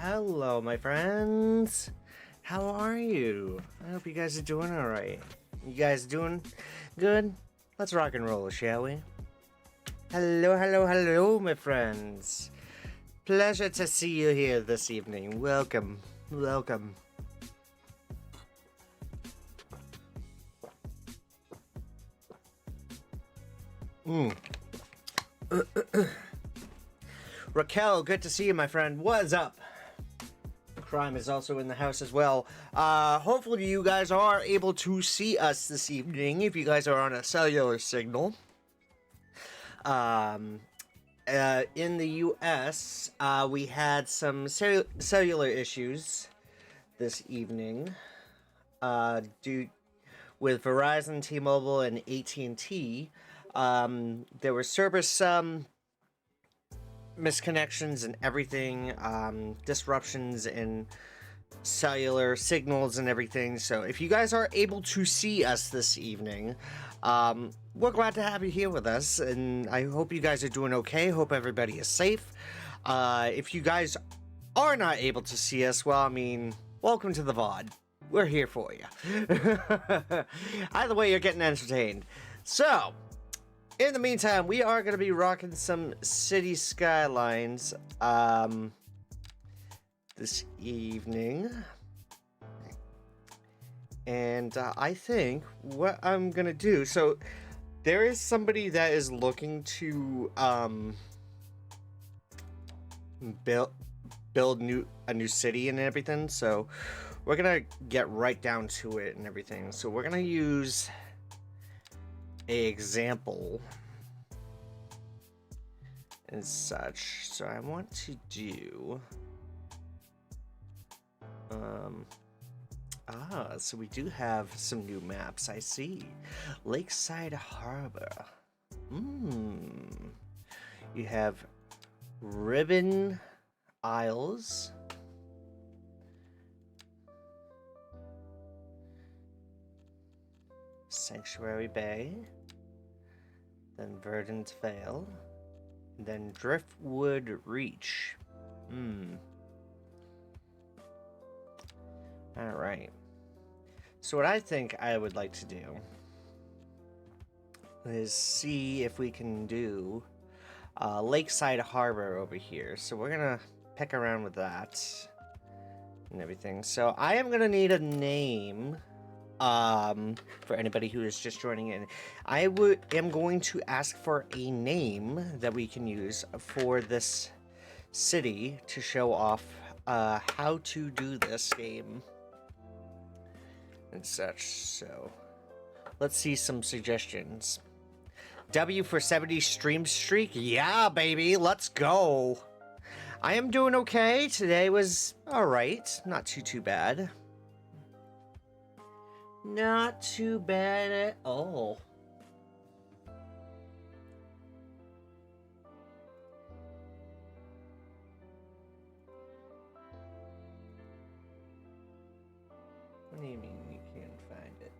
Hello, my friends. How are you? I hope you guys are doing alright. You guys doing good? Let's rock and roll, shall we? Hello, my friends. Pleasure to see you here this evening. Welcome. Raquel, good to see you, my friend. What's up? Crime is also in the house as well. Hopefully you guys are able to see us this evening if you guys are on a cellular signal. In the US, we had some cellular issues this evening due with Verizon, T-Mobile, and AT&T. There were service misconnections and everything, disruptions in cellular signals and everything. So if you guys are able to see us this evening, we're glad to have you here with us, and I hope you guys are doing okay. Hope everybody is safe. If you guys are not able to see us, well, I mean, welcome to the VOD. We're here for you. Either way, you're getting entertained. So in the meantime, we are going to be rocking some Cities Skylines this evening. And I think what I'm going to do... So, there is somebody that is looking to build a new city and everything. So, we're going to get right down to it and everything. So, we're going to use a example and such. So I want to do so we do have some new maps. I see. Lakeside Harbor. You have Ribbon Isles, Sanctuary Bay, then Verdant Vale, then Driftwood Reach. Alright. So what I think I would like to do is see if we can do Lakeside Harbor over here. So we're gonna pick around with that and everything. So I am gonna need a name for anybody who is just joining in. I am going to ask for a name that we can use for this city to show off how to do this game and such. So let's see some suggestions. W for 70 stream streak. Yeah, baby, let's go. I am doing okay. Today was all right. Not too bad. Not too bad at all. What do you mean you can't find it?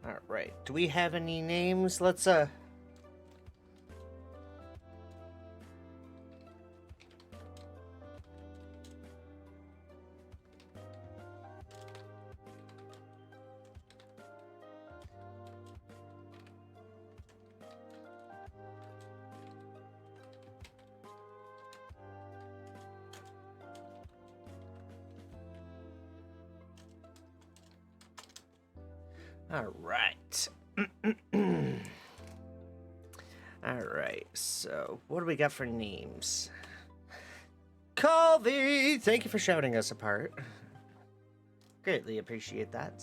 Alright, do we have any names? Let's, Alright. Alright, so what do we got for names? Colby! Thank you for shouting us apart. Greatly appreciate that.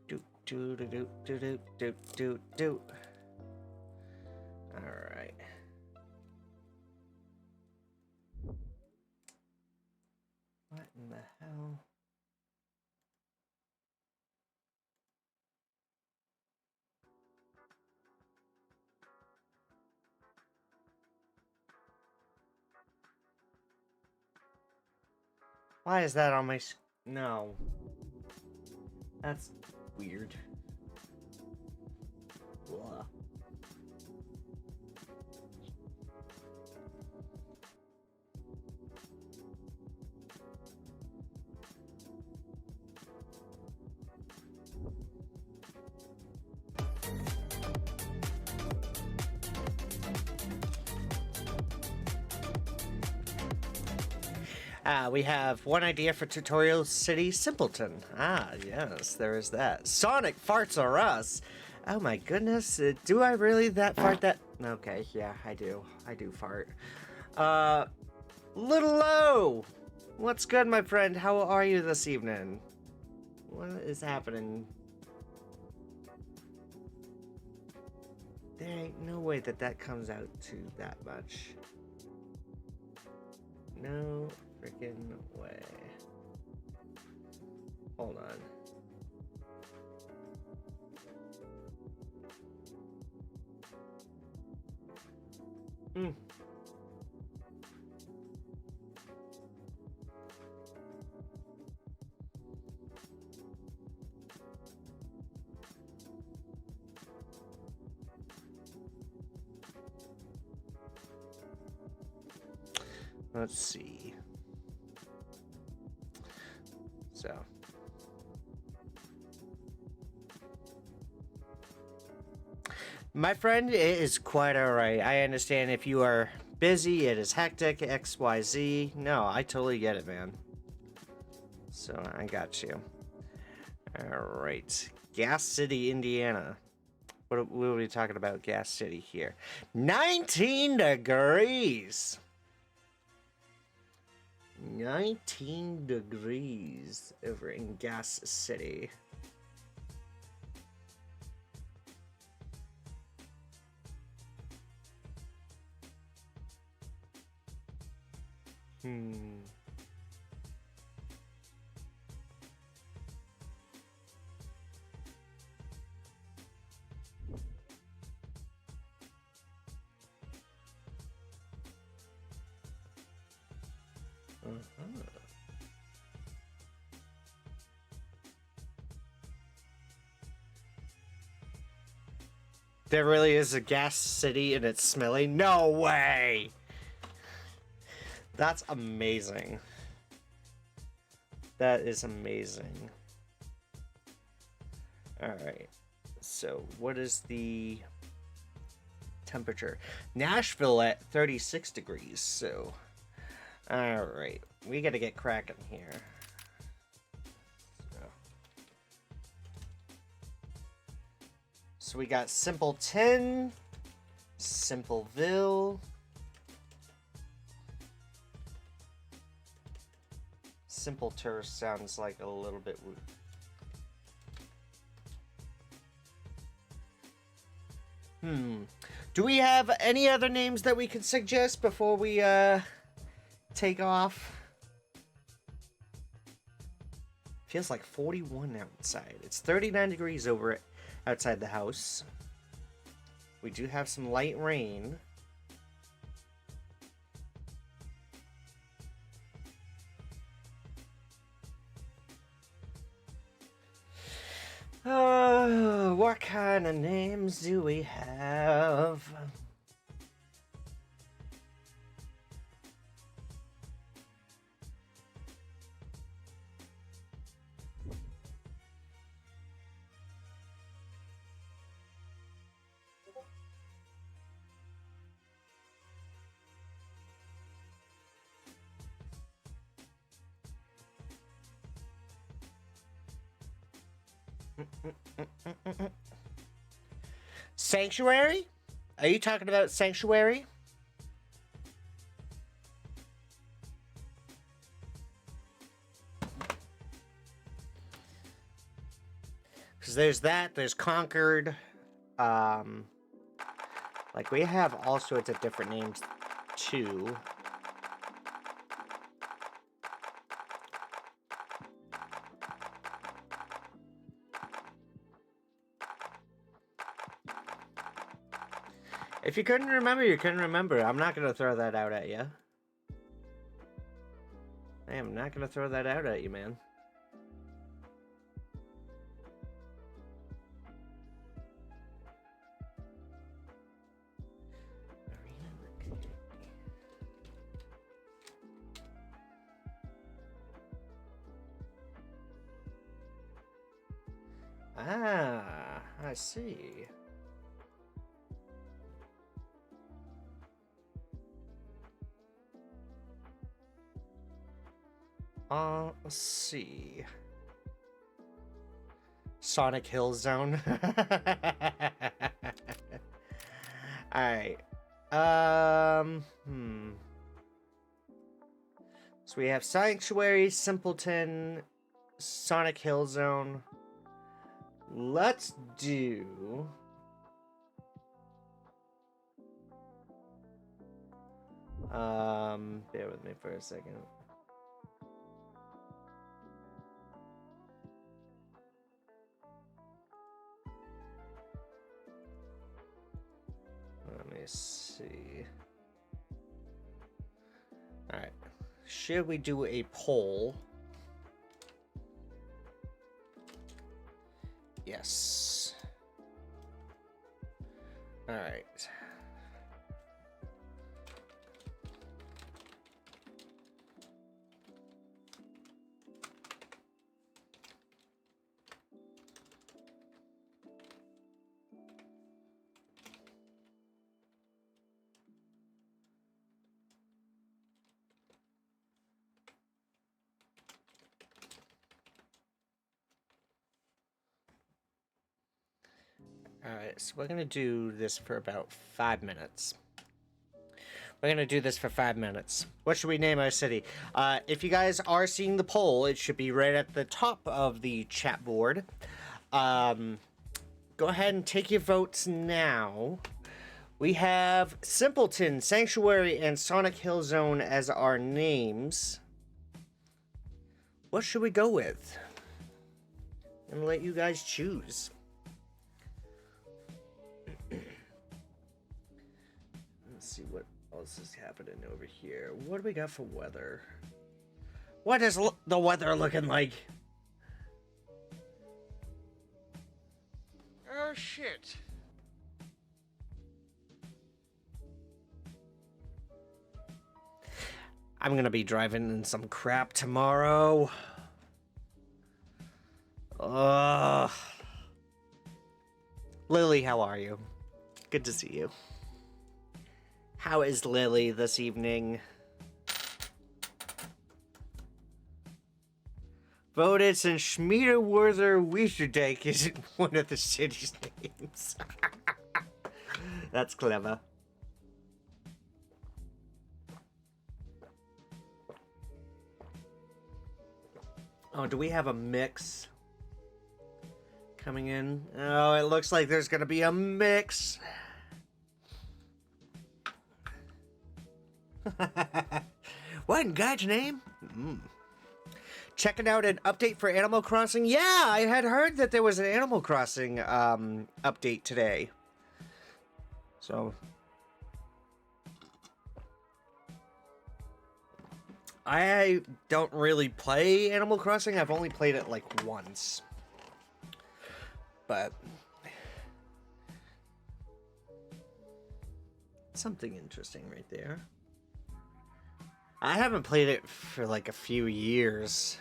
Do. Alright. What in the hell? Why is that on my... No. That's weird. Blah. We have one idea for tutorial city simpleton. Ah, yes, there is that. Sonic farts are us. Oh my goodness, do I really fart that? Okay, yeah, I do. I do fart. Little Low! What's good, my friend? How are you this evening? What is happening? There ain't no way that comes out to that much. No freaking way. Hold on. Let's see. So. My friend, it is quite alright. I understand if you are busy, it is hectic, XYZ. No, I totally get it, man. So, I got you. Alright. Gas City, Indiana. What are we talking about, Gas City here? 19 degrees! 19 degrees over in Gas City. There really is a gas city and it's smelly? No way! That's amazing. That is amazing. Alright. So, what is the temperature? Nashville at 36 degrees, so... Alright. We gotta get cracking here. So we got Simpleton, Simpleville, Simpleton sounds like a little bit weird. Do we have any other names that we could suggest before we take off? Feels like 41 outside. It's 39 degrees over it. Outside the house. We do have some light rain. What kind of names do we have? Sanctuary? Are you talking about Sanctuary? Because there's that, there's Concord. Like, we have all sorts of different names, too. If you couldn't remember, you couldn't remember. I'm not going to throw that out at you. I am not going to throw that out at you, man. Ah, I see. Let's see. Sonic Hill Zone. Alright. So we have Sanctuary, Simpleton, Sonic Hill Zone. Let's do... bear with me for a second. Let me see. Alright. Should we do a poll? Yes. Alright. Alright, so we're going to do this for about 5 minutes. We're going to do this for 5 minutes. What should we name our city? If you guys are seeing the poll, it should be right at the top of the chat board. Go ahead and take your votes now. We have Simpleton, Sanctuary, and Sonic Hill Zone as our names. What should we go with? I'm going to let you guys choose. Let's see what else is happening over here. What do we got for weather? What is the weather looking like? Oh, shit. I'm gonna be driving in some crap tomorrow. Ugh. Lily, how are you? Good to see you. How is Lily this evening? Voted since Schmiederwerther Wieserdijk isn't one of the city's names. That's clever. Oh, do we have a mix coming in? Oh, it looks like there's gonna be a mix. What in God's name? Checking out an update for Animal Crossing? Yeah, I had heard that there was an Animal Crossing update today. So I don't really play Animal Crossing. I've only played it like once. But something interesting right there. I haven't played it for like a few years.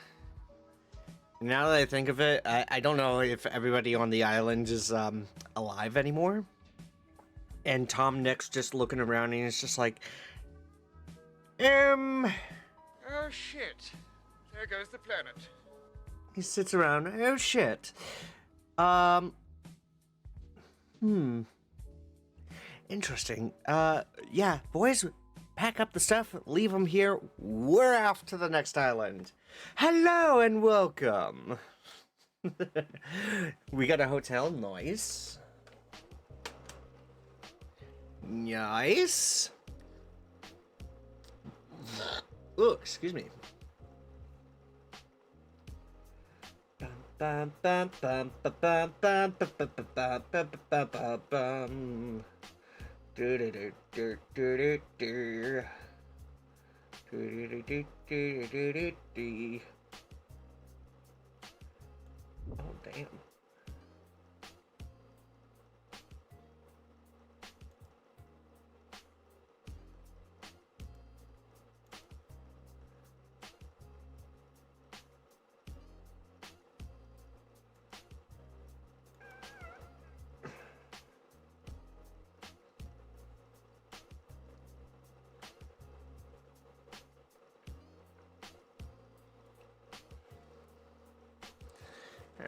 Now that I think of it, I don't know if everybody on the island is alive anymore. And Tom Nick's just looking around and he's just like, Oh, shit. There goes the planet. He sits around, oh shit. Interesting. Yeah, boys, pack up the stuff, leave them here. We're off to the next island. Hello and welcome. We got a hotel, nice. Nice. Oh, excuse me. Bum, bum, bum, bum, bum, bum, bum, bum, bum, bum, bum, bum, bum. Do do do do do do do do do do do do. Oh damn.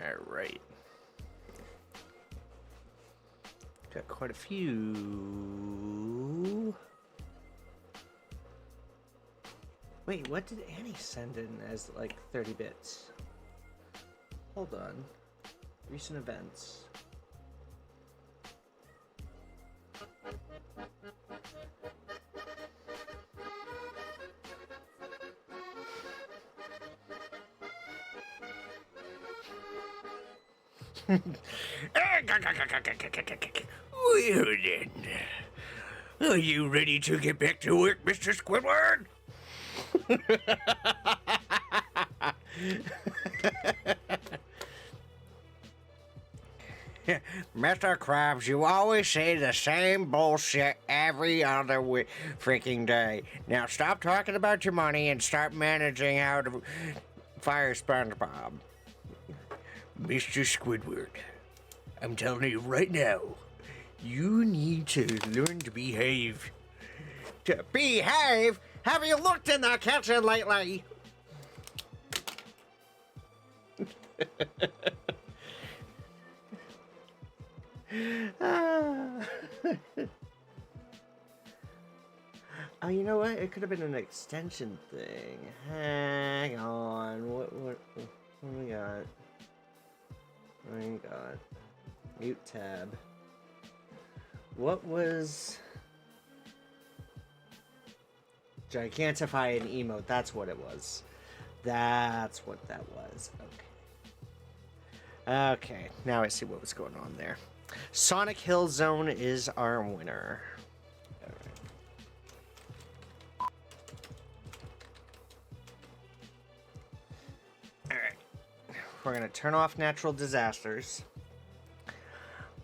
All right. Got quite a few. Wait, what did Annie send in as like 30 bits? Hold on. Recent events. Well then, are you ready to get back to work, Mr. Squidward? Mr. Krabs, you always say the same bullshit every other freaking day. Now stop talking about your money and start managing how to fire SpongeBob. Mr. Squidward, I'm telling you right now, you need to learn to behave. To behave? Have you looked in the kitchen lately? Oh, you know what? It could have been an extension thing. Hang on. What do we got? What do we got? Mute tab. What was... Gigantify an emote. That's what it was. That's what that was. Okay. Okay. Now I see what was going on there. Sonic Hill Zone is our winner. Alright. We're going to turn off natural disasters.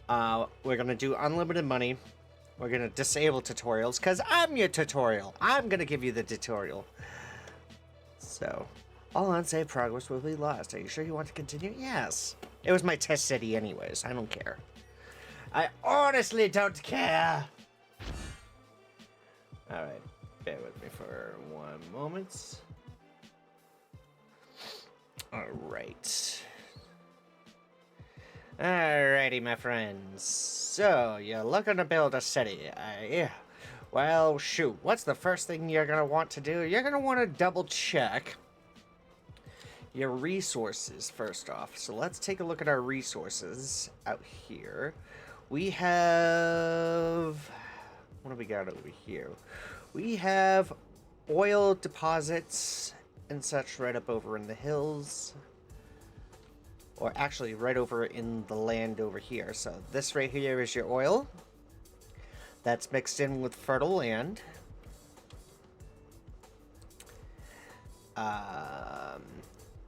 We're going to do unlimited money. We're going to disable tutorials, because I'm your tutorial. I'm going to give you the tutorial. So, all unsaved progress will be lost. Are you sure you want to continue? Yes. It was my test city anyways. I don't care. I honestly don't care. Alright. Bear with me for one moment. Alright. Alrighty, my friends. So, you're looking to build a city, well, shoot. What's the first thing you're going to want to do? You're going to want to double check your resources first off. So let's take a look at our resources out here. We have... What do we got over here? We have oil deposits and such right up over in the hills. Or actually right over in the land over here. So this right here is your oil. That's mixed in with fertile land.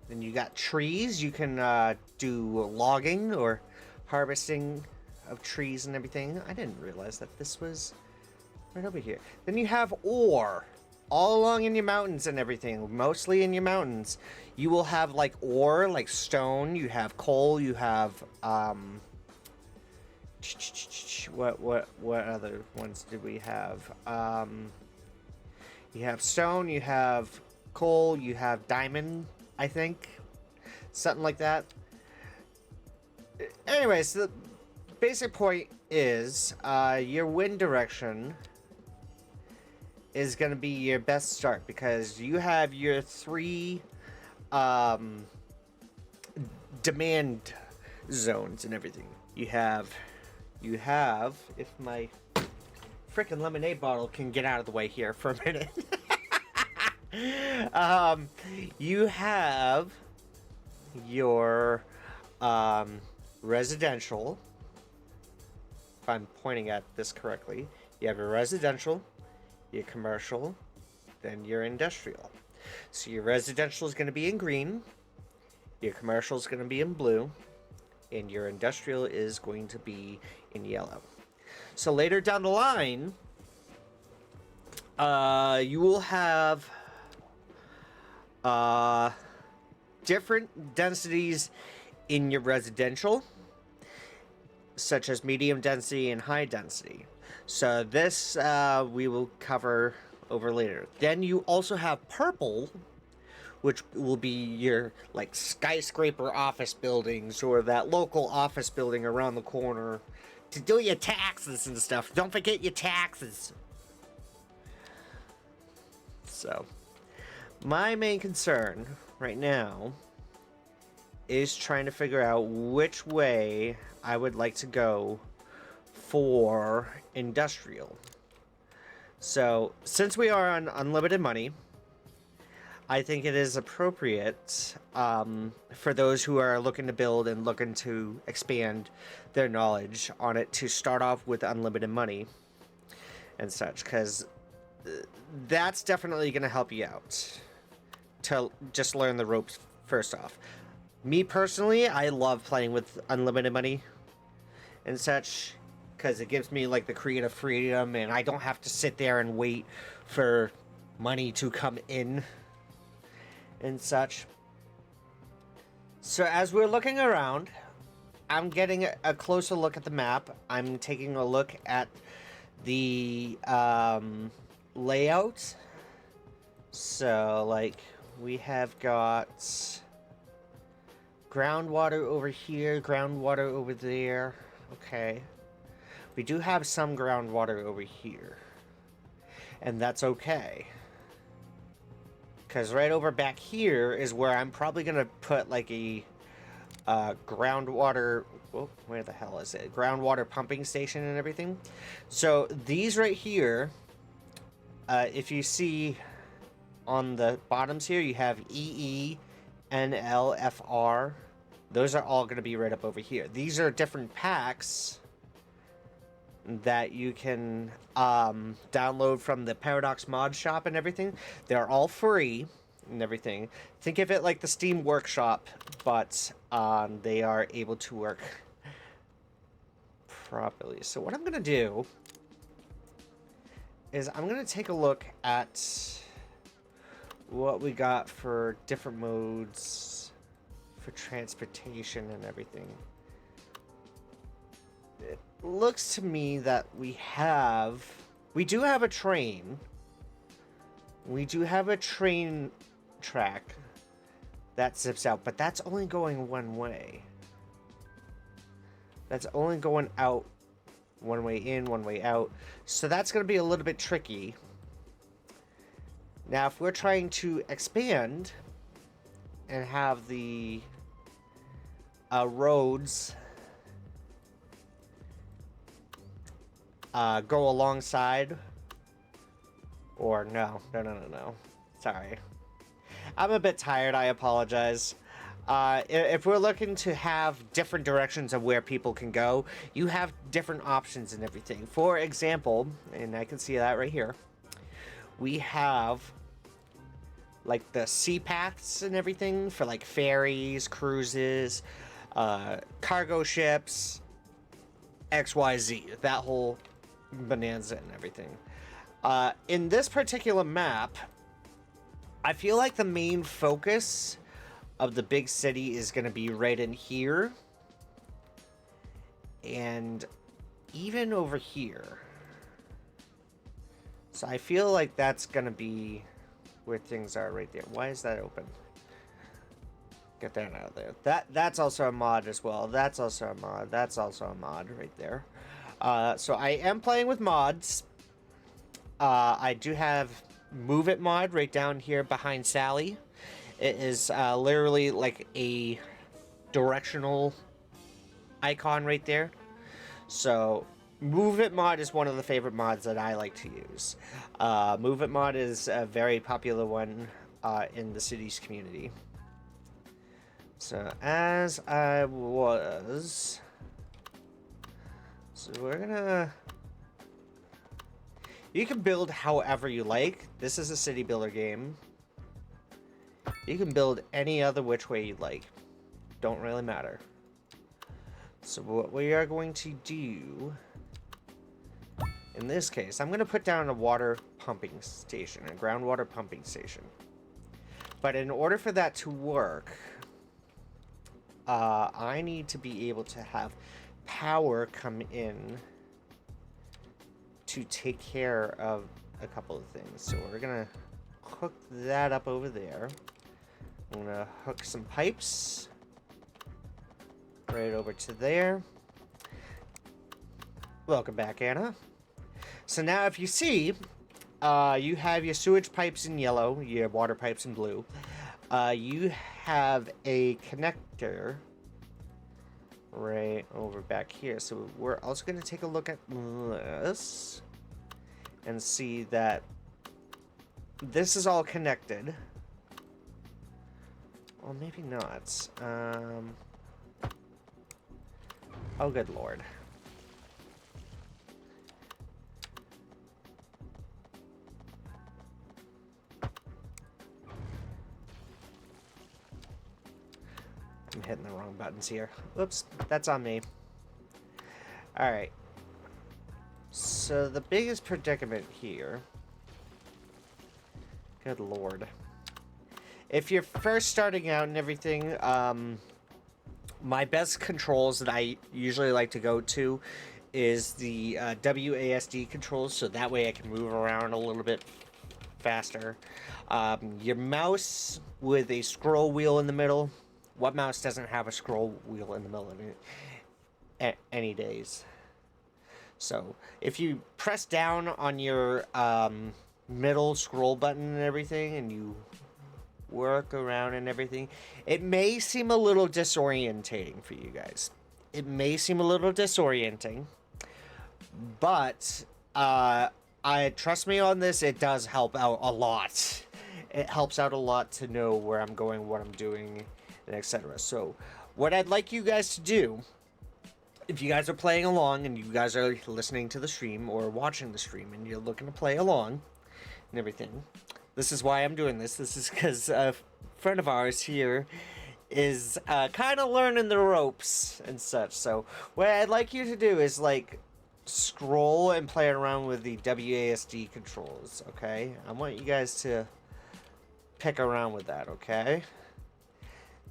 Then you got trees. You can do logging or harvesting of trees and everything. I didn't realize that this was right over here. Then you have ore. All along in your mountains and everything, mostly in your mountains, you will have like ore, like stone. You have coal. You have what other ones did we have? You have stone. You have coal. You have diamond. I think something like that. Anyways, the basic point is your wind direction is going to be your best start because you have your 3 demand zones and everything. You have, if my freaking lemonade bottle can get out of the way here for a minute. You have your residential, if I'm pointing at this correctly, you have your residential, your commercial, then your industrial. So your residential is going to be in green, your commercial is going to be in blue, and your industrial is going to be in yellow. So later down the line, you will have different densities in your residential, such as medium density and high density. So this we will cover over later. Then you also have purple, which will be your like skyscraper office buildings or that local office building around the corner to do your taxes and stuff. Don't forget your taxes. So my main concern right now is trying to figure out which way I would like to go for industrial. So since we are on unlimited money, I think it is appropriate for those who are looking to build and looking to expand their knowledge on it to start off with unlimited money and such, because that's definitely going to help you out to just learn the ropes first off. Me personally, I love playing with unlimited money and such because it gives me like the creative freedom and I don't have to sit there and wait for money to come in and such. So as we're looking around, I'm getting a closer look at the map. I'm taking a look at the layout. So like we have got groundwater over here, groundwater over there. Okay. We do have some groundwater over here. And that's okay. Because right over back here is where I'm probably going to put like a groundwater... Oh, where the hell is it? Groundwater pumping station and everything. So these right here, if you see on the bottoms here, you have EE, NL, FR. Those are all going to be right up over here. These are different packs that you can download from the Paradox mod shop and everything. They're all free and everything. Think of it like the Steam Workshop, but they are able to work properly. So what I'm going to do is I'm going to take a look at what we got for different modes for transportation and everything. It looks to me that we do have a train. We do have a train track that zips out, but that's only going one way. That's only going out one way in, one way out. So that's going to be a little bit tricky. Now, if we're trying to expand and have the roads go alongside, or no. Sorry. I'm a bit tired, I apologize. If we're looking to have different directions of where people can go, you have different options and everything. For example, and I can see that right here, we have like the sea paths and everything for like ferries, cruises, cargo ships, XYZ, that whole bonanza and everything. In this particular map, I feel like the main focus of the big city is going to be right in here and even over here. So I feel like that's going to be where things are right there. Why is that open? Get that out of there. That's also a mod as well. That's also a mod. That's also a mod right there. So I am playing with mods. I do have Move It mod right down here behind Sally. It is literally like a directional icon right there. So Move It mod is one of the favorite mods that I like to use. Move It mod is a very popular one in the Cities community. So, as I was... So we're gonna... You can build however you like. This is a city builder game. You can build any other which way you'd like. Don't really matter. So what we are going to do... In this case, I'm going to put down a water pumping station, a groundwater pumping station. But in order for that to work, I need to be able to have power come in to take care of a couple of things. So we're going to hook that up over there. I'm going to hook some pipes right over to there. Welcome back, Anna. So now if you see, you have your sewage pipes in yellow, your water pipes in blue. You have a connector right over back here. So we're also going to take a look at this and see that this is all connected. Well, maybe not. Oh, good Lord. I'm hitting the wrong buttons here. Oops, that's on me. Alright. So the biggest predicament here... Good Lord. If you're first starting out and everything, my best controls that I usually like to go to is the WASD controls, so that way I can move around a little bit faster. Your mouse with a scroll wheel in the middle. What mouse doesn't have a scroll wheel in the middle of it any days? So if you press down on your middle scroll button and everything, and you work around and everything, it may seem a little disorientating for you guys. It may seem a little disorienting, but trust me on this, it does help out a lot. It helps out a lot to know where I'm going, what I'm doing, and etc. So what I'd like you guys to do, if you guys are playing along and you guys are listening to the stream or watching the stream and you're looking to play along and everything, this is why I'm doing this. This is because a friend of ours here is kind of learning the ropes and such. So what I'd like you to do is like scroll and play around with the WASD controls, okay? I want you guys to pick around with that, okay?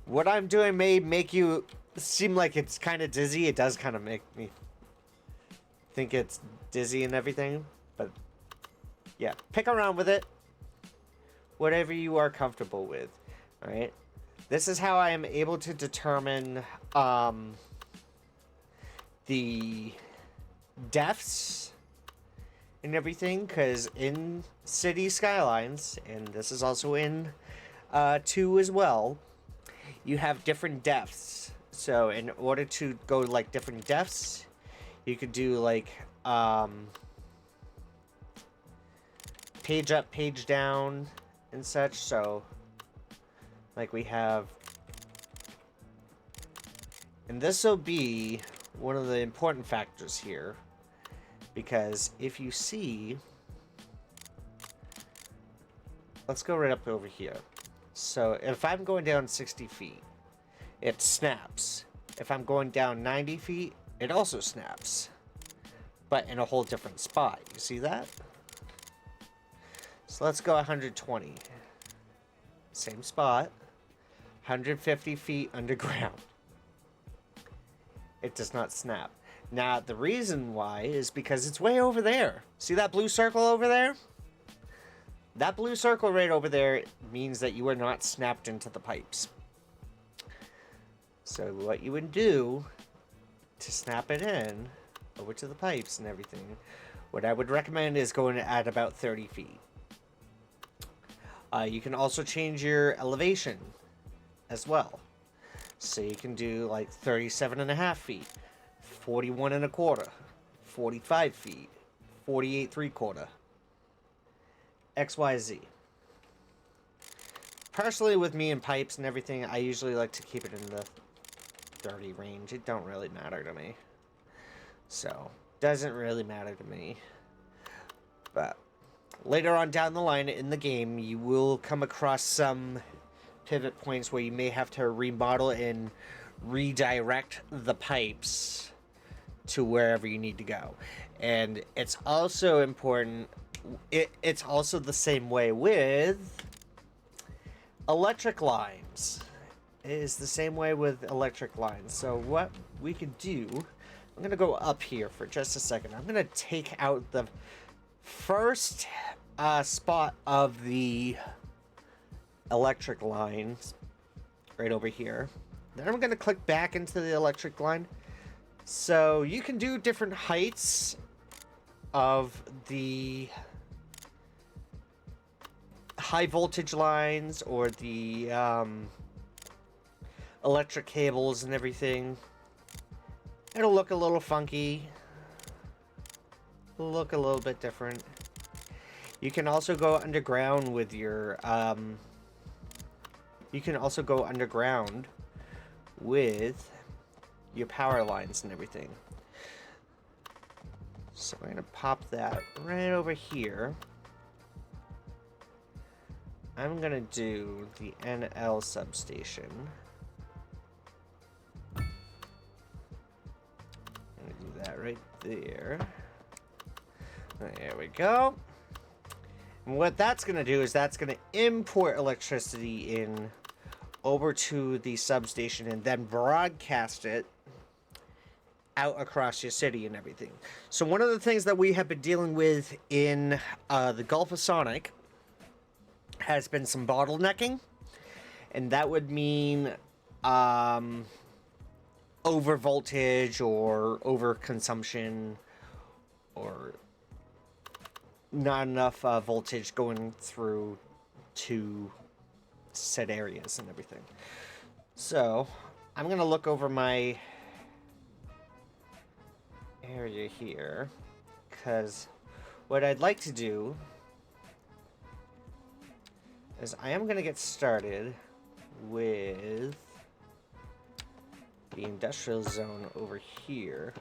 What I'm doing may make you seem like it's kind of dizzy. It does kind of make me think it's dizzy and everything. But, yeah. Pick around with it. Whatever you are comfortable with. Alright? This is how I am able to determine the deaths and everything. Because in Cities Skylines, and this is also in 2 as well, you have different depths. So in order to go like different depths, you could do like page up, page down and such. So like we have, and this will be one of the important factors here, because if you see, let's go right up over here. So if I'm going down 60 feet, it snaps. If I'm going down 90 feet, it also snaps. But in a whole different spot. You see that? So let's go 120. Same spot. 150 feet underground. It does not snap. Now, the reason why is because it's way over there. See that blue circle over there? That blue circle right over there means that you are not snapped into the pipes. So what you would do to snap it in over to the pipes and everything, what I would recommend is going at about 30 feet. You can also change your elevation as well. So you can do like 37.5 feet, 41 1/4, 45 feet, 48 3/4, XYZ. Personally, with me and pipes and everything, I usually like to keep it in the 30 range. It don't really matter to me. So, doesn't really matter to me. But later on down the line in the game, you will come across some pivot points where you may have to remodel and redirect the pipes to wherever you need to go. And it's also important, it's also the same way with electric lines. It is the same way with electric lines. So what we could do, I'm going to go up here for just a second. I'm going to take out the first spot of the electric lines right over here. Then I'm going to click back into the electric line. So you can do different heights of the high voltage lines or the electric cables and everything. It'll look a little funky. It'll look a little bit different. You can also go underground with your you can also go underground with your power lines and everything. So we're gonna pop that right over here. I'm gonna do the NL substation. I'm gonna do that right there. There we go. And what that's gonna do is that's gonna import electricity in over to the substation and then broadcast it out across your city and everything. So one of the things that we have been dealing with in the Gulf of Sonic has been some bottlenecking, and that would mean over voltage or over consumption or not enough voltage going through to said areas and everything. So I'm gonna look over my area here, because what I'd like to do is I am gonna get started with the industrial zone over here.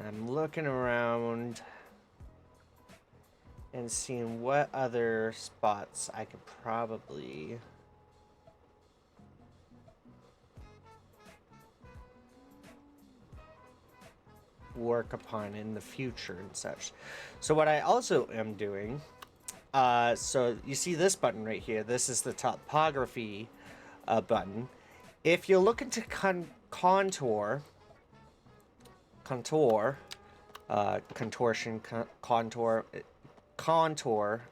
I'm looking around and seeing what other spots I could probably work upon in the future and such. So what I also am doing, so you see this button right here, this is the topography button. If you're looking to contour,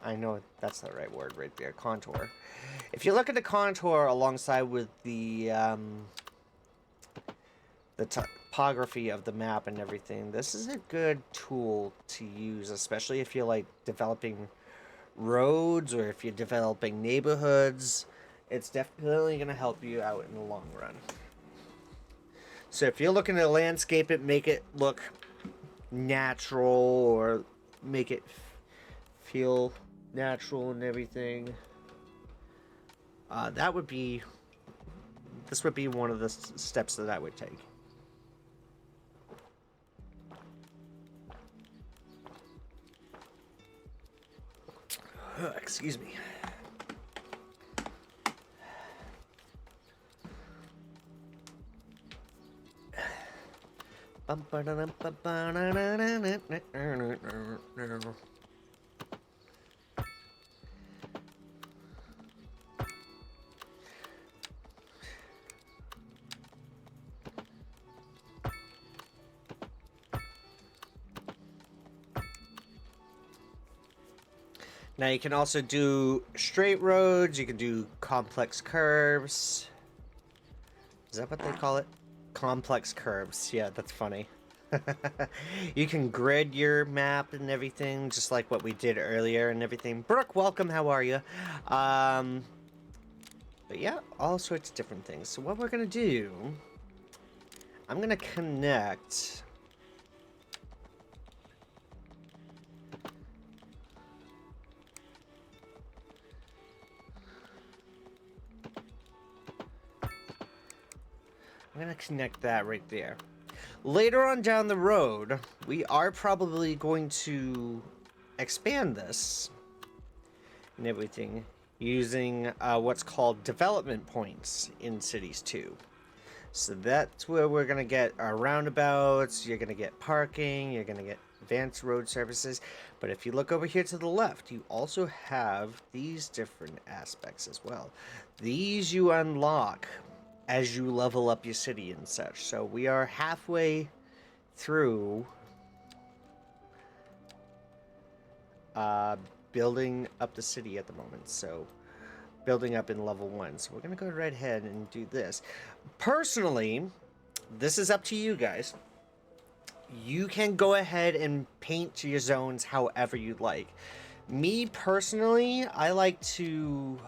I know that's the right word right there, contour. If you're looking to contour alongside with the topography of the map and everything, this is a good tool to use, especially if you're like developing roads or if you're developing neighborhoods. It's definitely going to help you out in the long run. So if you're looking to landscape it, make it look natural or make it feel natural and everything, this would be one of the steps that I would take. Excuse me. Now you can also do straight roads, you can do complex curves. Is that what they call it? Complex curves. Yeah, that's funny. You can grid your map and everything, just like what we did earlier and everything. Brooke, welcome, how are you? But yeah, all sorts of different things. So what we're gonna do, I'm gonna connect... I'm gonna connect that right there. Later on down the road, we are probably going to expand this and everything using what's called development points in Cities 2. So that's where we're gonna get our roundabouts, you're gonna get parking, you're gonna get advanced road services. But if you look over here to the left, you also have these different aspects as well. These you unlock as you level up your city and such. So we are halfway through building up the city at the moment. So building up in level 1. So we're gonna go right ahead and do this. Personally, this is up to you guys. You can go ahead and paint your zones however you'd like. Me personally, I like to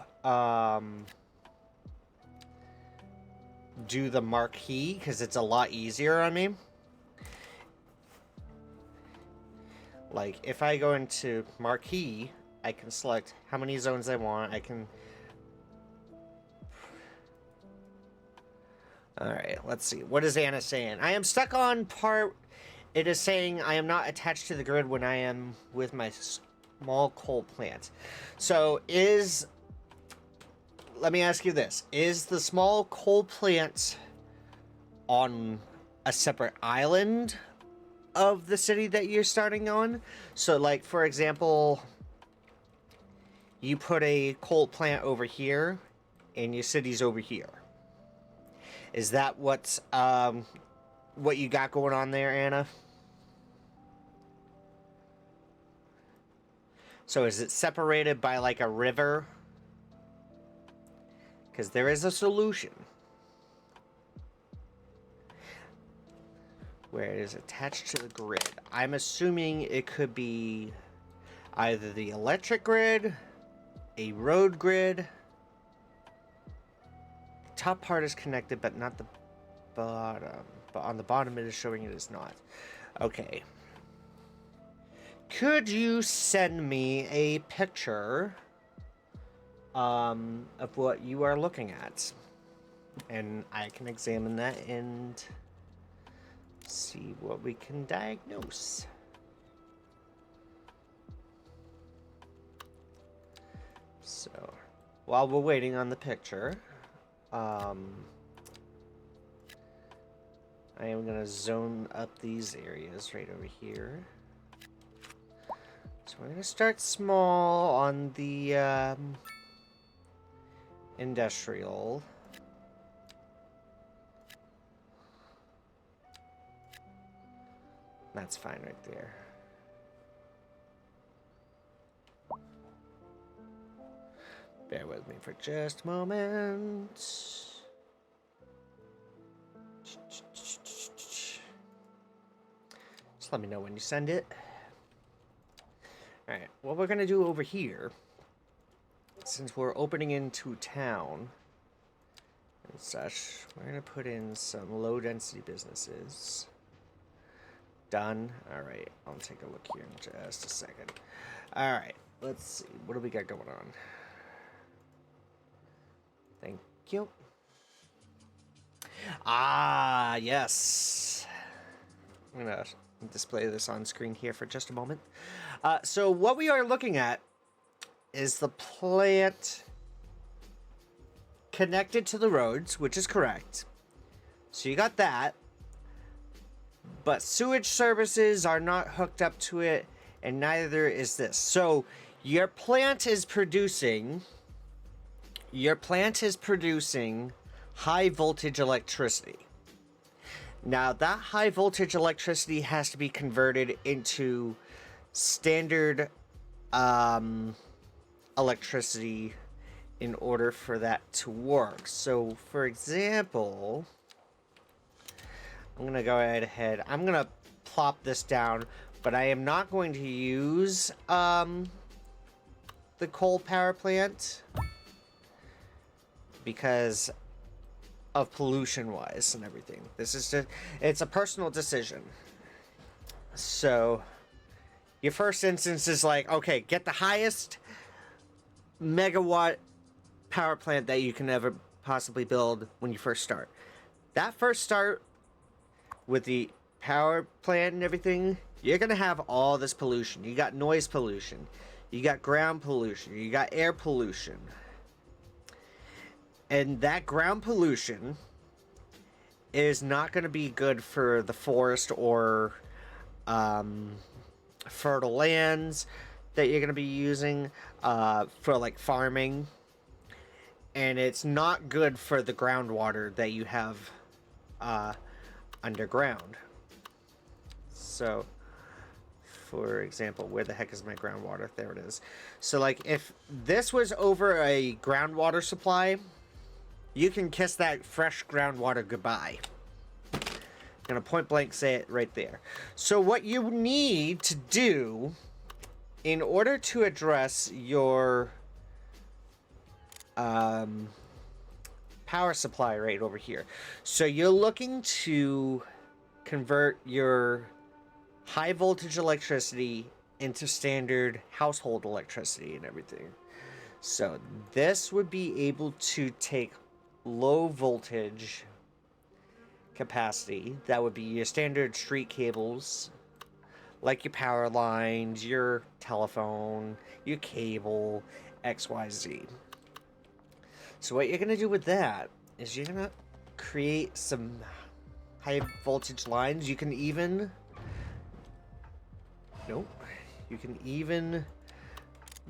do the marquee because it's a lot easier on me. Like if I go into marquee, I can select how many zones I want. I can... Alright, let's see. What is Anna saying? I am stuck on part... It is saying I am not attached to the grid when I am with my small coal plant. So is... Let me ask you this. Is the small coal plant on a separate island of the city that you're starting on? So like, for example, you put a coal plant over here and your city's over here. Is that what's what you got going on there, Anna? So is it separated by like a river? Because there is a solution where it is attached to the grid. I'm assuming it could be either the electric grid, a road grid. The top part is connected, but not the bottom. But on the bottom it is showing it is not. Okay. Could you send me a picture of what you are looking at? And I can examine that and see what we can diagnose. So, while we're waiting on the picture, I am going to zone up these areas right over here. So we're going to start small on the industrial. That's fine right there. Bear with me for just a moment. Just let me know when you send it. Alright, what we're gonna do over here, since we're opening into town and such, we're gonna put in some low density businesses. Done. Alright, I'll take a look here in just a second. Alright, let's see. What do we got going on? Thank you. Ah, yes. I'm gonna display this on screen here for just a moment. So what we are looking at is the plant connected to the roads, which is correct. So you got that. But sewage services are not hooked up to it, and neither is this. So your plant is producing high voltage electricity. Now that high voltage electricity has to be converted into standard electricity in order for that to work. So for example, I'm gonna go right ahead. I'm gonna plop this down, but I am not going to use the coal power plant because of pollution wise and everything. This is just, it's a personal decision. So your first instance is like, okay, get the highest megawatt power plant that you can ever possibly build when you first start. That first start with the power plant and everything, you're gonna have all this pollution. You got noise pollution, you got ground pollution, you got air pollution. And that ground pollution is not going to be good for the forest or fertile lands that you're going to be using for like farming. And it's not good for the groundwater that you have underground. So, for example, where the heck is my groundwater? There it is. So, like, if this was over a groundwater supply, you can kiss that fresh groundwater goodbye. I'm gonna point blank say it right there. So what you need to do in order to address your power supply right over here. So you're looking to convert your high voltage electricity into standard household electricity and everything. So this would be able to take low voltage capacity. That would be your standard street cables, like your power lines, your telephone, your cable, XYZ. So what you're going to do with that is you're going to create some high voltage lines. You can even... Nope. You can even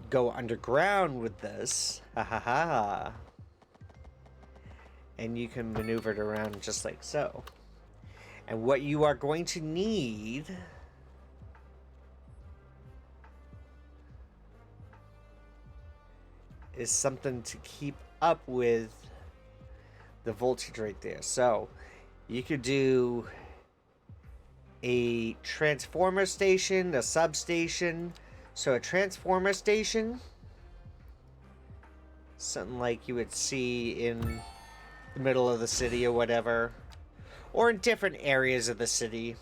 go underground with this. Ha ha ha. And you can maneuver it around just like so. And what you are going to need is something to keep up with the voltage right there. So you could do a transformer station, a substation. So a transformer station, something like you would see in the middle of the city or whatever, or in different areas of the city,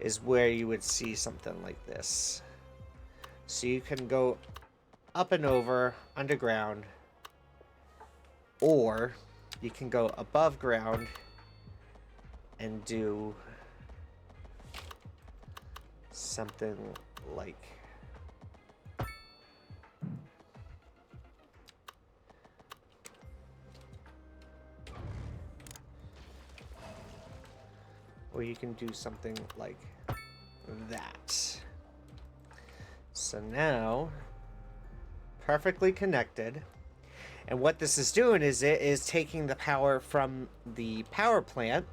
is where you would see something like this. So you can go up and over underground, or you can go above ground and do something like or you can do something like that. So now, perfectly connected. And what this is doing is it is taking the power from the power plant,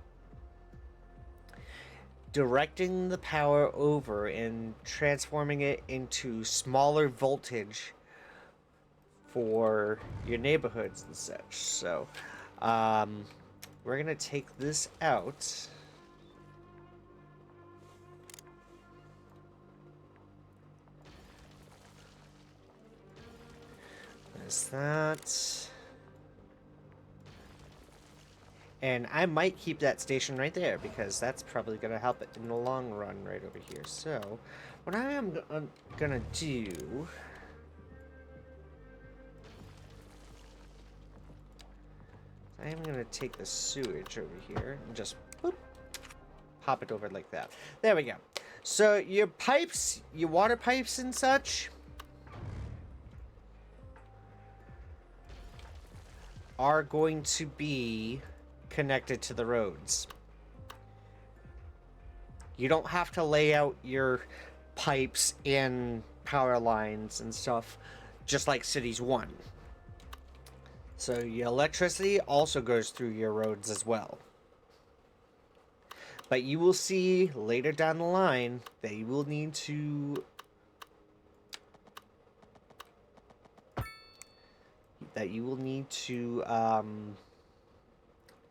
directing the power over and transforming it into smaller voltage for your neighborhoods and such. So, we're gonna take this out. There's that. And I might keep that station right there because that's probably going to help it in the long run right over here. So, what I am going to do... I am going to take the sewage over here and just boop, pop it over like that. There we go. So, your pipes, your water pipes and such... are going to be connected to the roads. You don't have to lay out your pipes and power lines and stuff just like Cities 1. So your electricity also goes through your roads as well. But you will see later down the line that you will need to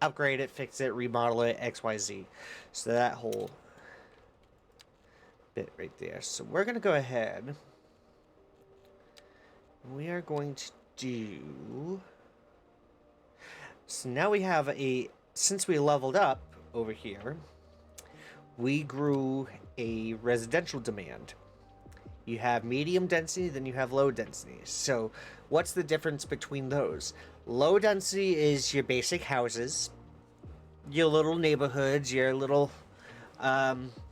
upgrade it, fix it, remodel it, XYZ. So that whole bit right there. So we're going to go ahead. We are going to do... So now we have a... Since we leveled up over here, we grew a residential demand. You have medium density, then you have low density. So what's the difference between those? Low density is your basic houses, your little neighborhoods, your little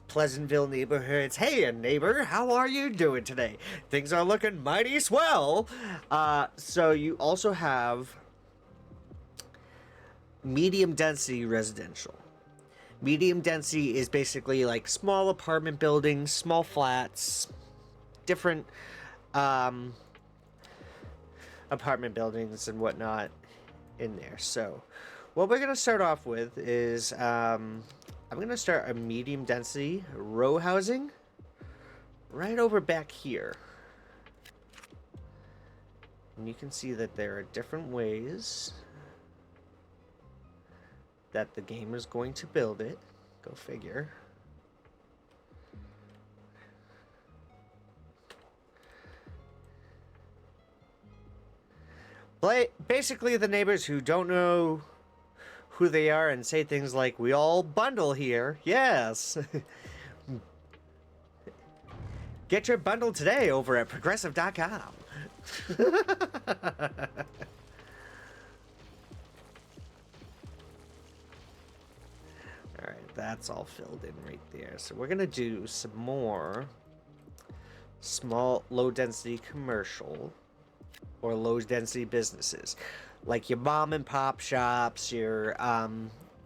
Pleasantville neighborhoods. Hey, neighbor, how are you doing today? Things are looking mighty swell. So you also have medium density residential. Medium density is basically like small apartment buildings, small flats, different apartment buildings and whatnot in there. So what we're going to start off with is I'm going to start a medium density row housing right over back here. And you can see that there are different ways that the game is going to build it. Go figure. Basically, the neighbors who don't know who they are and say things like, we all bundle here. Yes. Get your bundle today over at progressive.com. Alright, that's all filled in right there. So we're going to do some more small, low-density commercial or low-density businesses. Like your mom and pop shops, your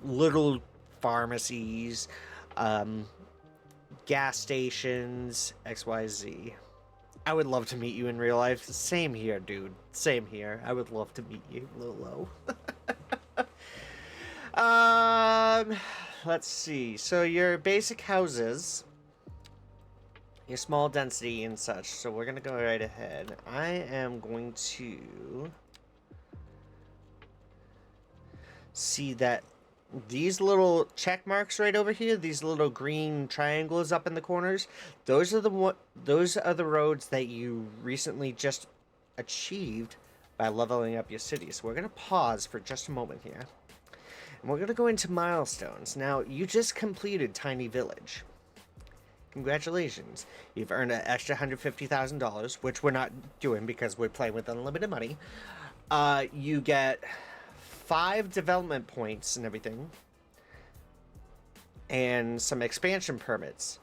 little pharmacies, gas stations, XYZ. I would love to meet you in real life. Same here, dude. Same here. I would love to meet you, Lolo. Let's see. So your basic houses, your small density and such. So we're going to go right ahead. I am going to see that these little check marks right over here, these little green triangles up in the corners, those are the roads that you recently just achieved by leveling up your city. So we're going to pause for just a moment here. And we're going to go into milestones. Now, you just completed Tiny Village. Congratulations. You've earned an extra $150,000, which we're not doing because we're playing with unlimited money. You get 5 development points and everything. And some expansion permits.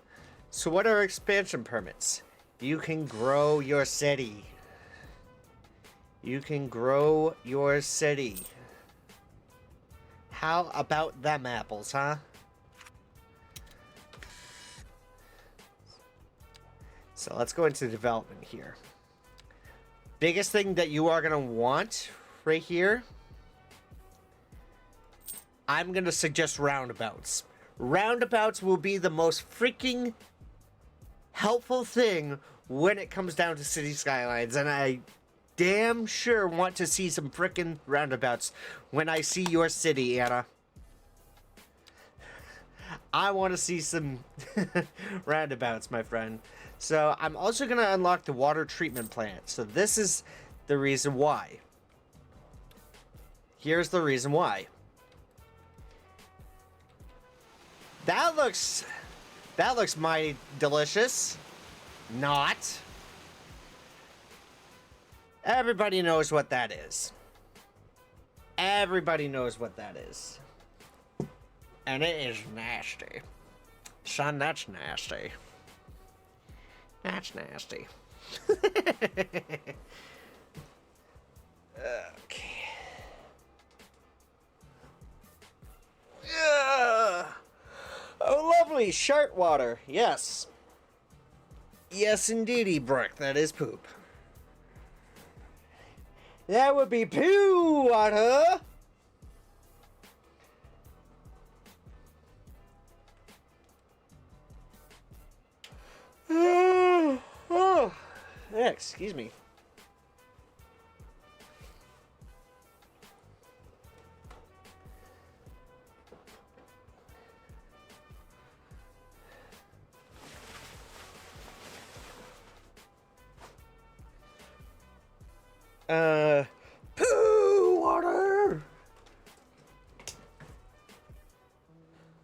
So what are expansion permits? You can grow your city. You can grow your city. How about them apples, huh? So let's go into development here. Biggest thing that you are going to want right here, I'm going to suggest roundabouts. Roundabouts will be the most freaking helpful thing when it comes down to City Skylines, and I damn sure want to see some freaking roundabouts when I see your city, Anna. I want to see some roundabouts, my friend. So I'm also going to unlock the water treatment plant. So this is the reason why. Here's the reason why. That looks mighty delicious. Not. Everybody knows what that is. Everybody knows what that is. And it is nasty. Son, that's nasty. That's nasty. Okay. Oh, lovely. Shark water. Yes. Yes, indeedy, Brooke. That is poop. That would be poo water. Oh, yeah, excuse me. Poo water.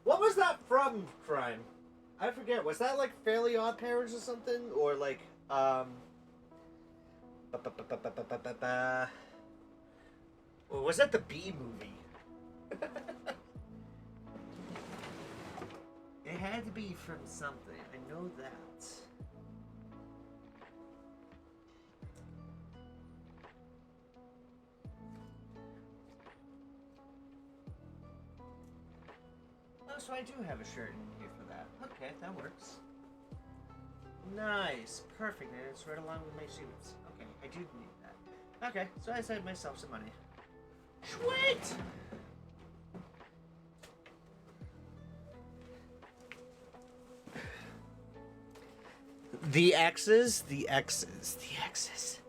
What was that from, Crime? I forget. Was that like Fairly Odd Parents or something, or like or was that the Bee movie? It had to be from something. I know that. Oh, so I do have a shirt in here for that. Okay, that works. Nice. Perfect. And it's right along with my shoes. Okay, I do need that. Okay, so I saved myself some money. Sweet! The X's, the X's, the X's.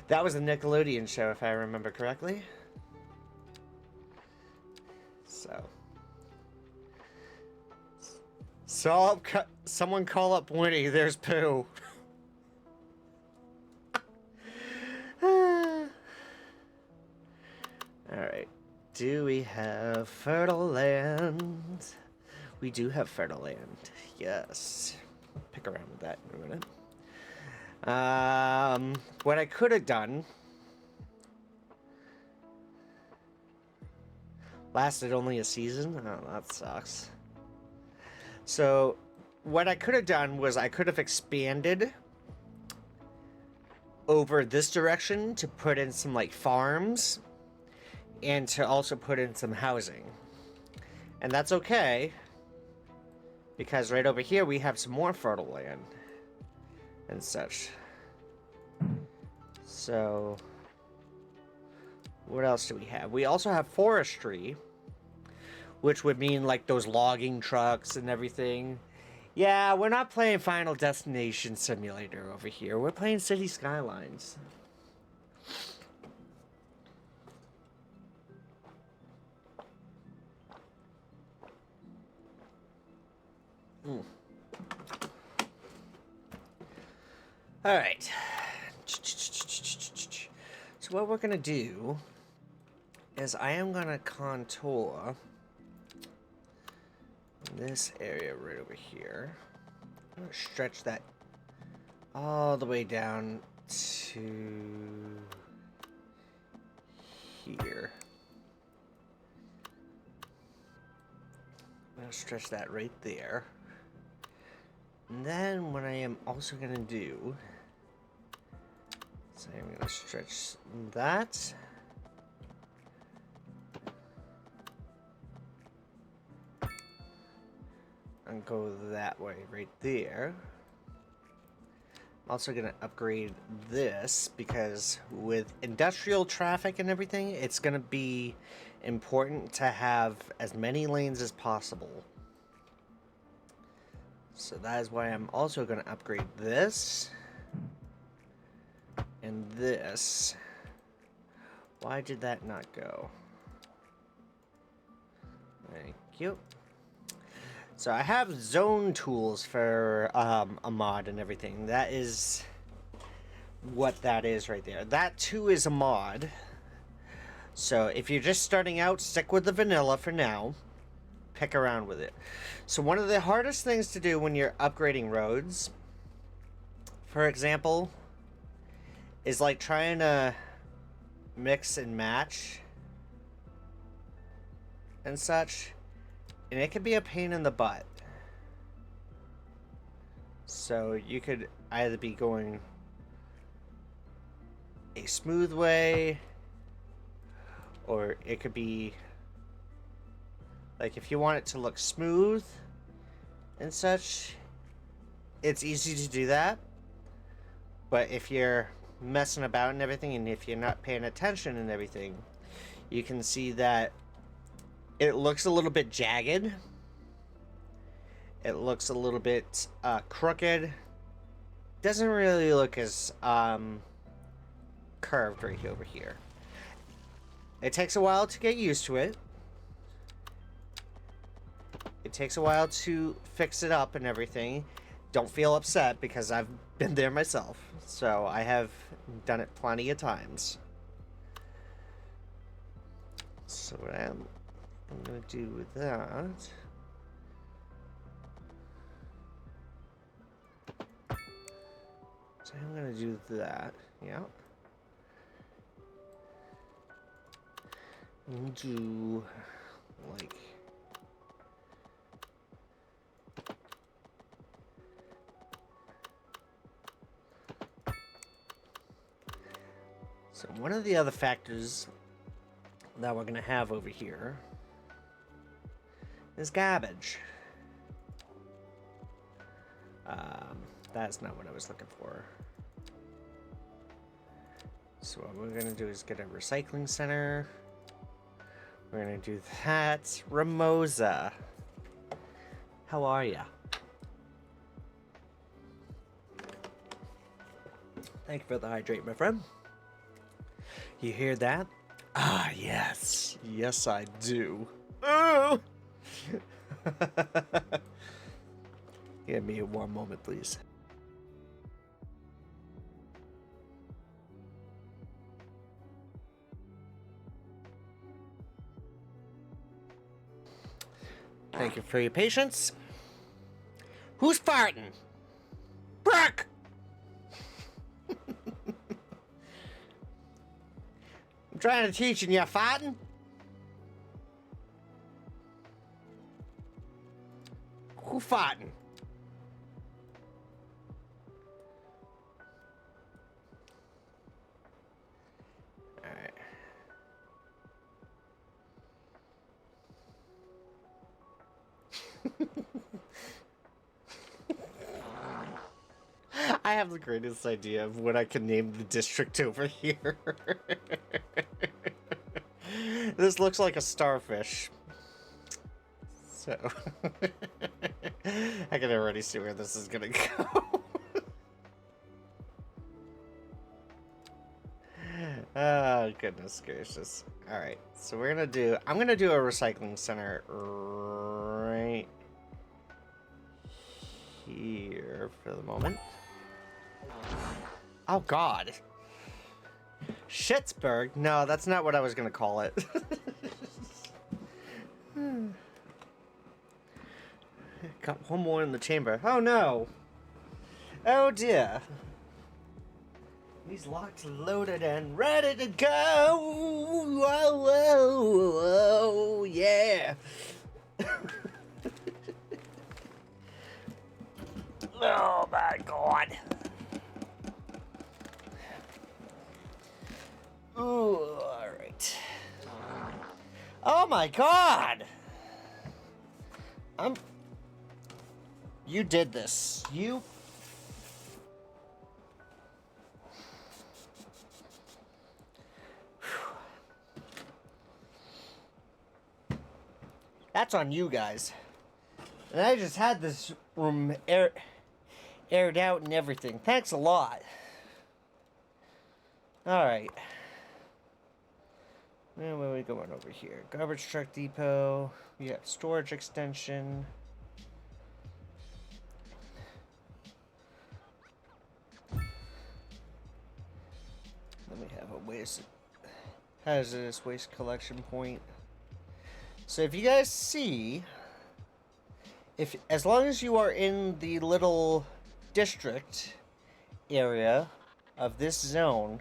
That was a Nickelodeon show, if I remember correctly. So, someone call up Winnie. There's Pooh. All right. Do we have fertile land? We do have fertile land. Yes. Pick around with that in a minute. What I could have done lasted only a season. Oh, that sucks. So, what I could have done was I could have expanded over this direction to put in some like farms and to also put in some housing. And that's okay, because right over here we have some more fertile land and such. So, what else do we have? We also have forestry, which would mean like those logging trucks and everything. Yeah, we're not playing Final Destination Simulator over here. We're playing Cities Skylines. All right. So what we're going to do is I am going to contour this area right over here. I'm going to stretch that all the way down to here. I'm going to stretch that right there. And then what I am also going to do is I'm going to stretch that. And go that way right there. I'm also going to upgrade this because with industrial traffic and everything, it's going to be important to have as many lanes as possible. So that is why I'm also going to upgrade this and this. Why did that not go? Thank you. So I have zone tools for a mod and everything. That is what that is right there. That too is a mod. So if you're just starting out, stick with the vanilla for now. Pick around with it. So one of the hardest things to do when you're upgrading roads, for example, is like trying to mix and match and such. And it can be a pain in the butt. So you could either be going a smooth way, or it could be like if you want it to look smooth and such, it's easy to do that. But if you're messing about and everything, and if you're not paying attention and everything, you can see that it looks a little bit jagged. It looks a little bit crooked. Doesn't really look as curved right over here. It takes a while to get used to it. It takes a while to fix it up and everything. don't feel upset because I've been there myself. So I have done it plenty of times. So what I'm going to do with that... So I'm going to do that. Yeah. And do like... So one of the other factors that we're going to have over here is garbage. That's not what I was looking for. So what we're going to do is get a recycling center. We're going to do that. Ramosa. How are ya? Thank you for the hydrate, my friend. You hear that? Ah, yes. Yes, I do. Oh! Give me one moment, please. Thank you for your patience. Who's farting? Brock! I'm trying to teach you farting. Who farting? Alright. I have the greatest idea of what I can name the district over here. This looks like a starfish. So, I can already see where this is gonna go. Oh, goodness gracious. Alright, so I'm gonna do a recycling center right here for the moment. Oh, God. Schittsburg? No, that's not what I was gonna call it. Got one more in the chamber. Oh, no. Oh, dear. He's locked, loaded, and ready to go. Whoa, whoa, whoa, yeah. Oh, my God. Ooh, all right. Oh, my God. You did this. You... That's on you guys. And I just had this room aired out and everything. Thanks a lot. Alright. Where are we going over here? Garbage truck depot. We got storage extension. Then we have a hazardous waste collection point. So if you guys see, as long as you are in the little district area of this zone,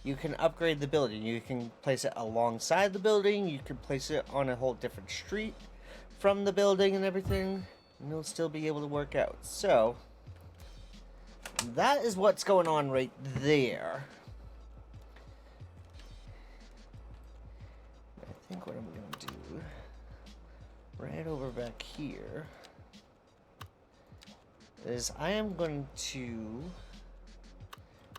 you can upgrade the building. You can place it alongside the building, you can place it on a whole different street from the building and everything, and you'll still be able to work out. So, that is what's going on right there. I think what I'm going to do, right over back here, is I am going to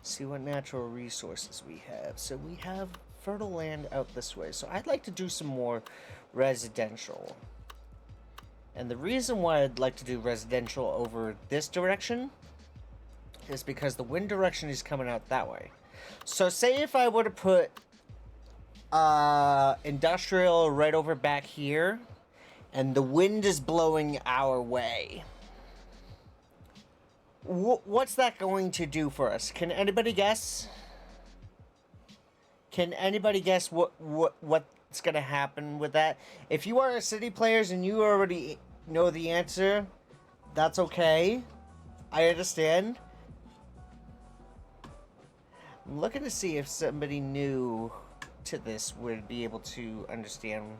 see what natural resources we have. So we have fertile land out this way. So I'd like to do some more residential. And the reason why I'd like to do residential over this direction is because the wind direction is coming out that way. So say if I were to put industrial right over back here, and the wind is blowing our way. What's that going to do for us? Can anybody guess? Can anybody guess what's gonna happen with that? If you are a city players and you already know the answer, that's okay. I understand. I'm looking to see if somebody new to this would be able to understand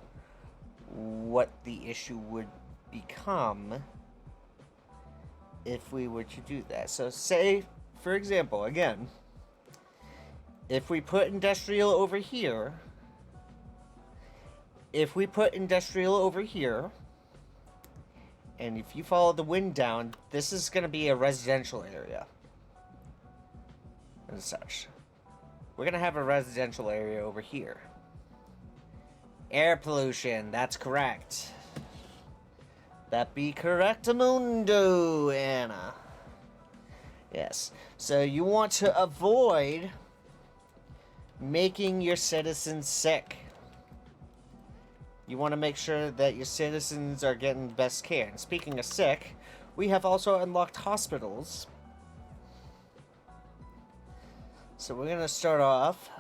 what the issue would become if we were to do that. So say, for example, again, if we put industrial over here, and if you follow the wind down, this is going to be a residential area and such. We're going to have a residential area over here. Air pollution, that's correct. That be correctamundo, Anna. Yes, so you want to avoid making your citizens sick. You want to make sure that your citizens are getting the best care. And speaking of sick, we have also unlocked hospitals. So we're going to start off.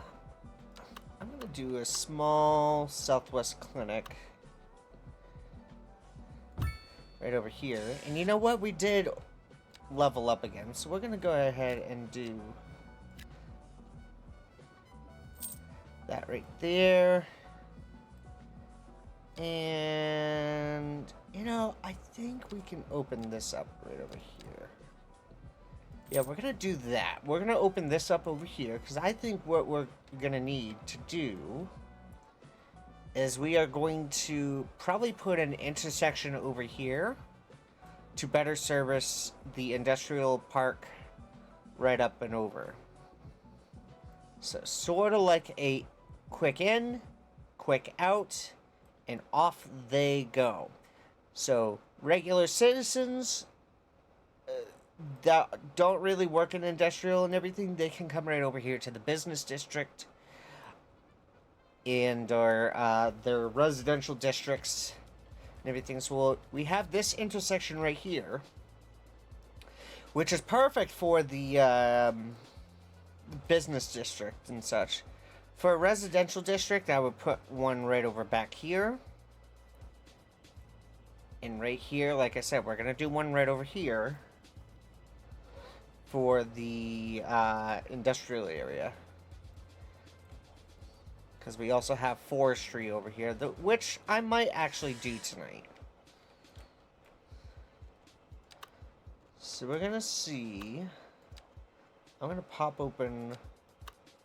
I'm going to do a small Southwest clinic right over here. And you know what? We did level up again. So we're going to go ahead and do that right there. And, you know, I think we can open this up right over here. Yeah, we're going to do that. We're going to open this up over here, because I think what we're going to need to do is we are going to probably put an intersection over here to better service the industrial park right up and over. So, sort of like a quick in, quick out, and off they go. So, regular citizens that don't really work in industrial and everything, they can come right over here to the business district and or their residential districts and everything. So we have this intersection right here, which is perfect for the business district and such. For a residential district, I would put one right over back here. And right here, like I said, we're going to do one right over here for the industrial area. Because we also have forestry over here, which I might actually do tonight. So we're going to see. I'm going to pop open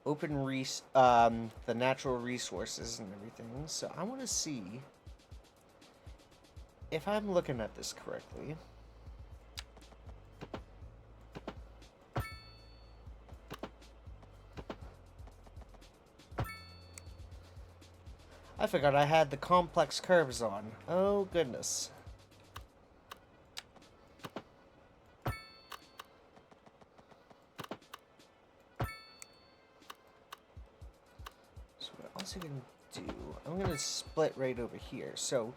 the natural resources and everything. So I want to see if I'm looking at this correctly. I forgot I had the complex curves on. Oh goodness. So what else I can do? I'm gonna split right over here. So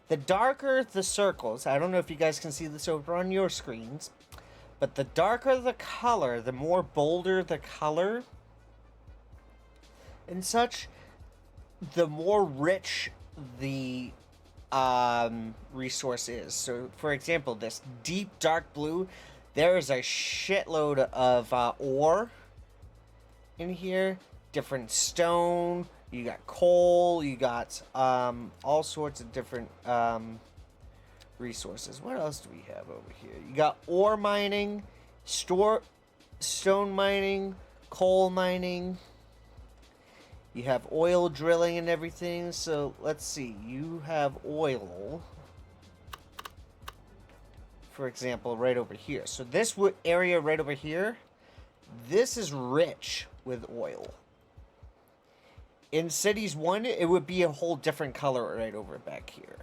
the darker the circles, I don't know if you guys can see this over on your screens, but the darker the color, the more bolder the color and such, the more rich the resource is. So, for example, this deep dark blue, there is a shitload of ore in here. Different stone, you got coal, you got all sorts of different resources. What else do we have over here? You got ore mining, stone mining, coal mining. You have oil drilling and everything. So let's see. You have oil, for example, right over here. So this area right over here, this is rich with oil. In Cities 1, it would be a whole different color right over back here.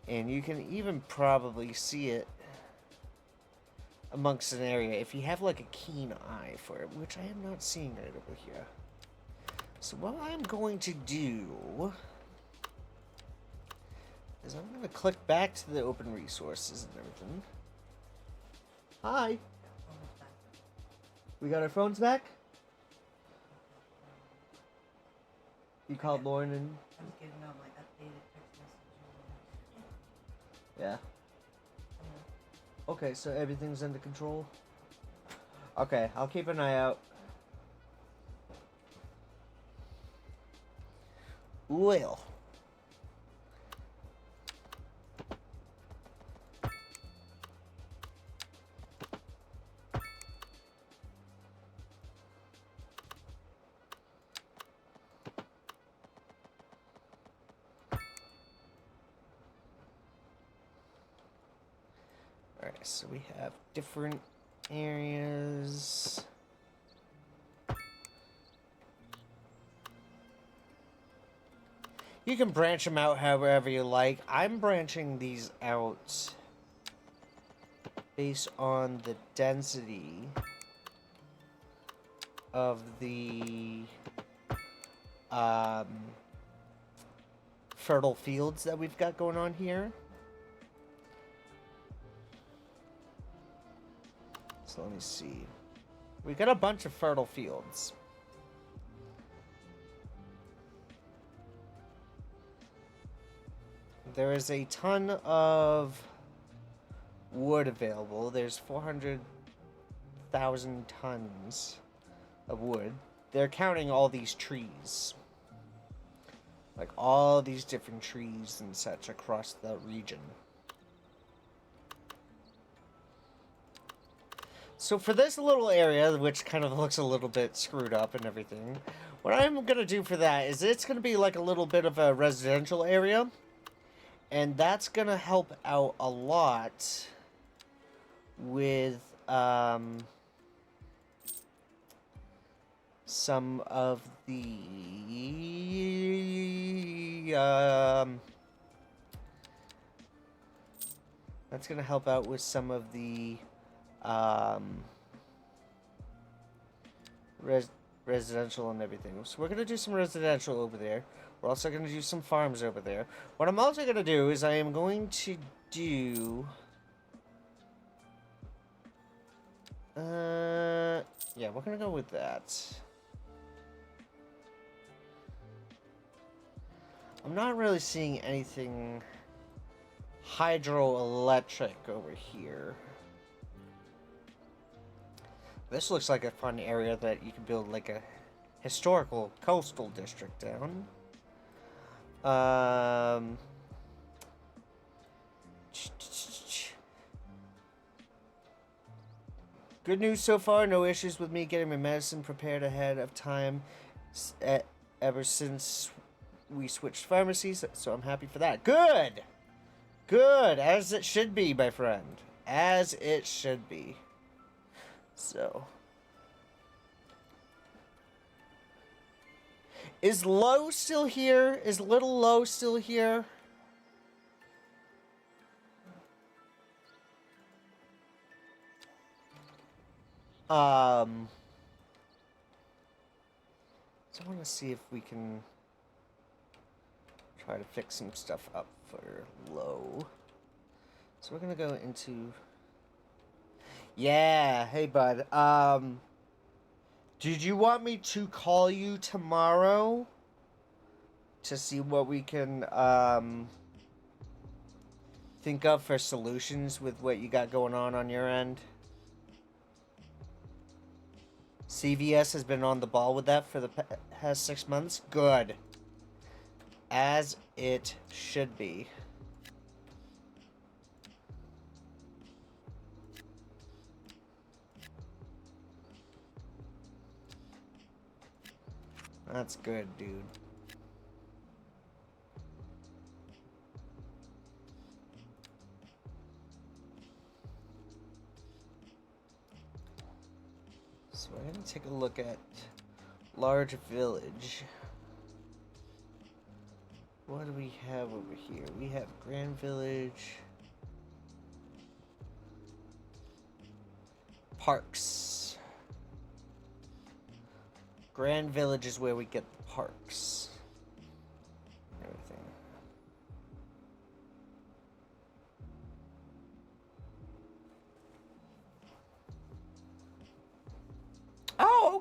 And you can even probably see it amongst an area if you have like a keen eye for it, which I am not seeing right over here. So what I'm going to do is I'm going to click back to the open resources and everything. Hi. We got our phones back? You called Lauren and... I was getting out my updated text message. Yeah. Okay, so everything's under control? Okay, I'll keep an eye out. Well. Alright, so we have different areas. You can branch them out however you like. I'm branching these out based on the density of the fertile fields that we've got going on here. So let me see. We got a bunch of fertile fields. There is a ton of wood available. There's 400,000 tons of wood. They're counting all these trees. Like all these different trees and such across the region. So for this little area, which kind of looks a little bit screwed up and everything, what I'm going to do for that is it's going to be like a little bit of a residential area. And that's going to help out a lot with some of the that's going to help out with some of the residential and everything. So we're going to do some residential over there. We're also going to do some farms over there. What I'm also going to do is I am going to do... yeah, we're going to go with that. I'm not really seeing anything hydroelectric over here. This looks like a fun area that you can build like a historical coastal district down. Good news so far, no issues with me getting my medicine prepared ahead of time ever since we switched pharmacies, so I'm happy for that. Good! Good, as it should be, my friend. As it should be. So... Is Low still here? Is little Low still here? So I want to see if we can try to fix some stuff up for Low. So we're gonna go into... Yeah, hey bud. Did you want me to call you tomorrow to see what we can think of for solutions with what you got going on your end? CVS has been on the ball with that for the past 6 months. Good. As it should be. That's good, dude. So we're gonna take a look at large village. What do we have over here? We have Grand Village. Parks. Grand Village is where we get the parks. Everything.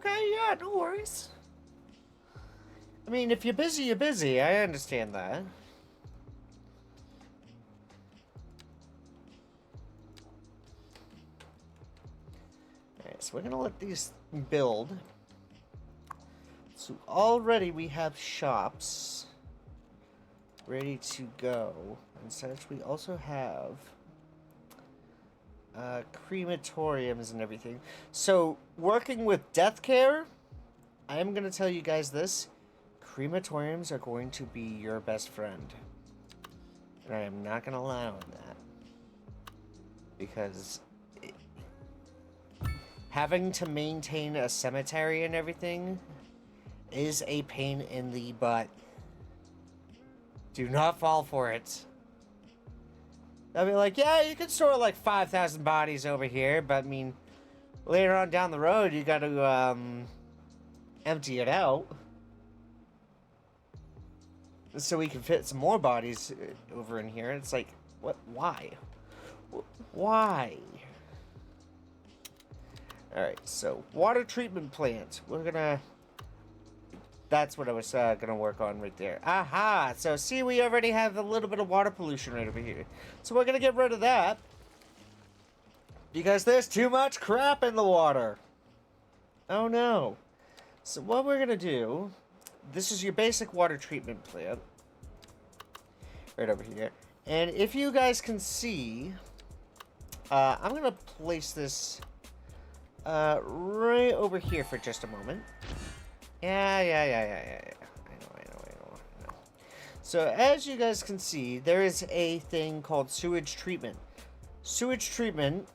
Okay, yeah, no worries. I mean, if you're busy, you're busy. I understand that. Alright, so we're gonna let these build. So already we have shops ready to go. And such, we also have crematoriums and everything. So, working with death care, I am going to tell you guys this. Crematoriums are going to be your best friend. And I am not going to lie on that. Because having to maintain a cemetery and everything is a pain in the butt. Do not fall for it. They'll be like, yeah, you can store like 5,000 bodies over here, but I mean, later on down the road, you gotta, empty it out. So we can fit some more bodies over in here. It's like, what? Why? Why? Alright, so water treatment plant. We're gonna... That's what I was gonna work on right there. Aha! So see, we already have a little bit of water pollution right over here. So we're gonna get rid of that. Because there's too much crap in the water. Oh no. So what we're gonna do... This is your basic water treatment plant. Right over here. And if you guys can see... I'm gonna place this... right over here for just a moment. Yeah. I know. So, as you guys can see, there is a thing called sewage treatment. Sewage treatment...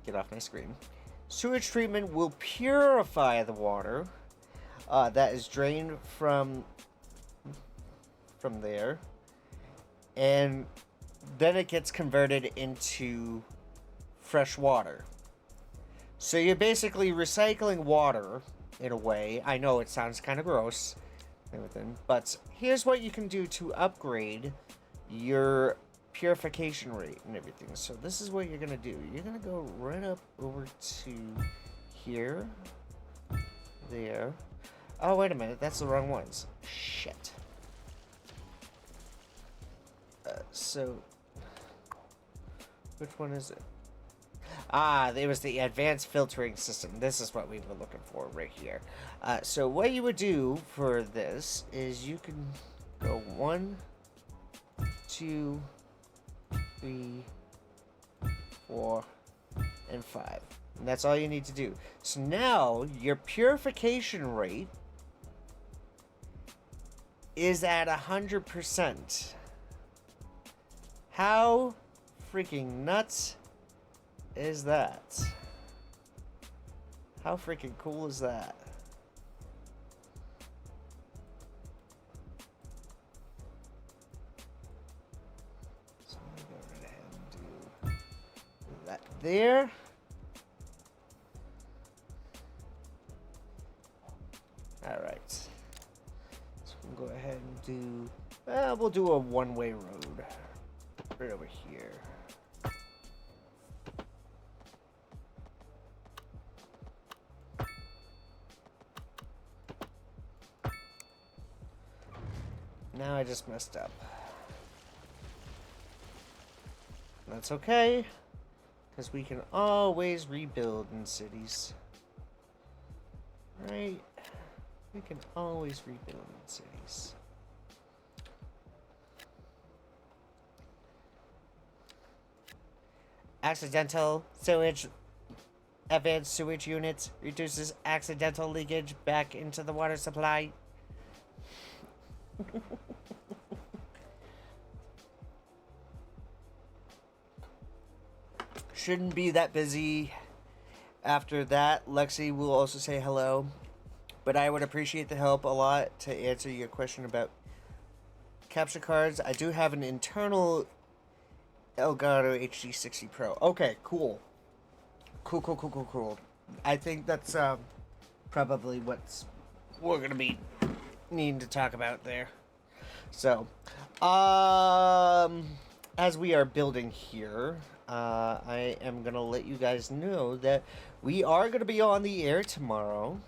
Get off my screen. Sewage treatment will purify the water that is drained from there. And then it gets converted into fresh water. So you're basically recycling water... in a way. I know it sounds kind of gross, everything, but here's what you can do to upgrade your purification rate and everything. So this is what you're gonna do. You're gonna go right up over to here, there. Oh, wait a minute, that's the wrong ones. Shit. So, which one is it? Ah, it was the advanced filtering system. This is what we were looking for right here. So what you would do for this is you can go 1, 2, 3, 4, and 5. And that's all you need to do. So now your purification rate is at 100%. How freaking nuts is that? How freaking cool is that? So I'm gonna go right ahead and do that there. Alright. So we'll go ahead and do... we'll do a one-way road. Right over here. Now I just messed up. That's okay, because we can always rebuild in cities. Right? We can always rebuild in cities. Accidental sewage, advanced sewage units reduces accidental leakage back into the water supply. Shouldn't be that busy. After that, Lexi will also say hello. But I would appreciate the help a lot to answer your question about capture cards. I do have an internal Elgato HD60 Pro. Okay, cool. Cool. I think that's probably what we're gonna be needing to talk about there. So, as we are building here, I am going to let you guys know that we are going to be on the air tomorrow.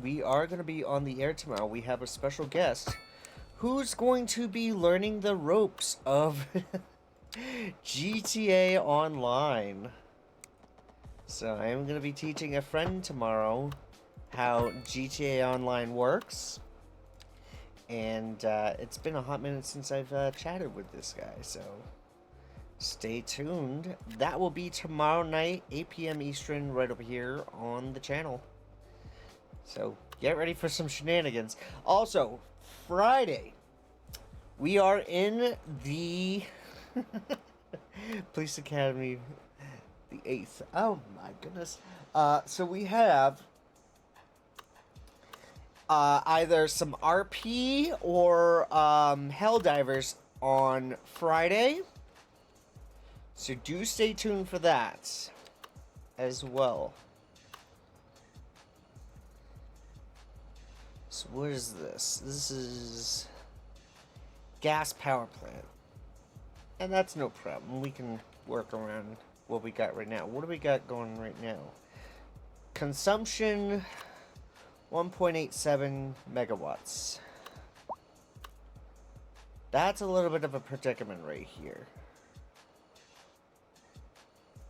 We are going to be on the air tomorrow. We have a special guest who's going to be learning the ropes of GTA Online. So I am going to be teaching a friend tomorrow how GTA Online works. And it's been a hot minute since I've chatted with this guy, so stay tuned. That will be tomorrow night, 8 p.m. Eastern, right over here on the channel. So get ready for some shenanigans. Also, Friday, we are in the Police Academy, the 8th. Oh my goodness. So we have either some RP or Helldivers on Friday. So do stay tuned for that as well. So what is this? This is gas power plant. And that's no problem. We can work around what we got right now. What do we got going right now? Consumption 1.87 megawatts. That's a little bit of a predicament right here.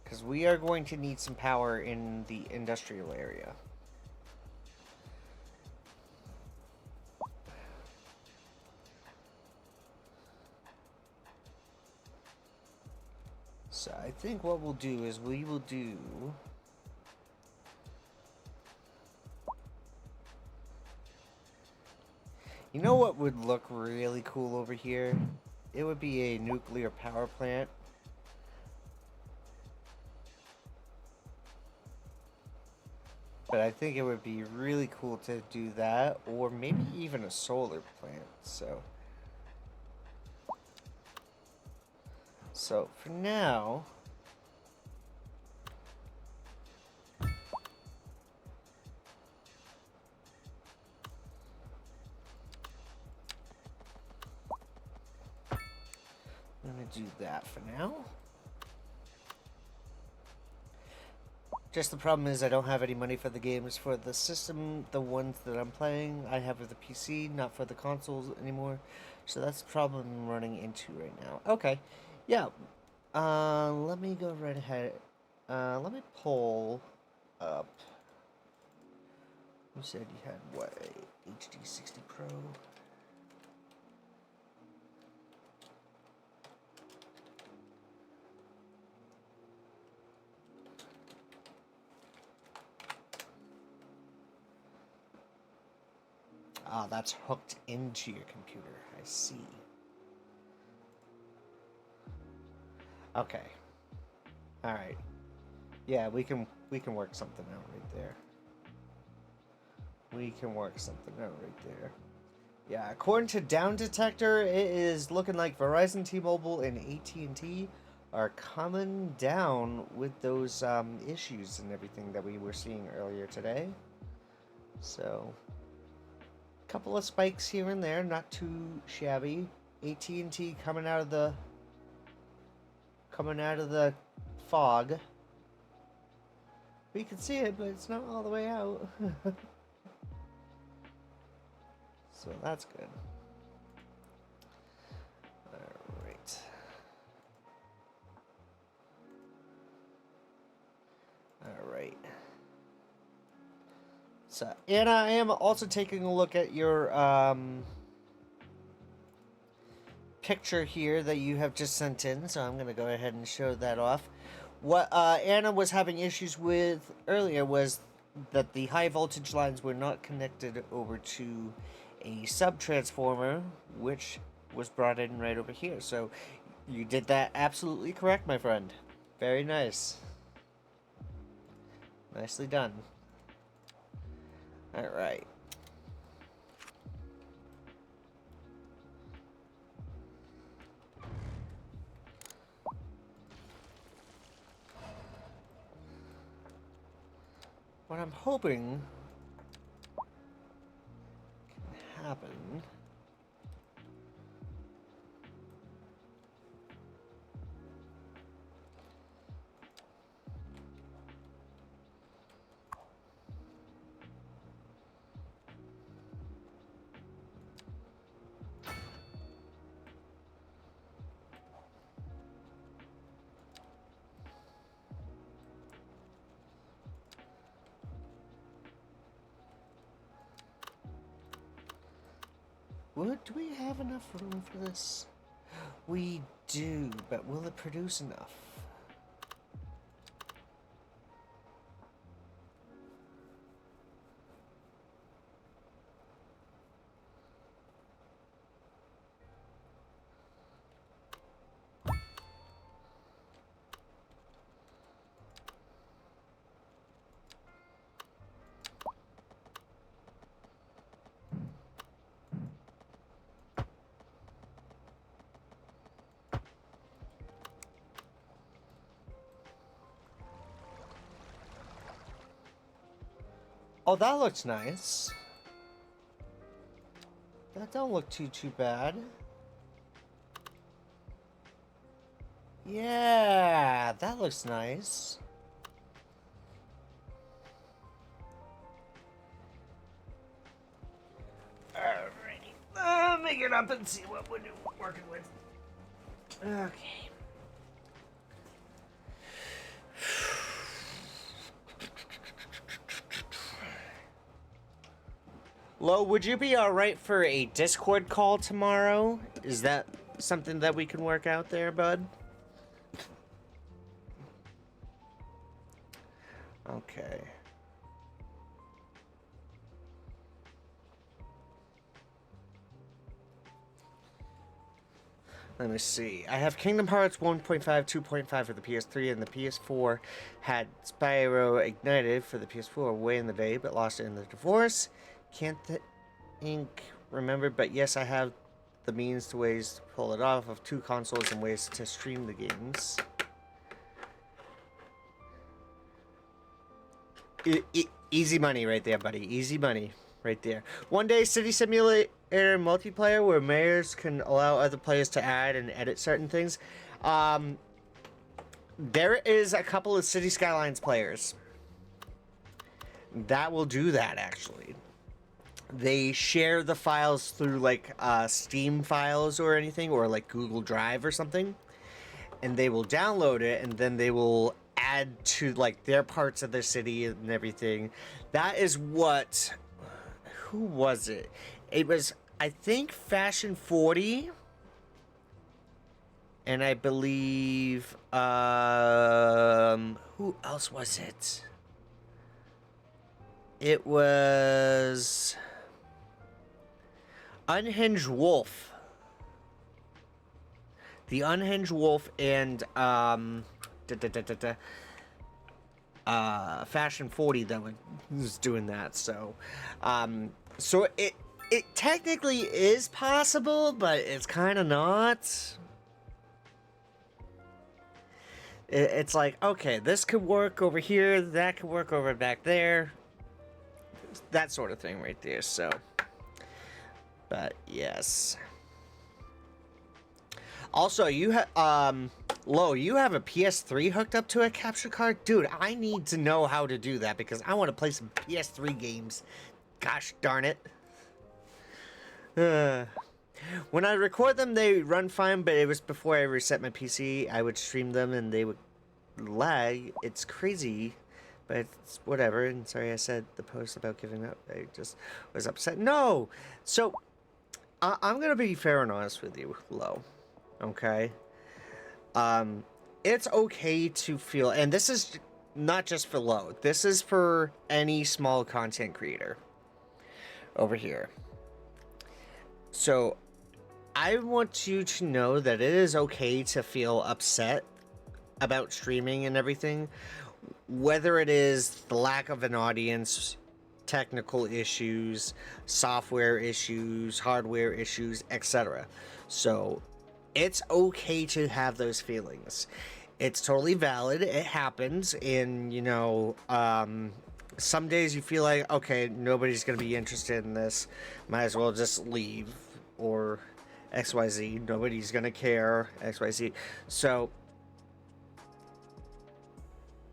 Because we are going to need some power in the industrial area. So I think what we'll do is we will do... You know what would look really cool over here? It would be a nuclear power plant. But I think it would be really cool to do that, or maybe even a solar plant, So for now... I'm gonna do that for now. Just the problem is I don't have any money for the games for the system, the ones that I'm playing. I have for the PC, not for the consoles anymore. So that's the problem I'm running into right now. Okay, yeah. Let me go right ahead. Let me pull up. You said you had what, a HD 60 Pro? Ah, that's hooked into your computer. I see. Okay. All right. Yeah, we can work something out right there. We can work something out right there. Yeah, according to Down Detector, it is looking like Verizon, T-Mobile, and AT&T are coming down with those issues and everything that we were seeing earlier today. So, a couple of spikes here and there, not too shabby. AT&T coming out of the fog. We can see it, but it's not all the way out. So that's good. Alright. Alright. So, and I am also taking a look at your picture here that you have just sent in, so I'm going to go ahead and show that off. What Anna was having issues with earlier was that the high voltage lines were not connected over to a sub-transformer, which was brought in right over here. So you did that absolutely correct, my friend. Very nice. Nicely done. Alright. What I'm hoping can happen Do we have enough room for this? We do, but will it produce enough? Oh, that looks nice. That don't look too bad. Yeah, that looks nice. Alrighty. Make it up and see what we're working with. Okay. Lo, would you be alright for a Discord call tomorrow? Is that something that we can work out there, bud? Okay. Let me see. I have Kingdom Hearts 1.5, 2.5 for the PS3, and the PS4 had Spyro Ignited for the PS4 way in the day, but lost it in the divorce. Can't think remember, but yes, I have the means to ways to pull it off of 2 consoles and ways to stream the games. Easy money right there, buddy. Easy money right there. One day, City Simulator multiplayer where mayors can allow other players to add and edit certain things. There is a couple of City Skylines players that will do that, actually. They share the files through, like, Steam files or anything, or, like, Google Drive or something. And they will download it, and then they will add to, like, their parts of their city and everything. That is what... Who was it? It was, I think, Fashion 40. And I believe... who else was it? It was... Unhinged Wolf. The Unhinged Wolf and Fashion 40 that was doing that. So so it technically is possible, but it's kind of not. It's like, okay, this could work over here, that could work over back there, that sort of thing right there. So but yes. Also, you have Lo, you have a PS3 hooked up to a capture card? Dude, I need to know how to do that because I want to play some PS3 games. Gosh darn it. When I record them, they run fine, but it was before I reset my PC. I would stream them and they would lag. It's crazy, but it's whatever. And sorry I said the post about giving up. I just was upset. No! So, I'm going to be fair and honest with you, Lo. Okay? It's okay to feel, and this is not just for Lo, this is for any small content creator over here. So, I want you to know that it is okay to feel upset about streaming and everything, whether it is the lack of an audience, technical issues, software issues, hardware issues, etc. So, it's okay to have those feelings. It's totally valid. It happens. And, you know, some days you feel like, okay, nobody's going to be interested in this. Might as well just leave. Or XYZ. Nobody's going to care. XYZ. So,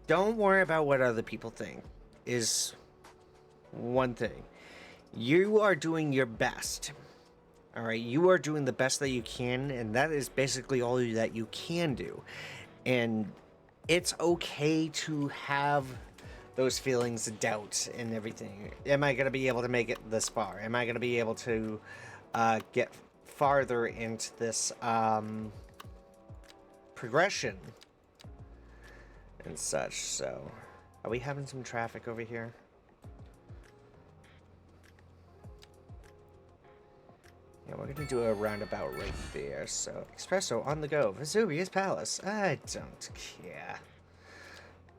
don't worry about what other people think. Is one thing. You are doing your best. Alright, you are doing the best that you can, and that is basically all that you can do. And it's okay to have those feelings of doubt and everything. Am I going to be able to make it this far? Am I going to be able to get farther into this progression and such. So, are we having some traffic over here? Yeah, we're gonna do a roundabout right there. So, espresso on the go, Vesuvius Palace. I don't care.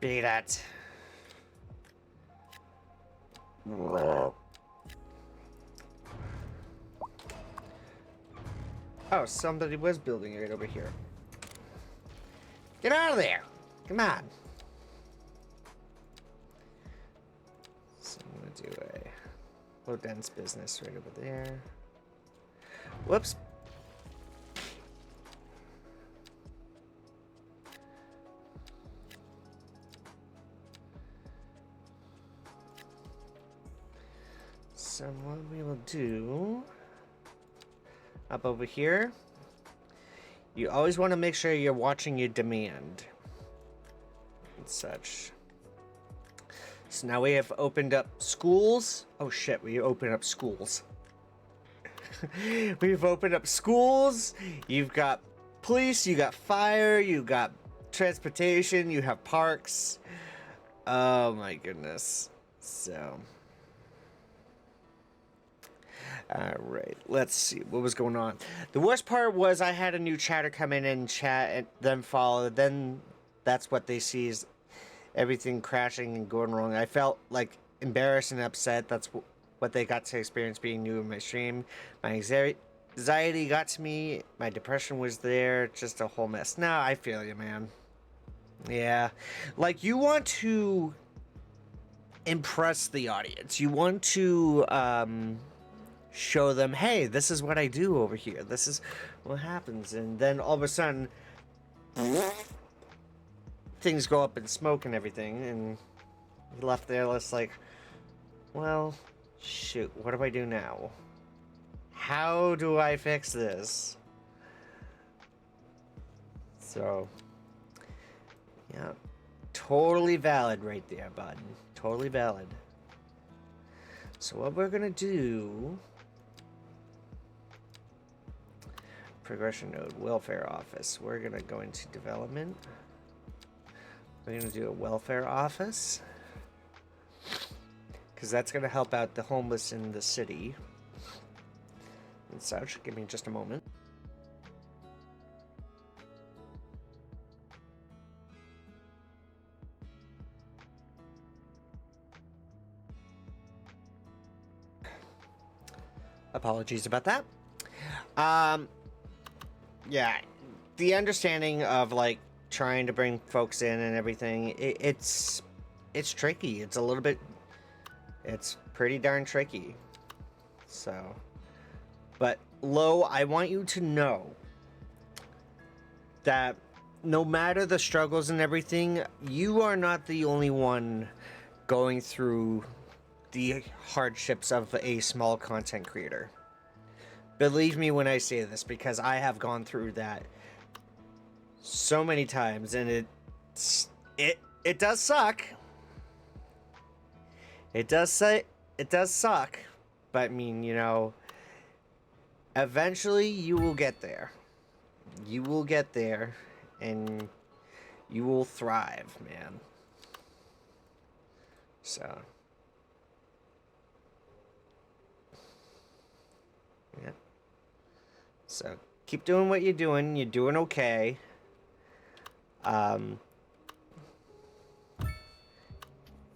Beat it. Oh, somebody was building it over here. Get out of there! Come on. So I'm gonna do a low dense business right over there. Whoops. So what we will do up over here, you always want to make sure you're watching your demand and such. So now we have opened up schools. Oh shit, we opened up schools. We've opened up schools. You've got police, you got fire, you got transportation, you have parks. Oh my goodness. So alright, let's see what was going on. The worst part was I had a new chatter come in and chat and then follow. Then that's what they see is everything crashing and going wrong. I felt like embarrassed and upset. That's what they got to experience being new in my stream. My anxiety got to me. My depression was there. Just a whole mess. Nah, I feel you, man. Yeah. Like, you want to impress the audience. You want to, show them, hey, this is what I do over here. This is what happens. And then all of a sudden, things go up in smoke and everything. And you're left there just like, well, shoot, what do I do now? How do I fix this? So, yeah, totally valid right there, bud. Totally valid. So what we're gonna do, progression node, welfare office. We're gonna go into development. We're gonna do a welfare office, because that's gonna help out the homeless in the city and such. Give me just a moment. Apologies about that. Yeah, the understanding of like trying to bring folks in and everything, it's tricky. It's a little bit, it's pretty darn tricky. So, but Lo, I want you to know that no matter the struggles and everything, you are not the only one going through the hardships of a small content creator. Believe me when I say this, because I have gone through that so many times, and it does suck. It does suck, but I mean, you know, eventually you will get there. You will get there, and you will thrive, man. So, yeah. So, keep doing what you're doing. You're doing okay.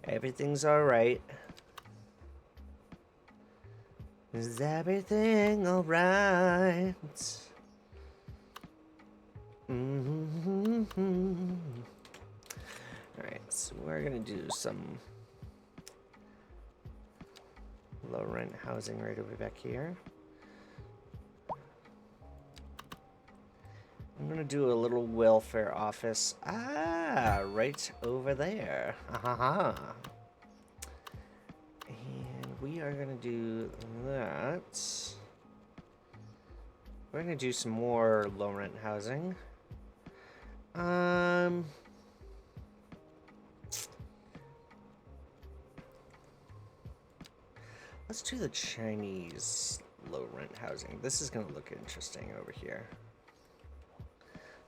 Everything's alright. Is everything alright? Alright, so we're gonna do some low rent housing right over back here. I'm gonna do a little welfare office. Ah, right over there. Aha. And we are gonna do that. We're gonna do some more low rent housing. Let's do the Chinese low rent housing. This is going to look interesting over here.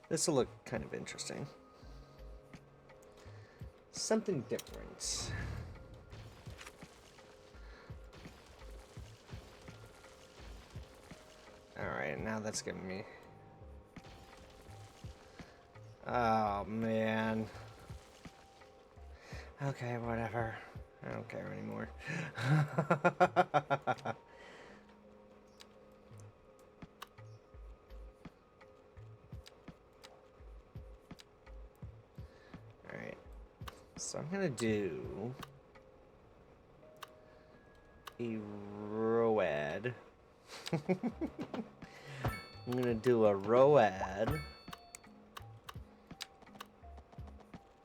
This will look kind of interesting. Something different. Alright, now that's giving me... Oh, man. Okay, whatever. I don't care anymore. Alright. So I'm gonna do... a road. I'm gonna do a road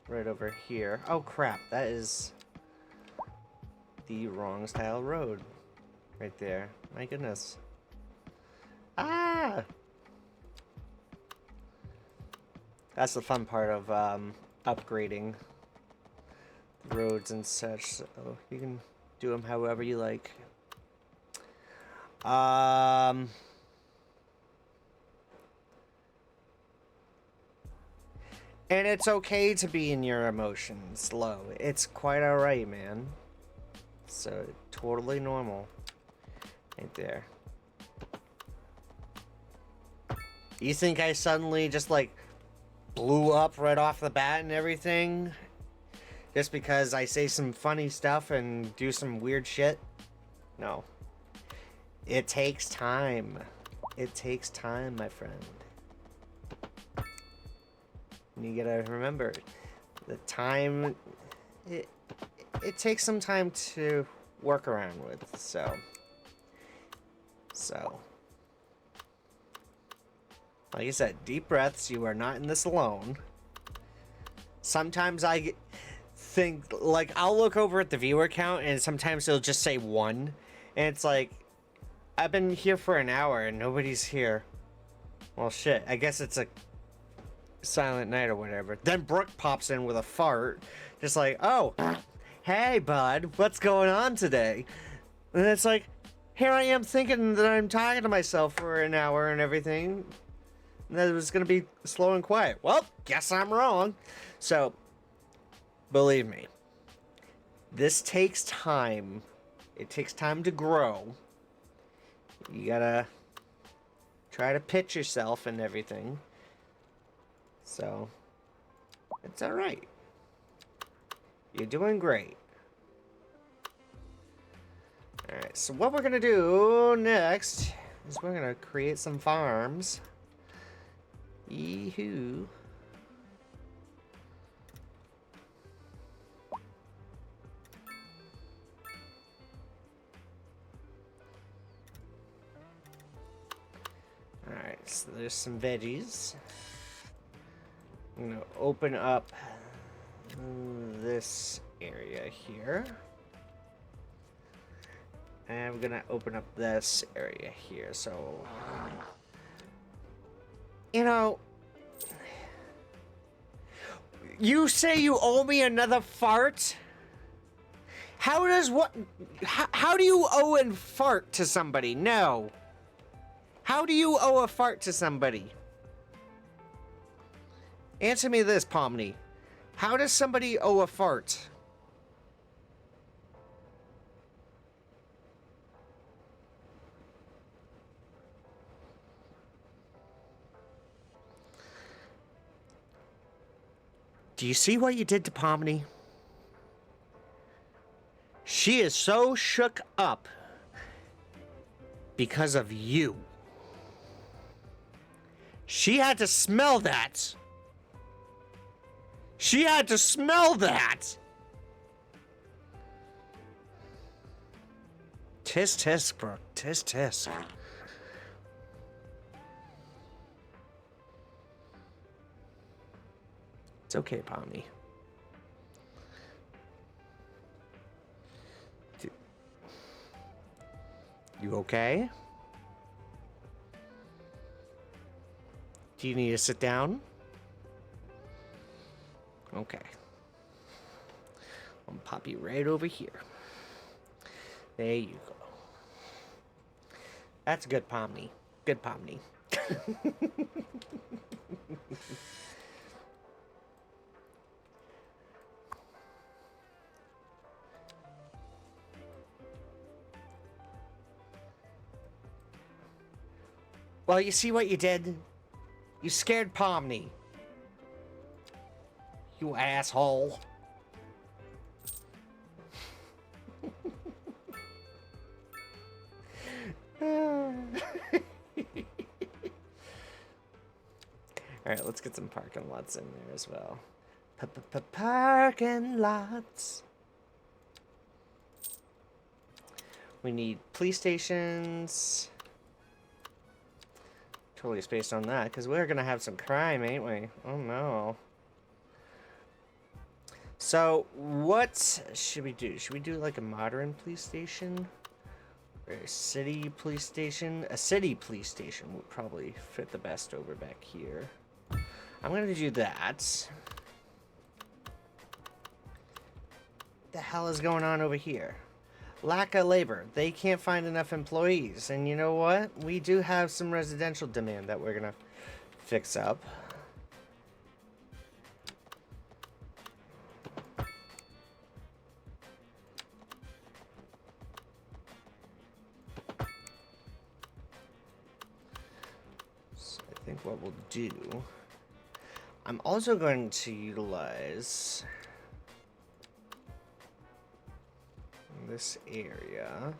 right over here. Oh crap, that is the wrong style road right there. My goodness. Ah! That's the fun part of upgrading roads and such. So you can do them however you like. And it's okay to be in your emotions low. It's quite alright, man. So, totally normal. Right there. You think I suddenly just, like, blew up right off the bat and everything? Just because I say some funny stuff and do some weird shit? No. It takes time. It takes time, my friend. You gotta remember, the time, it takes some time to work around with, so, like I said, deep breaths, you are not in this alone. Sometimes I think, like, I'll look over at the viewer count, and sometimes it'll just say 1, and it's like, I've been here for an hour, and nobody's here. Well, shit, I guess it's a silent night or whatever. Then Brooke pops in with a fart, just like, oh, hey bud, what's going on today? And it's like, here I am thinking that I'm talking to myself for an hour and everything, and that it was gonna be slow and quiet. Well, guess I'm wrong. So believe me, this takes time. It takes time to grow. You gotta try to pitch yourself and everything. So, it's alright. You're doing great. Alright, so what we're gonna do next is we're gonna create some farms. Yee-hoo. Alright, so there's some veggies. I'm gonna open up this area here. And I'm gonna open up this area here, so... You know... You say you owe me another fart? How does what... How do you owe a fart to somebody? No. How do you owe a fart to somebody? Answer me this, Pomni. How does somebody owe a fart? Do you see what you did to Pomni? She is so shook up because of you. She had to smell that. She had to smell that! Tisk tisk, Brooke. Tisk tisk. It's okay, Pomni. You okay? Do you need to sit down? Okay. I'm gonna pop you right over here. There you go. That's good Pomni. Good Pomni. Well, you see what you did? You scared Pomni. You asshole. Alright, let's get some parking lots in there as well. Parking lots. We need police stations. Totally spaced on that, because we're gonna have some crime, ain't we? Oh no. So, what should we do? Should we do like a modern police station? Or a city police station? A city police station would probably fit the best over back here. I'm gonna do that. The hell is going on over here? Lack of labor. They can't find enough employees. And you know what? We do have some residential demand that we're gonna fix up. So I think what we'll do... I'm also going to utilize... this area.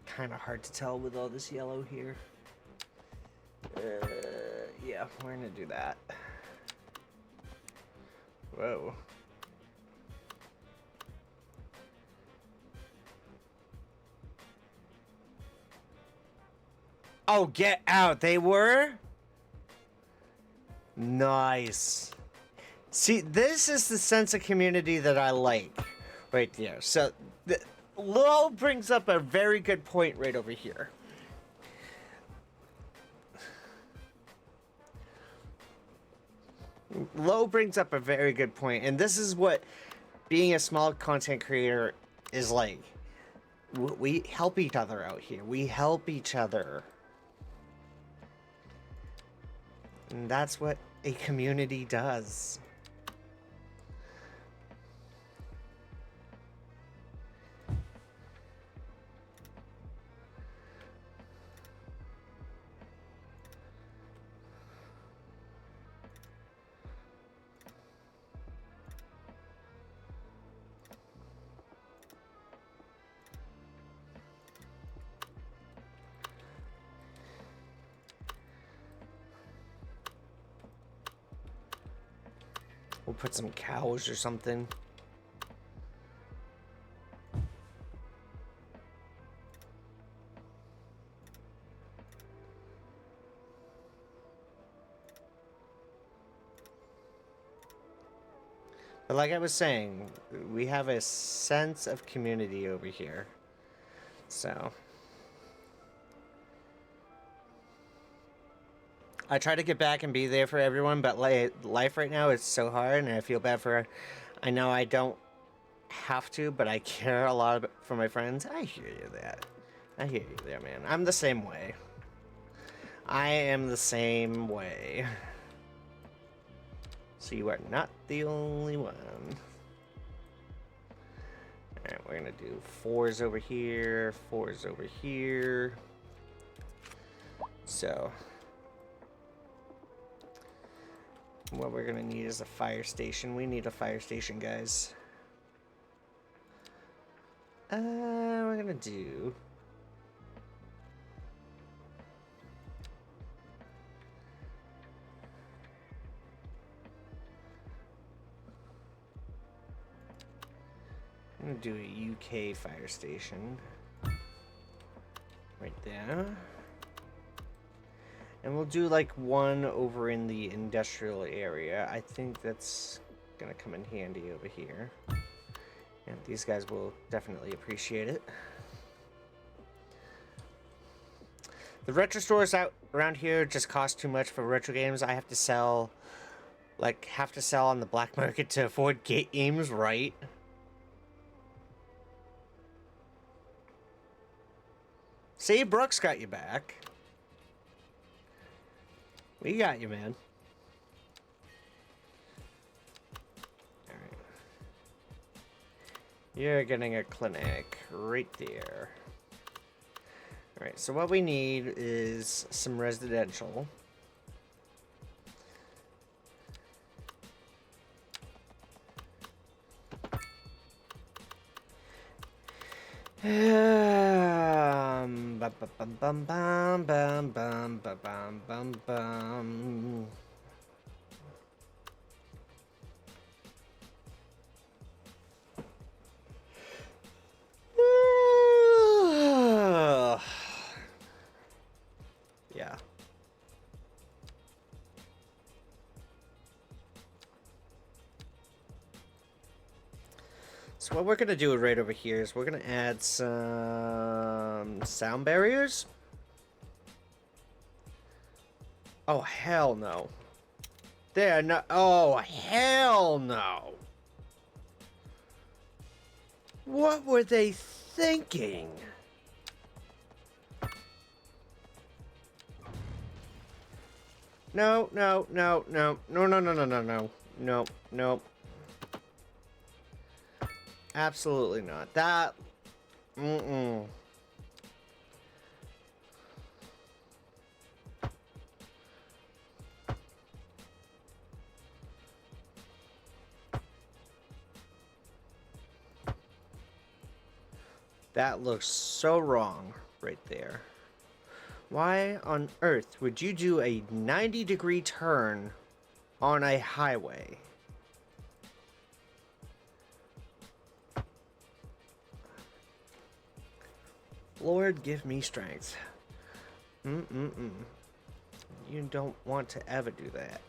Kind of hard to tell with all this yellow here. Yeah, we're gonna do that. Whoa. Oh, get out. They were? Nice. See, this is the sense of community that I like right there. So, Lo brings up a very good point right over here. Lo brings up a very good point, and this is what being a small content creator is like. We help each other out here. We help each other. And that's what a community does. We'll put some cows or something. But like I was saying, we have a sense of community over here. So I try to get back and be there for everyone, but life right now is so hard, and I feel bad for... I know I don't have to, but I care a lot for my friends. I hear you there. I hear you there, man. I'm the same way. I am the same way. So you are not the only one. Alright, we're gonna do 4s over here, 4s over here. So... what we're gonna need is a fire station. We need a fire station, guys. We're gonna do... I'm gonna do a UK fire station. Right there. And we'll do like one over in the industrial area. I think that's gonna come in handy over here. And these guys will definitely appreciate it. The retro stores out around here just cost too much for retro games. I have to sell, have to sell on the black market to afford games, right? See, Brooks got you back. We got you, man. Alright. You're getting a clinic right there. Alright, so what we need is some residential. Bum, bum, bum, bum, bum, bum, bum, bum, bum, bum. Yeah. So what we're gonna do right over here is we're gonna add some sound barriers. Oh, hell no. They're not. Oh, hell no. What were they thinking? No, no, no, no, no, no, no, no, no, no, no, no. Absolutely not. That. Mm-mm. That looks so wrong right there. Why on earth would you do a 90-degree turn on a highway? Lord, give me strength. Mm-mm-mm. You don't want to ever do that.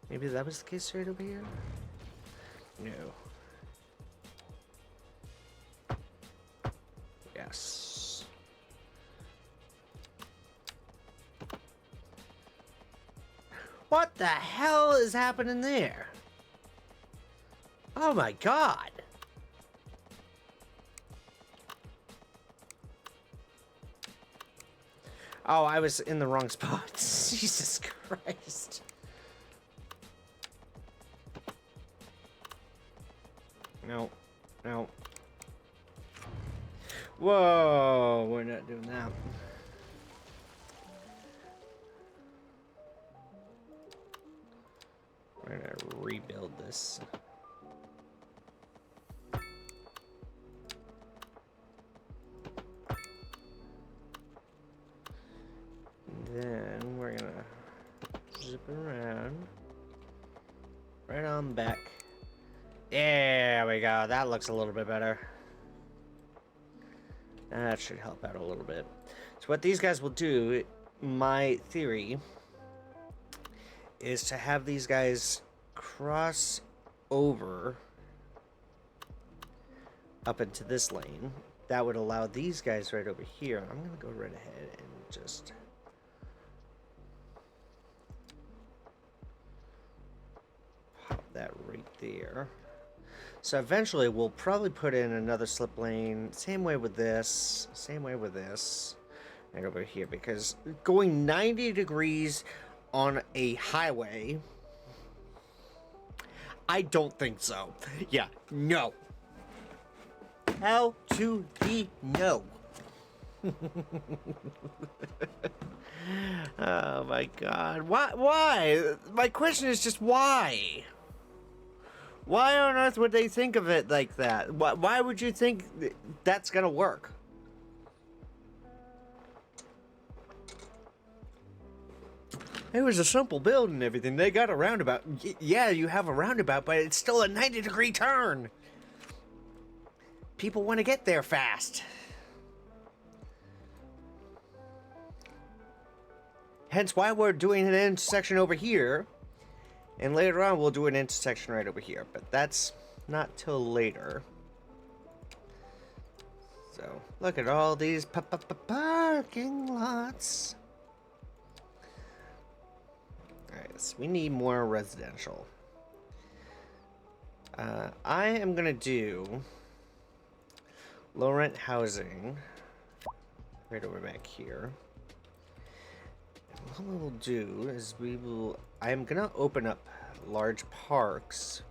Maybe that was the case right over here? No. Yes. What the hell is happening there? Oh my god. Oh, I was in the wrong spot. Jesus Christ. No. No. Whoa, we're not doing that. We're gonna rebuild this. Then we're gonna zip around. Right on back. There we go. That looks a little bit better. That should help out a little bit. So what these guys will do, my theory, is to have these guys cross over up into this lane. That would allow these guys right over here. I'm going to go right ahead and just... pop that right there. So eventually we'll probably put in another slip lane. Same way with this. Same way with this. Right over here. Because going 90 degrees on a highway... I don't think so. Yeah, no. Hell to the no. Oh my god. Why? My question is just why? Why on earth would they think of it like that? Why would you think that's gonna work? It was a simple build and everything. They got a roundabout. Yeah, you have a roundabout, but it's still a 90-degree turn. People want to get there fast. Hence why we're doing an intersection over here. And later on, we'll do an intersection right over here. But that's not till later. So, look at all these parking lots. Alright, so we need more residential. I am going to do low rent housing right over back here. And what we will do is I am going to open up large parks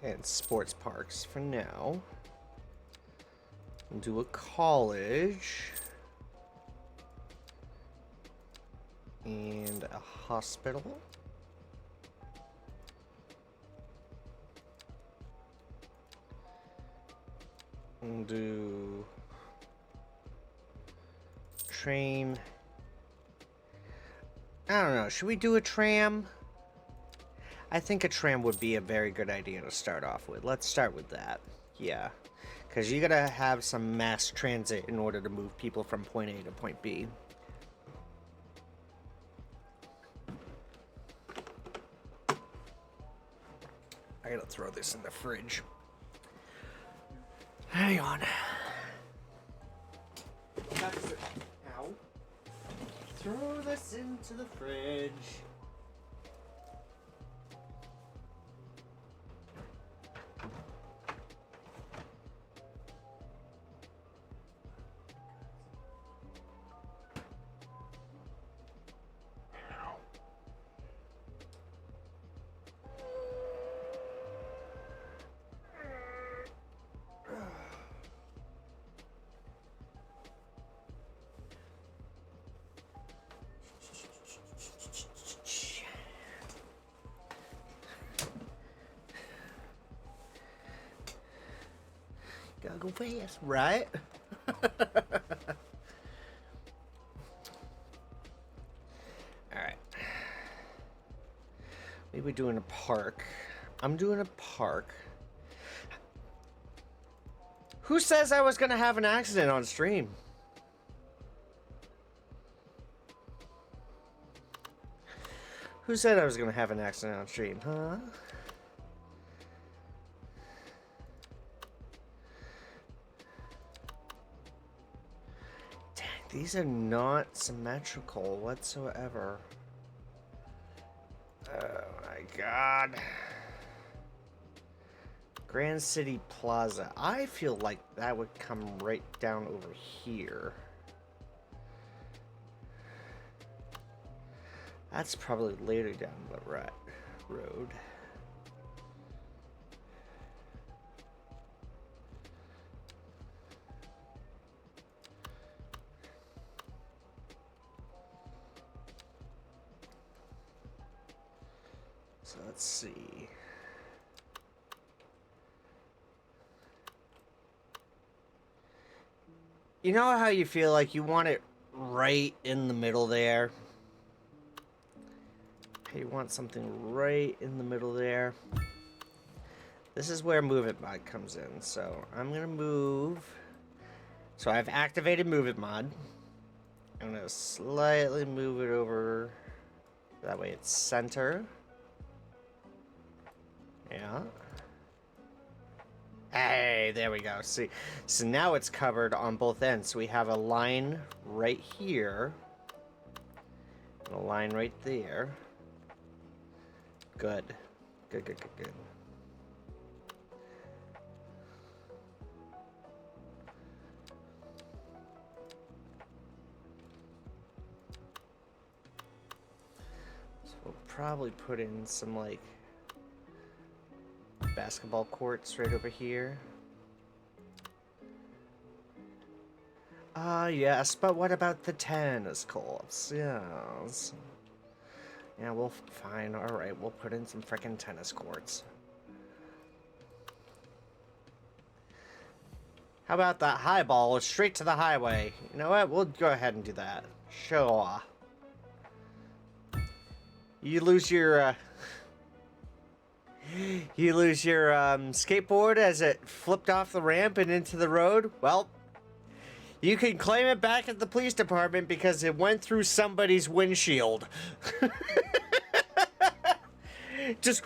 and sports parks for now. We'll do a college and a hospital. We'll do train. I don't know. Should we do a tram? I think a tram would be a very good idea to start off with. Let's start with that. Yeah. Because you gotta have some mass transit in order to move people from point A to point B. I gotta throw this in the fridge. Hang on. Ow. Throw this into the fridge. Gotta go fast, right? Alright. Maybe doing a park. I'm doing a park. Who says I was gonna have an accident on stream? Who said I was gonna have an accident on stream, huh? Dang, these are not symmetrical whatsoever. Oh my god. Grand City Plaza. I feel like that would come right down over here. That's probably later down the road. So let's see. You know how you feel like you want it right in the middle there? You want something right in the middle there. This is where Move It Mod comes in. So I'm going to move. So I've activated Move It Mod. I'm going to slightly move it over. That way it's center. Yeah. Hey, there we go. See, so now it's covered on both ends. So we have a line right here. And a line right there. Good. Good. So we'll probably put in some, like, basketball courts right over here. Yes, but what about the tennis courts? Yes. Yeah, we'll fine. All right, we'll put in some frickin' tennis courts. How about that high ball straight to the highway? You know what? We'll go ahead and do that. Sure. You lose your skateboard as it flipped off the ramp and into the road. Well, you can claim it back at the police department because it went through somebody's windshield. Just.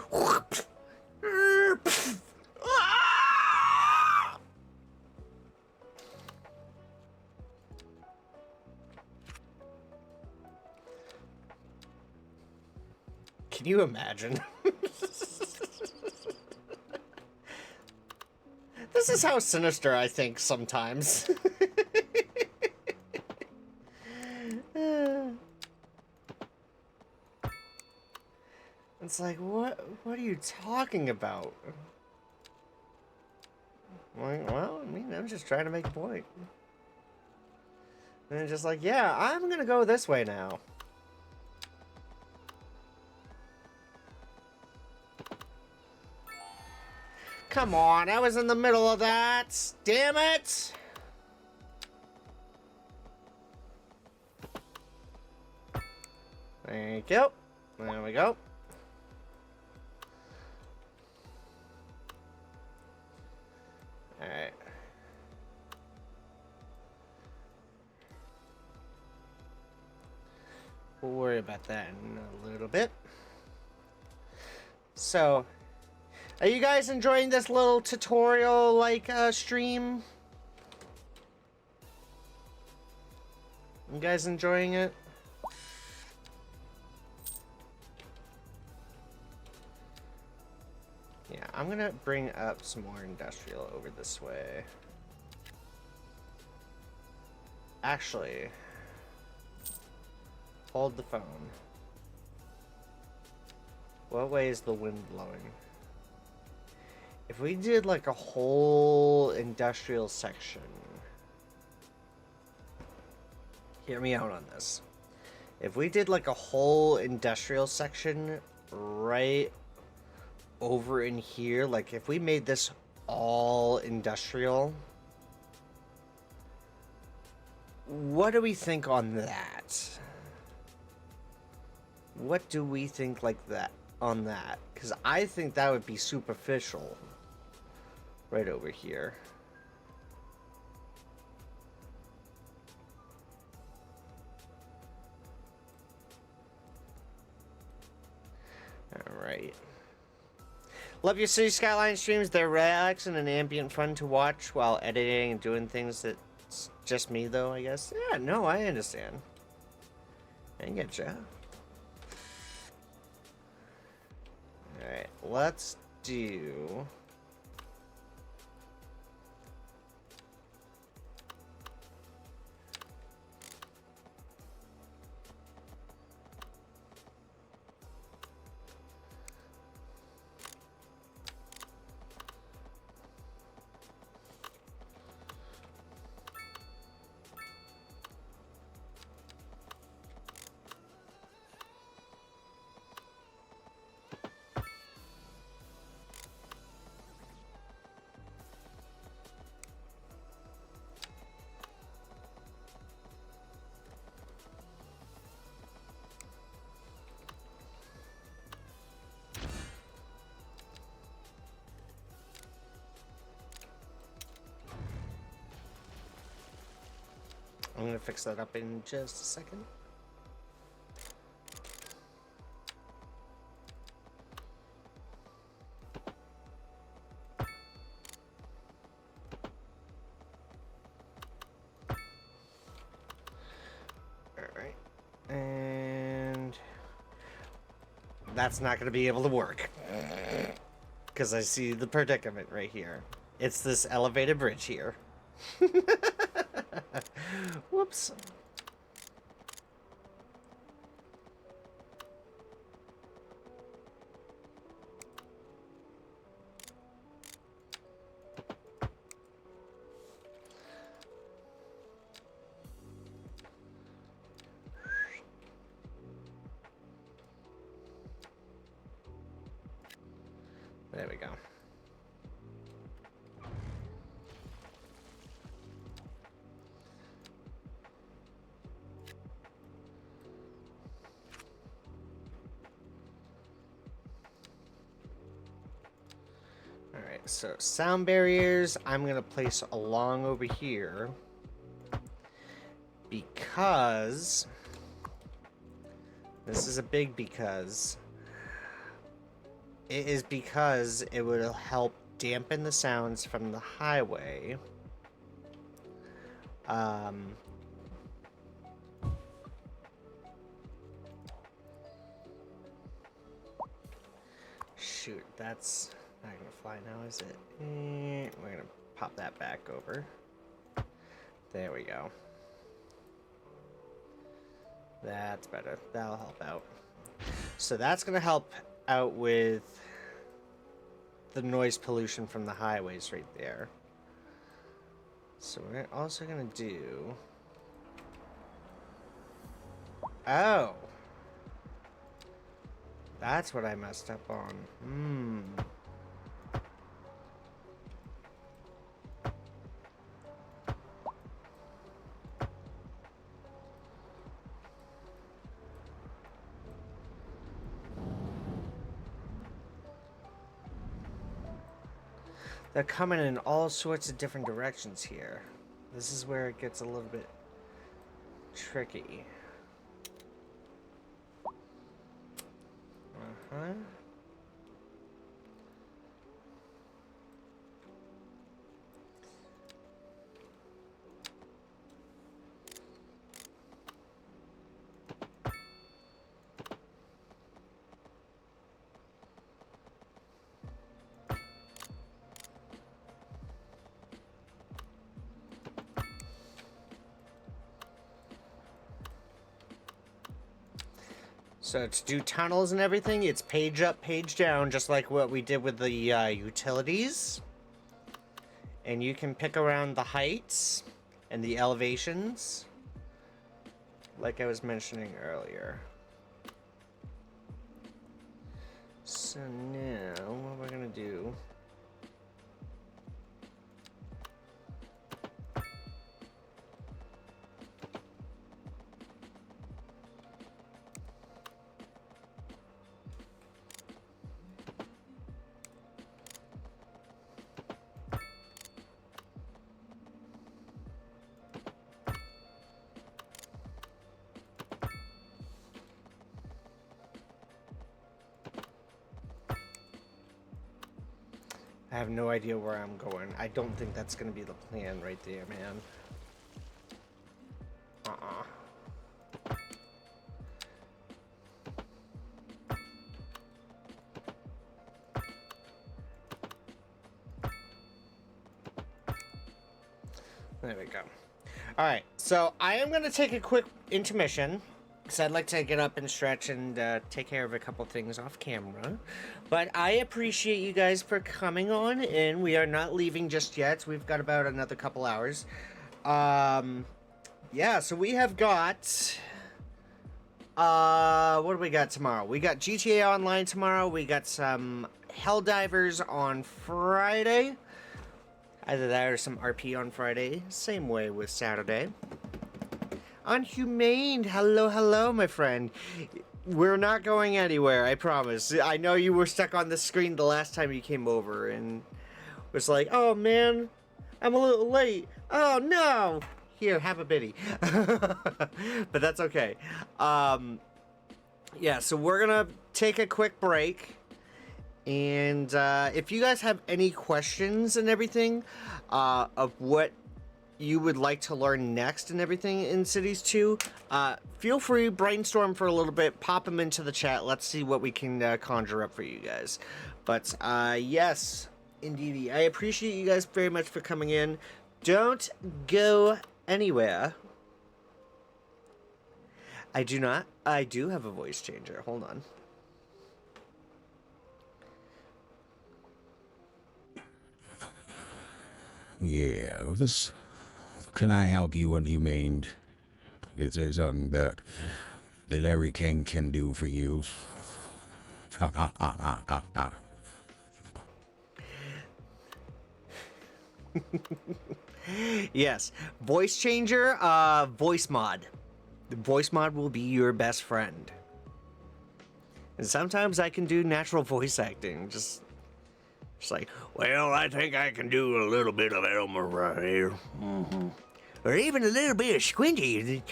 Can you imagine? This is how sinister I think sometimes. It's like, what are you talking about? Well, I mean, I'm just trying to make a point. And it's just like, yeah, I'm gonna go this way now. Come on, I was in the middle of that. Damn it! Thank you. There we go. Alright. We'll worry about that in a little bit. So, are you guys enjoying this little tutorial, like, stream? You guys enjoying it? Yeah, I'm gonna bring up some more industrial over this way. Actually, hold the phone. What way is the wind blowing? If we did like a whole industrial section, hear me out on this. If we did like a whole industrial section right over in here, like if we made this all industrial, what do we think on that? What do we think like that on that? Because I think that would be superficial right over here. All right. Love your Cities Skylines streams. They're relaxing and ambient fun to watch while editing and doing things that's just me, though, I guess. Yeah, no, I understand. I get ya. Alright, let's do... I'm gonna fix that up in just a second. Alright. And that's not gonna be able to work. Because I see the predicament right here. It's this elevated bridge here. Whoops. There we go. Alright, so sound barriers I'm going to place along over here because this is a big because. It is because it would help dampen the sounds from the highway. Shoot, that's not gonna fly now, is it? We're gonna pop that back over. There we go. That's better. That'll help out. So that's gonna help out with the noise pollution from the highways right there. So we're also gonna do... Oh! That's what I messed up on. They're coming in all sorts of different directions here. This is where it gets a little bit tricky. Uh-huh. So to do tunnels and everything, it's page up, page down, just like what we did with the utilities. And you can pick around the heights and the elevations, like I was mentioning earlier. So now, what we're gonna do... I have no idea where I'm going. I don't think that's going to be the plan right there, man. There we go. Alright, so I am going to take a quick intermission, because I'd like to get up and stretch and take care of a couple things off camera. But I appreciate you guys for coming on in. We are not leaving just yet. We've got about another couple hours. Yeah, so we have got... what do we got tomorrow? We got GTA Online tomorrow. We got some Helldivers on Friday. Either that or some RP on Friday. Same way with Saturday. Unhumane, hello, hello, my friend. We're not going anywhere, I promise. I know you were stuck on the screen the last time you came over and was like, oh man, I'm a little late. Oh no! Here, have a bitty. But that's okay. Yeah, so we're gonna take a quick break. And if you guys have any questions and everything of what you would like to learn next and everything in Cities 2, feel free, brainstorm for a little bit, pop them into the chat. Let's see what we can conjure up for you guys. But yes, indeed, I appreciate you guys very much for coming in. Don't go anywhere. I do have a voice changer. Hold on. Yeah, this... Can I help you, Unhumane? Is there something that the Larry King can do for you? Yes, voice changer, voice mod. The voice mod will be your best friend. And sometimes I can do natural voice acting, just like, well, I think I can do a little bit of Elmer right here. Or even a little bit of Squinty.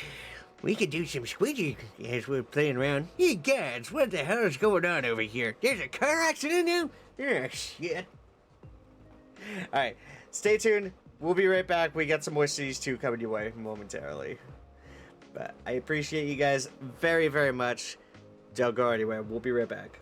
We could do some Squinty as we're playing around. Hey, guys, what the hell is going on over here? There's a car accident now? Oh, shit. Alright, stay tuned. We'll be right back. We got some more Cities 2 coming your way momentarily. But I appreciate you guys very, very much. Don't go anywhere. We'll be right back.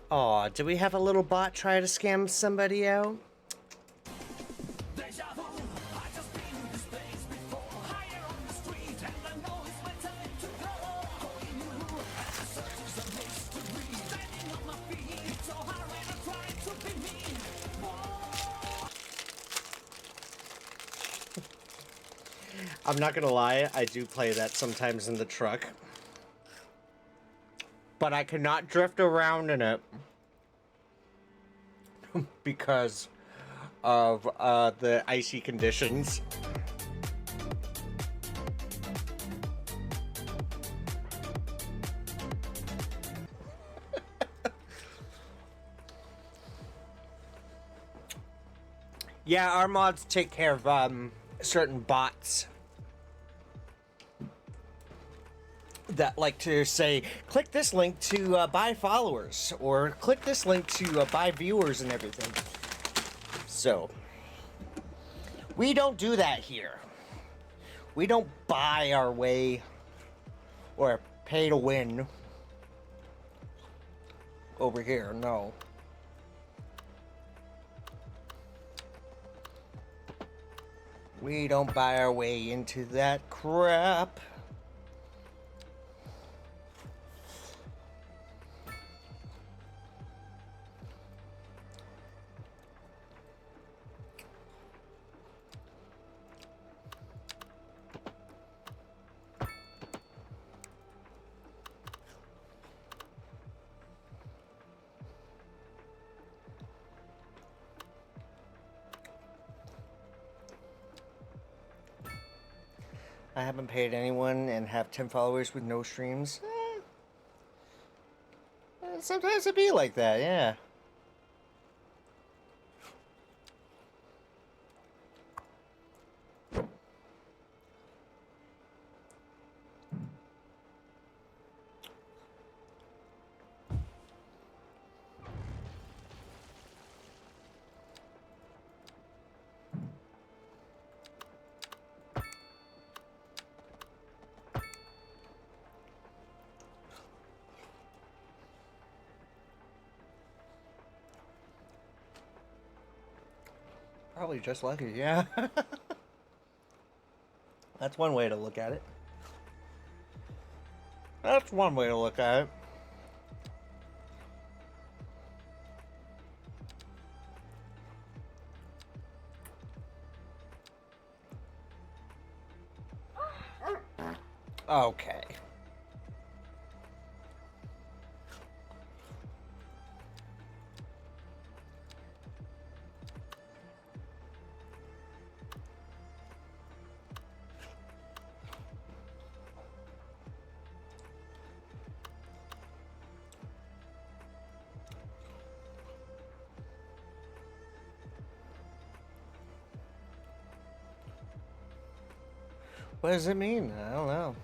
Aw, do we have a little bot try to scam somebody out? I'm not gonna lie, I do play that sometimes in the truck. But I cannot drift around in it because of the icy conditions. Yeah, our mods take care of certain bots that like to say, click this link to buy followers, or click this link to buy viewers and everything. So, we don't do that here. We don't buy our way or pay to win over here, no. We don't buy our way into that crap. I haven't paid anyone and have 10 followers with no streams. Sometimes it be like that, yeah. Probably just lucky, yeah. That's one way to look at it. That's one way to look at it. Okay. What does it mean? I don't know.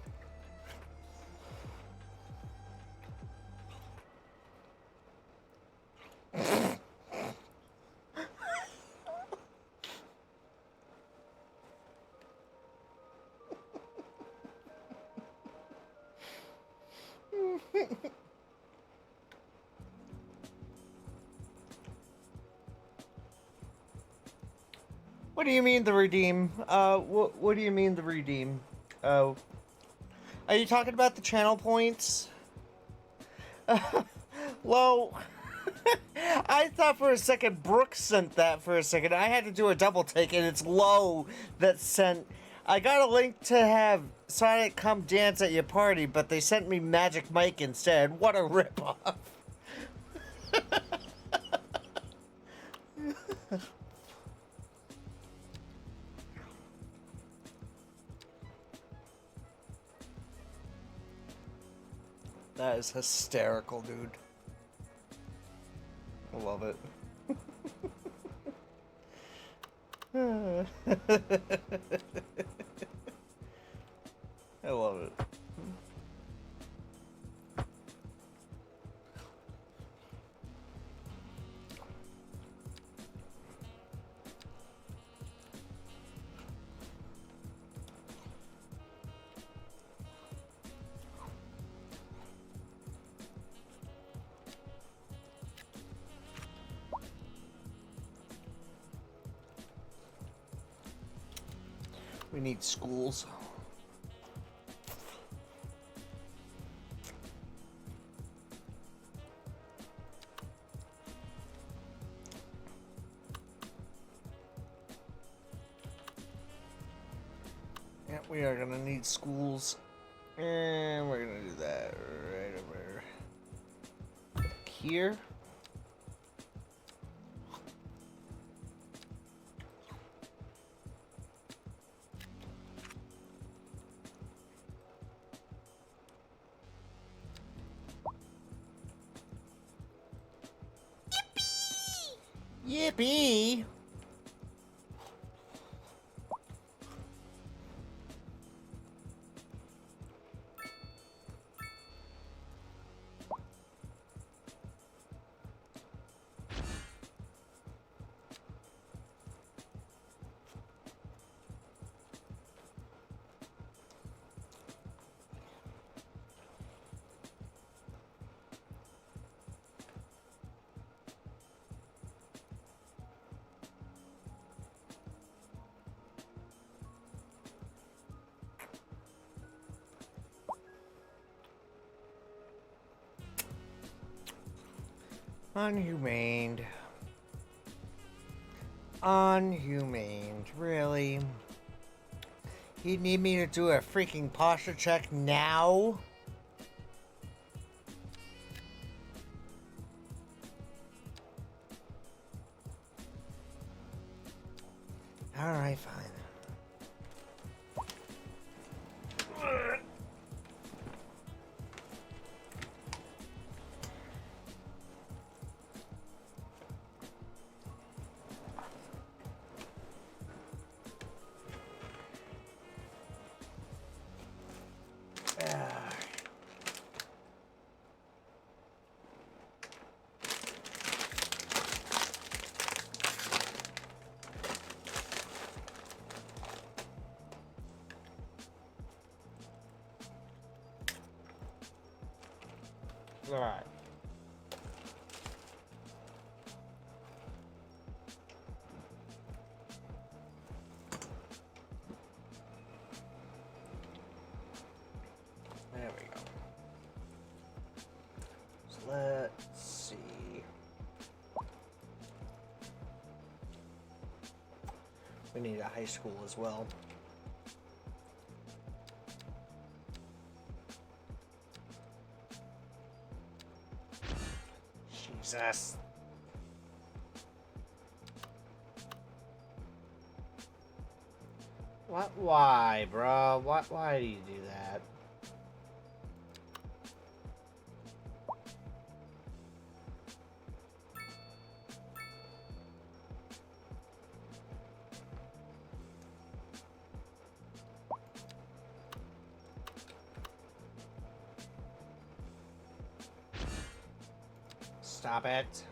What do you mean the redeem? What do you mean the redeem? Oh. Are you talking about the channel points? Low. I thought for a second Brooke sent that for a second. I had to do a double take and it's Low that sent. I got a link to have Sonic come dance at your party, but they sent me Magic Mike instead. What a ripoff. That is hysterical, dude. I love it. I love it. We need schools. Yeah, we are gonna need schools. And we're gonna do that right over here. Yippee! Unhumane. Unhumane. Really? You need me to do a freaking posture check now? Alright, fine. Alright. There we go. So let's see. We need a high school as well. Jesus. What? Why, bro? Why do you do that? Stop it.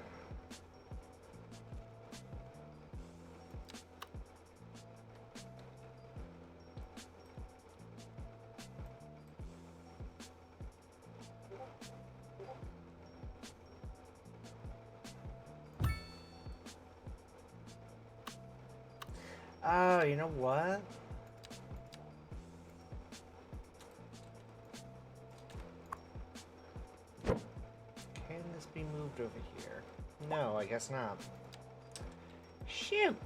Oh, you know what? Can this be moved over here? No, I guess not. Shoot!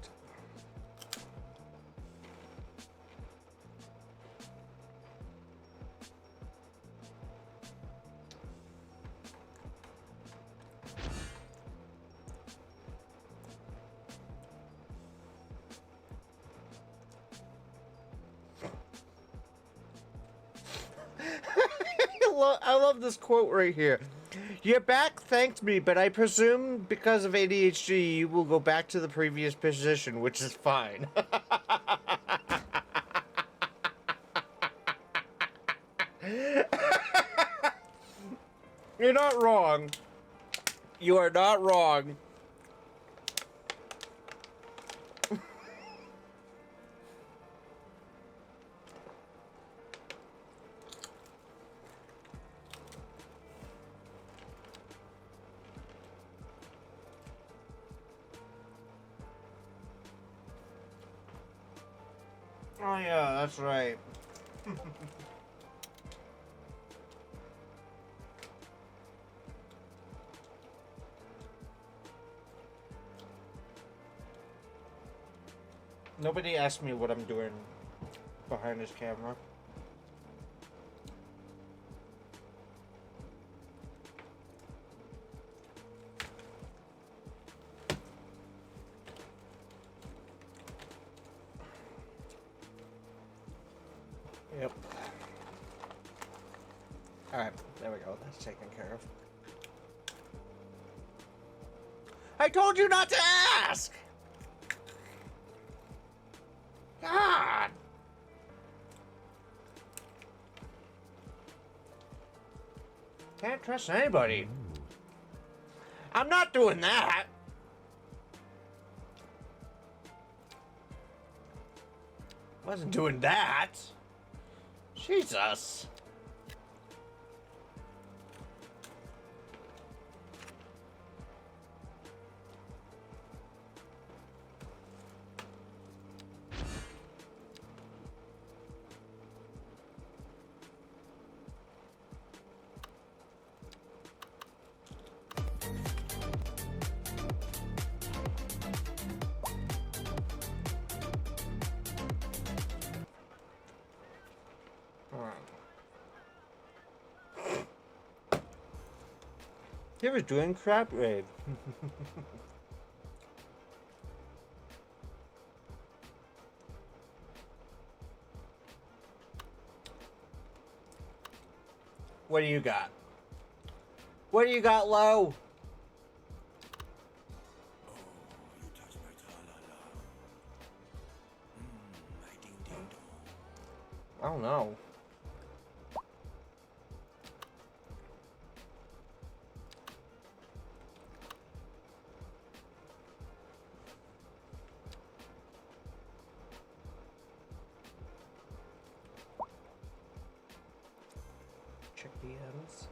I love this quote right here. Your back thanked me, but I presume because of ADHD, you will go back to the previous position, which is fine. You're not wrong. You are not wrong. Oh yeah, that's right. Nobody asked me what I'm doing behind this camera. Yep. Alright, there we go. That's taken care of. I told you not to ask! God! Can't trust anybody. I'm not doing that! Wasn't doing that. Jesus. He was doing crap raid. What do you got? What do you got, Lo? I don't know. Check the ends.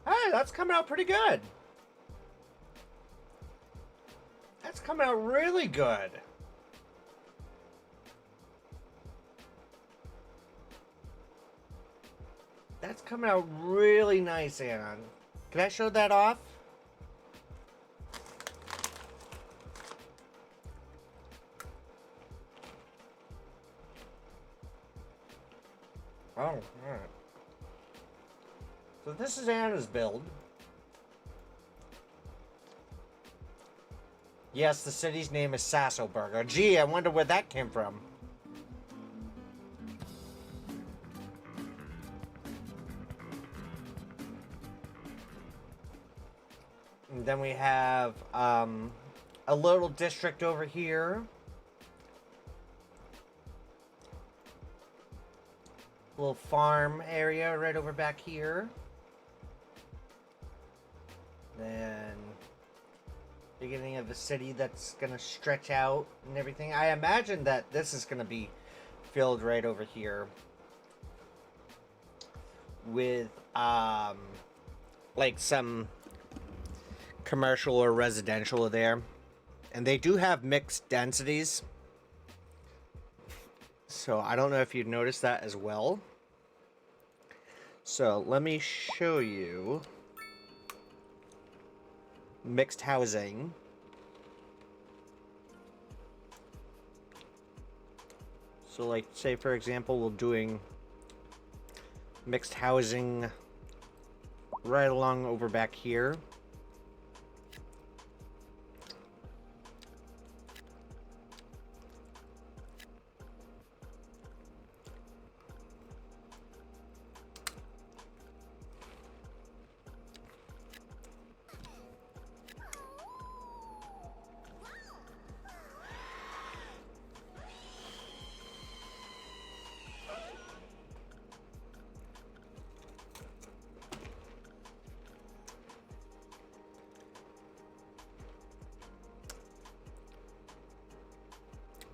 Hey, that's coming out pretty good. That's coming out really good. That's coming out really nice, Anna. Can I show that off? Oh, alright. So this is Anna's build. Yes, the city's name is Sassoburger. Gee, I wonder where that came from. And then we have a little district over here. Little farm area right over back here. Then beginning of the city that's gonna stretch out and everything. I imagine that this is gonna be filled right over here with like some commercial or residential there. And they do have mixed densities. So I don't know if you'd noticed that as well. So let me show you mixed housing. So like say for example we're doing mixed housing right along over back here.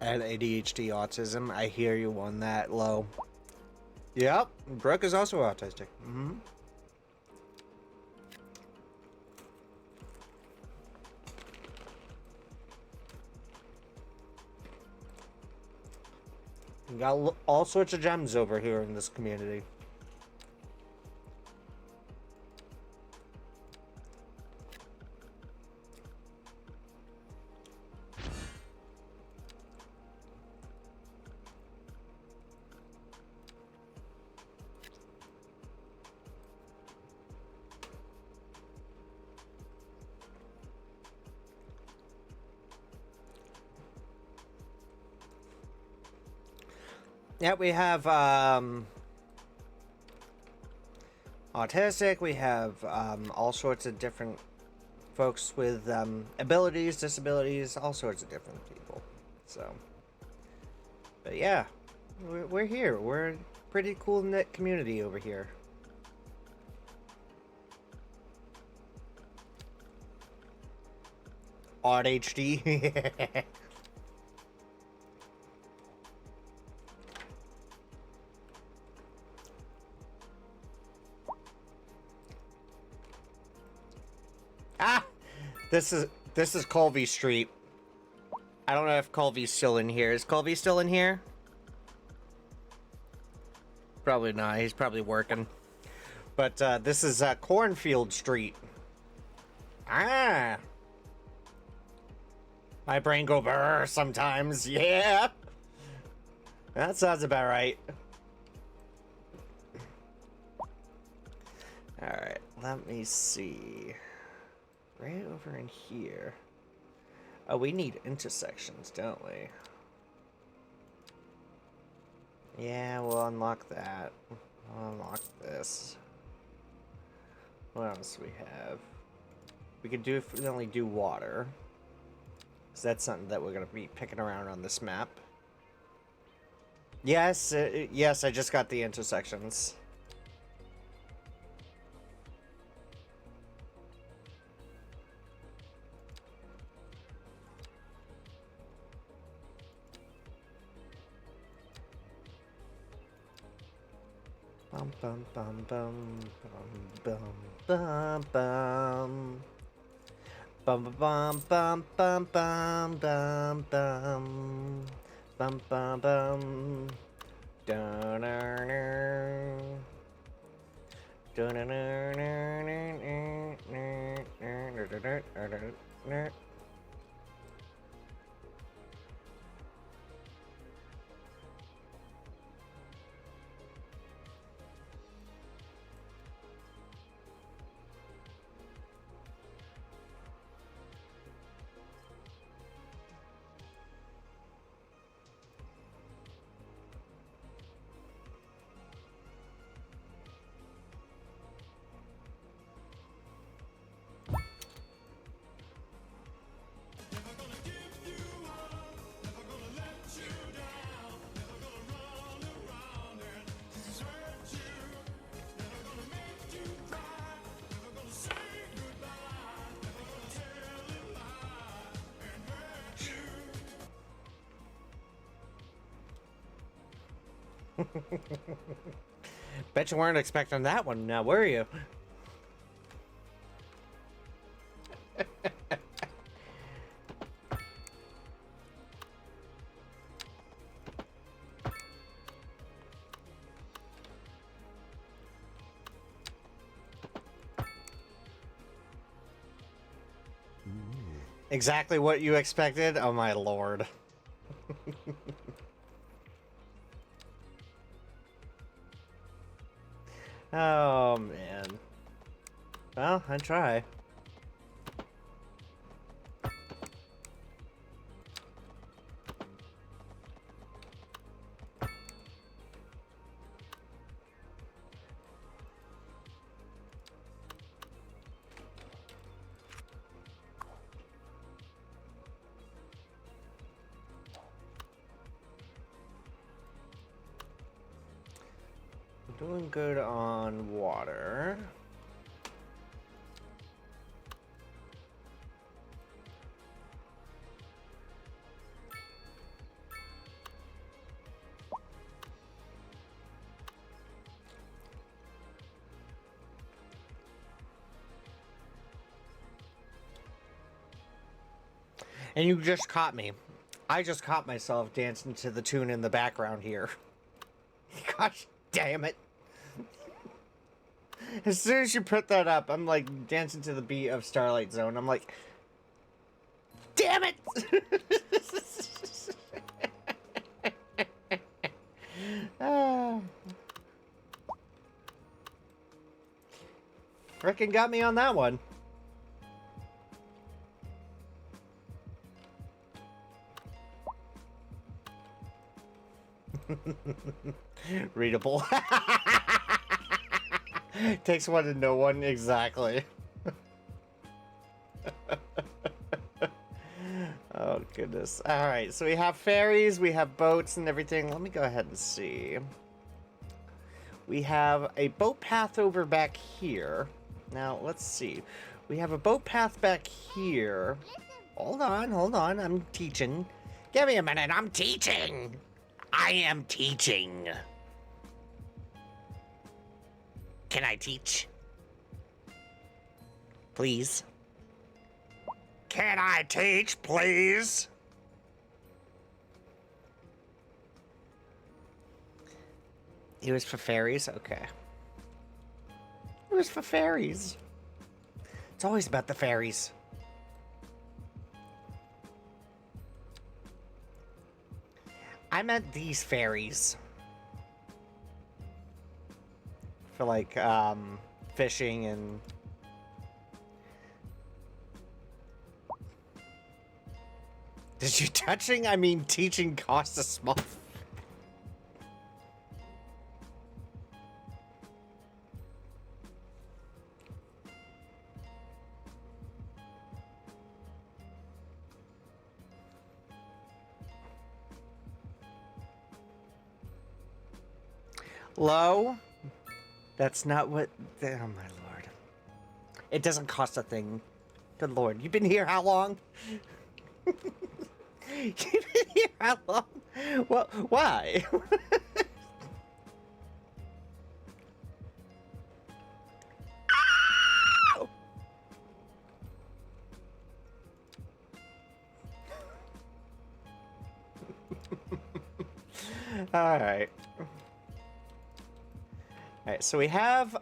And ADHD autism. I hear you on that, Lo. Yep, Brooke is also autistic. Mm-hmm. We got all sorts of gems over here in this community. Yeah, we have autistic, we have all sorts of different folks with abilities, disabilities, all sorts of different people. So, but yeah, we're here. We're a pretty cool knit community over here. Odd HD. Ah, this is Colby Street. I don't know if Colby's still in here. Is Colby still in here? Probably not. He's probably working. But this is Cornfield Street. Ah. My brain go brr sometimes. Yeah. That sounds about right. Alright, let me see. Right over in here. Oh, we need intersections, don't we? Yeah, we'll unlock that. We'll unlock this. What else we have? We could definitely do water. Because that's something that we're going to be picking around on this map. Yes, yes, I just got the intersections. Bum bum bum bum bum bum bum bum bum bum bum bum bum bum bum bum bum dun Bet you weren't expecting that one now, were you? Exactly what you expected? Oh my lord. Oh man. Well, I try. Doing good on water. And you just caught me. I just caught myself dancing to the tune in the background here. Gosh damn it. As soon as you put that up, I'm like dancing to the beat of Starlight Zone. I'm like, damn it! Ah. Frickin' got me on that one. Readable. Takes one to know one, exactly. Oh, goodness. Alright, so we have ferries, we have boats and everything. Let me go ahead and see. We have a boat path over back here. Now, let's see. We have a boat path back here. Hold on. I'm teaching. Give me a minute. I'm teaching. I am teaching. Can I teach? Please? Can I teach, please? It was for fairies? Okay. It was for fairies. It's always about the fairies. I meant these fairies. For like, fishing and... Did you touching? I mean, teaching costs a small... Low? That's not what... Oh, my lord. It doesn't cost a thing. Good lord. You've been here how long? You've been here how long? Well, why? Alright. Alright, so we have,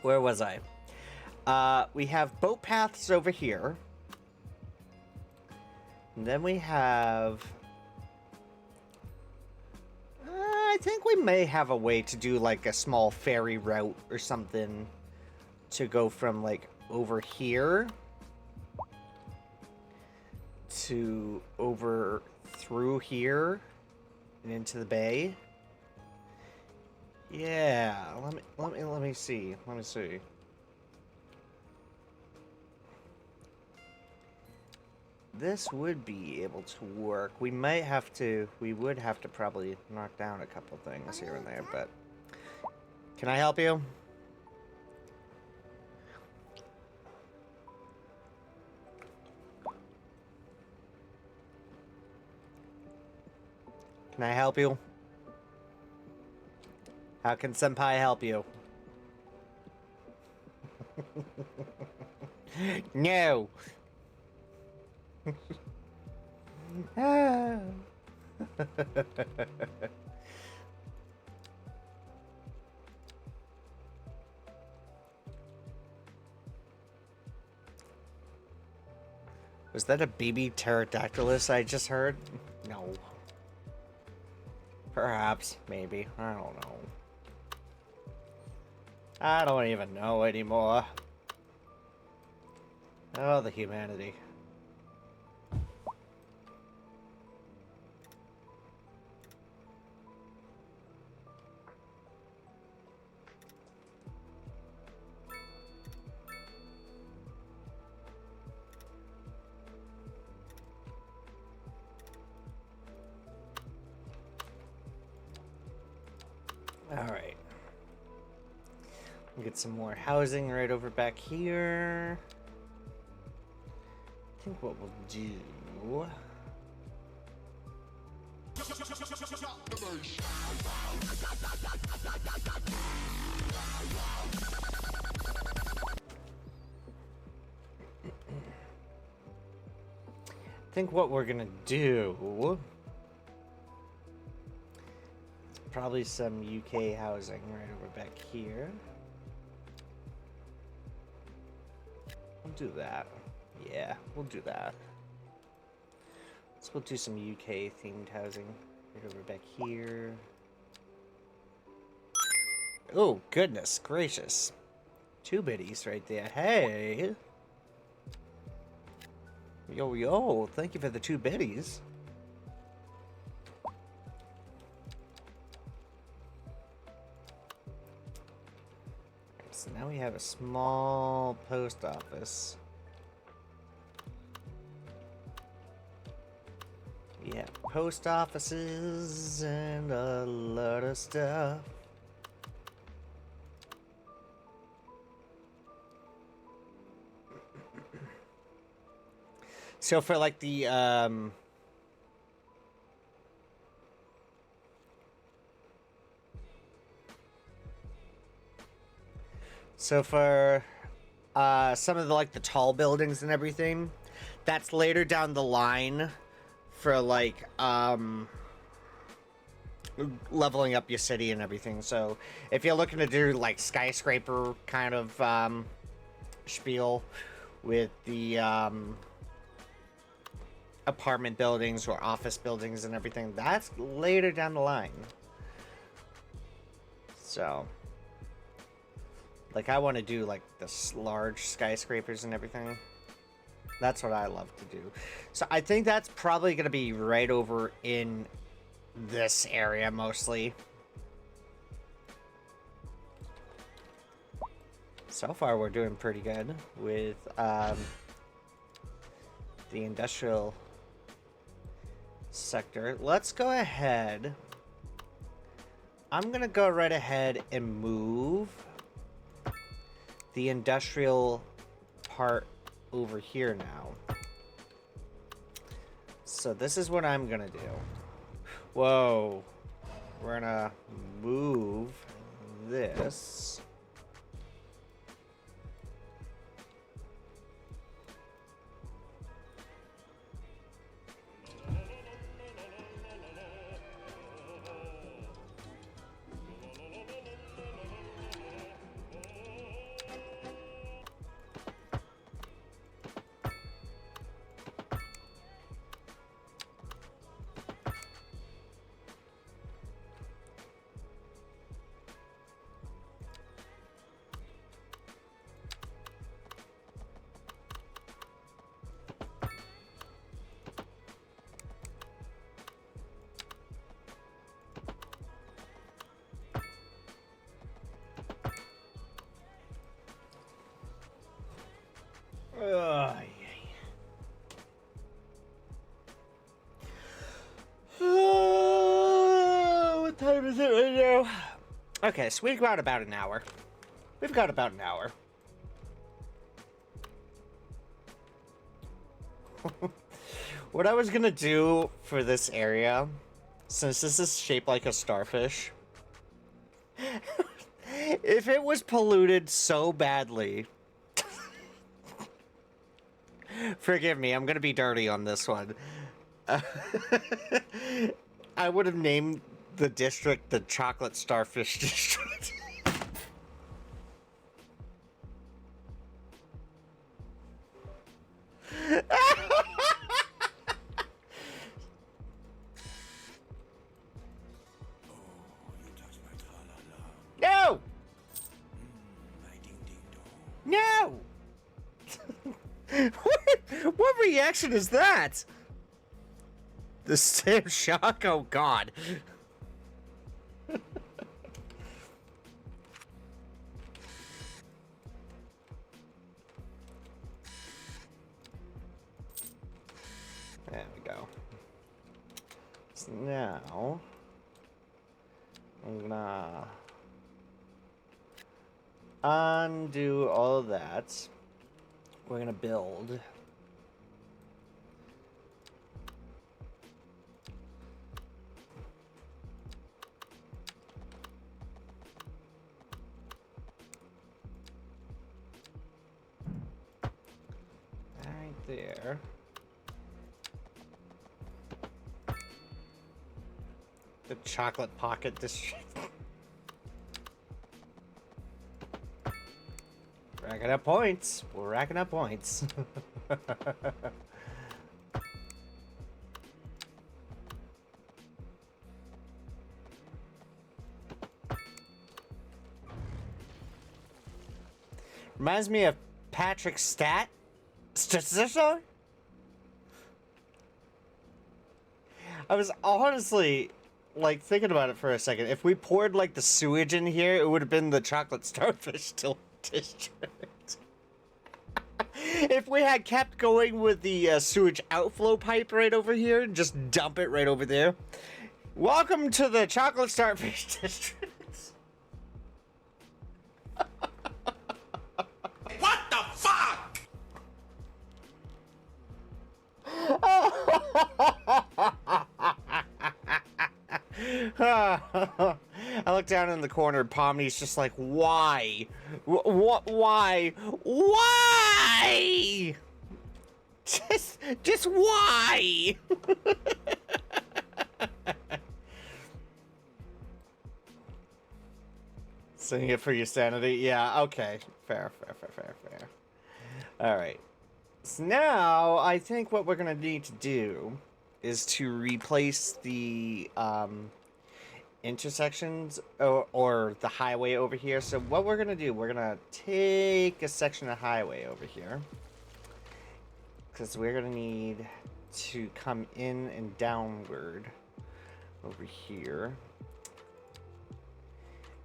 where was I? We have boat paths over here. And then we have... I think we may have a way to do, like, a small ferry route or something to go from, like, over here to over through here and into the bay. Yeah, let me see. Let me see. This would be able to work. We might have to, we would have to probably knock down a couple things here and there, but... Can I help you? Can I help you? How can Senpai help you? No! Ah. Was that a baby pterodactylus I just heard? No. Perhaps, maybe. I don't know. I don't even know anymore. Oh, the humanity. Alright. Get some more housing right over back here. I think what we'll do... think what we're gonna do, probably some UK housing right over back here. We'll do that. Yeah, we'll do that. Let's go do some UK themed housing right over back here. Oh, goodness gracious. 2 biddies right there. Hey! Yo, yo, thank you for the 2 biddies. So now we have a small post office. Yeah, post offices and a lot of stuff. So for like the so for some of the like the tall buildings and everything, that's later down the line for like leveling up your city and everything. So if you're looking to do like skyscraper kind of spiel with the apartment buildings or office buildings and everything, that's later down the line. So like I want to do like the large skyscrapers and everything. That's what I love to do. So I think that's probably going to be right over in this area mostly. So far we're doing pretty good with the industrial sector. Let's go ahead. I'm gonna go right ahead and move the industrial part over here now. So this is what I'm gonna do. Whoa. We're gonna move this. What time is it right now? Okay, so we've got about an hour. We've got about an hour. What I was gonna do for this area, since this is shaped like a starfish, if it was polluted so badly, forgive me, I'm gonna be dirty on this one. I would have named the district the Chocolate Starfish District. No! No! What reaction is that? The same shock? Oh, God. There we go. So now, I'm gonna undo all of that. We're gonna build. Right there. The chocolate pocket district. Racking up points. We're racking up points. Reminds me of Patrick Statistic. I was honestly like thinking about it for a second. If we poured like the sewage in here, it would have been the chocolate starfish district. If we had kept going with the sewage outflow pipe right over here, just dump it right over there. Welcome to the chocolate starfish district. What the fuck? I look down in the corner. Pomni's just like, why? What? Why? Why? Just why? Sing it for your sanity. Yeah. Okay. Fair. All right. So now I think what we're gonna need to do is to replace the intersections or the highway over here. So what we're gonna do, we're gonna take a section of highway over here because we're gonna need to come in and downward over here.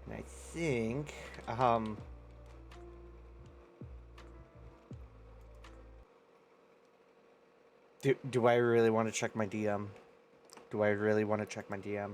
And I think do I really want to check my DM? Do I really want to check my DM?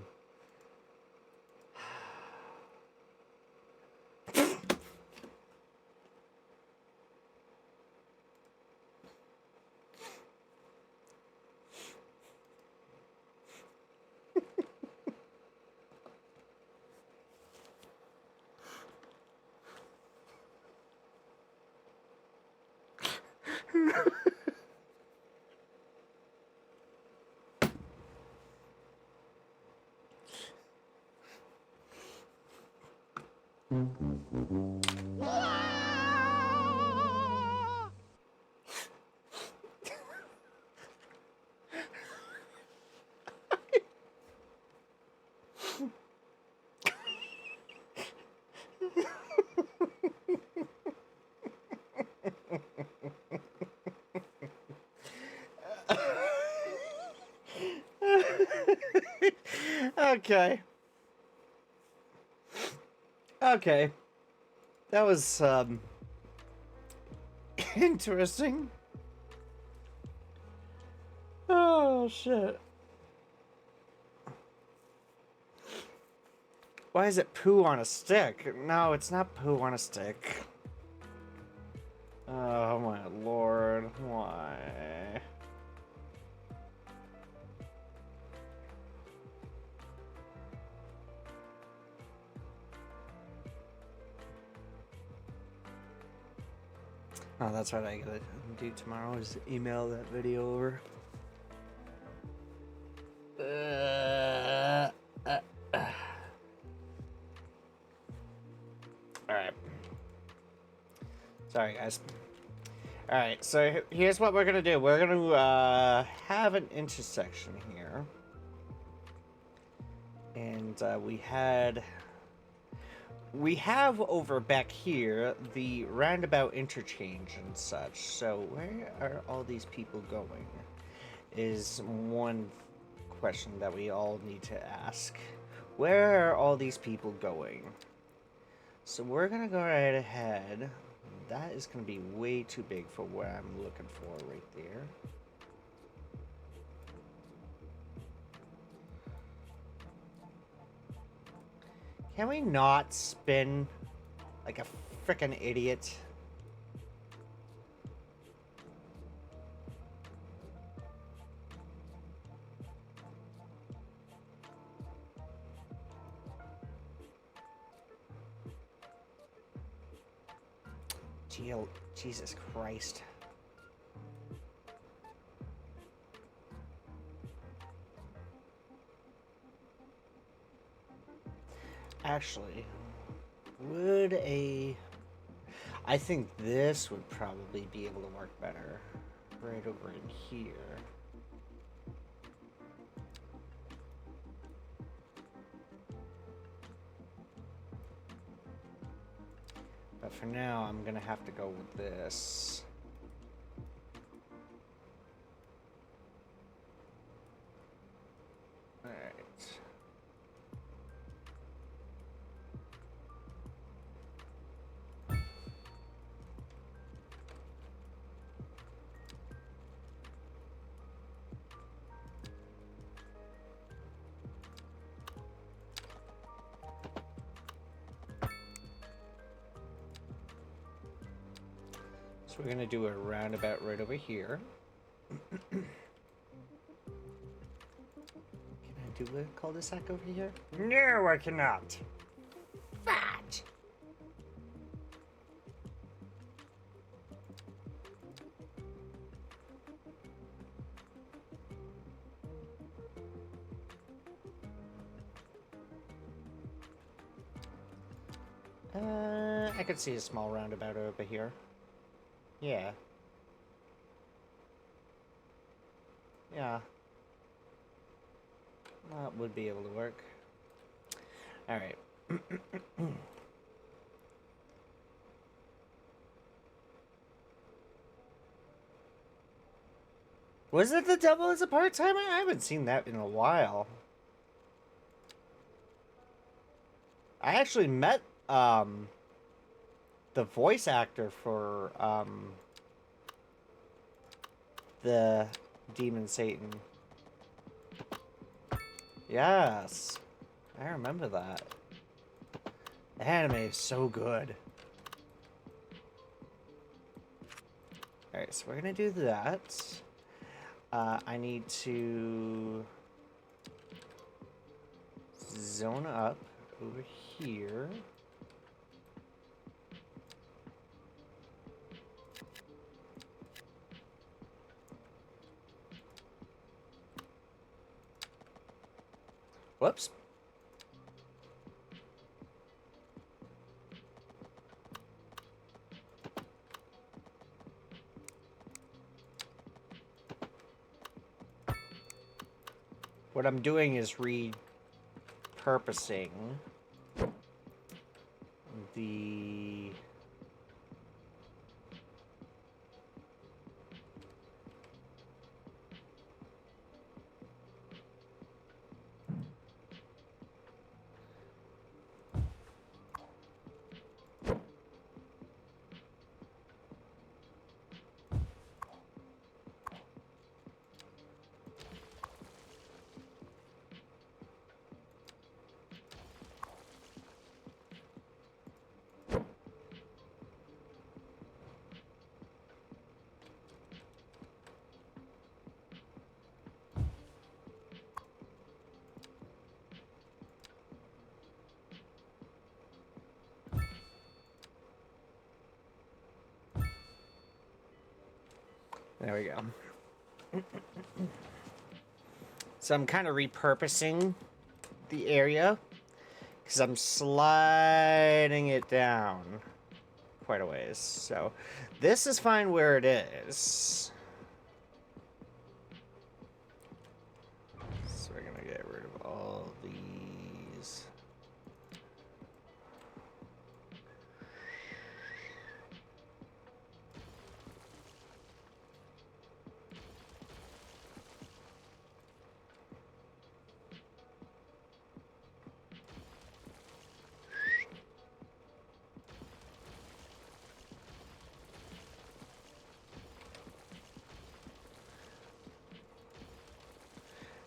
Okay. Okay. That was, interesting. Oh, shit. Why is it poo on a stick? No, it's not poo on a stick. Oh, my lord. Why? Oh, that's what I gotta do tomorrow is email that video over. Alright. Sorry, guys. Alright, so here's what we're gonna do. We're gonna have an intersection here. And we have over back here the roundabout interchange and such. So where are all these people going is one question that we all need to ask. Where are all these people going? So we're gonna go right ahead. That is gonna be way too big for what I'm looking for right there. Can we not spin like a frickin' idiot? Jesus Christ. Actually, would a... I think this would probably be able to work better. Right over in here. But for now, I'm gonna have to go with this. Alright. So we're gonna do a roundabout right over here. Can I do a cul-de-sac over here? No, I cannot. Fat! I could see a small roundabout over here. Yeah. Yeah. That would be able to work. Alright. Was it the devil as a part-timer? I haven't seen that in a while. I actually met, the voice actor for, the Demon Satan. Yes. I remember that. The anime is so good. Alright, so we're gonna do that. I need to zone up over here. Whoops. What I'm doing is repurposing the there we go. So I'm kind of repurposing the area because I'm sliding it down quite a ways. So this is fine where it is. So we're gonna get rid of all these.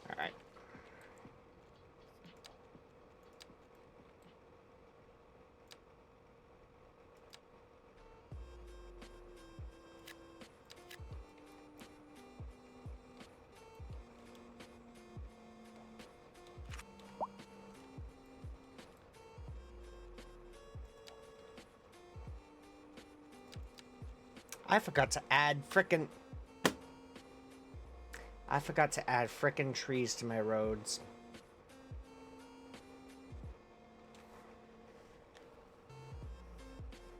All right. I forgot to add frickin' trees to my roads.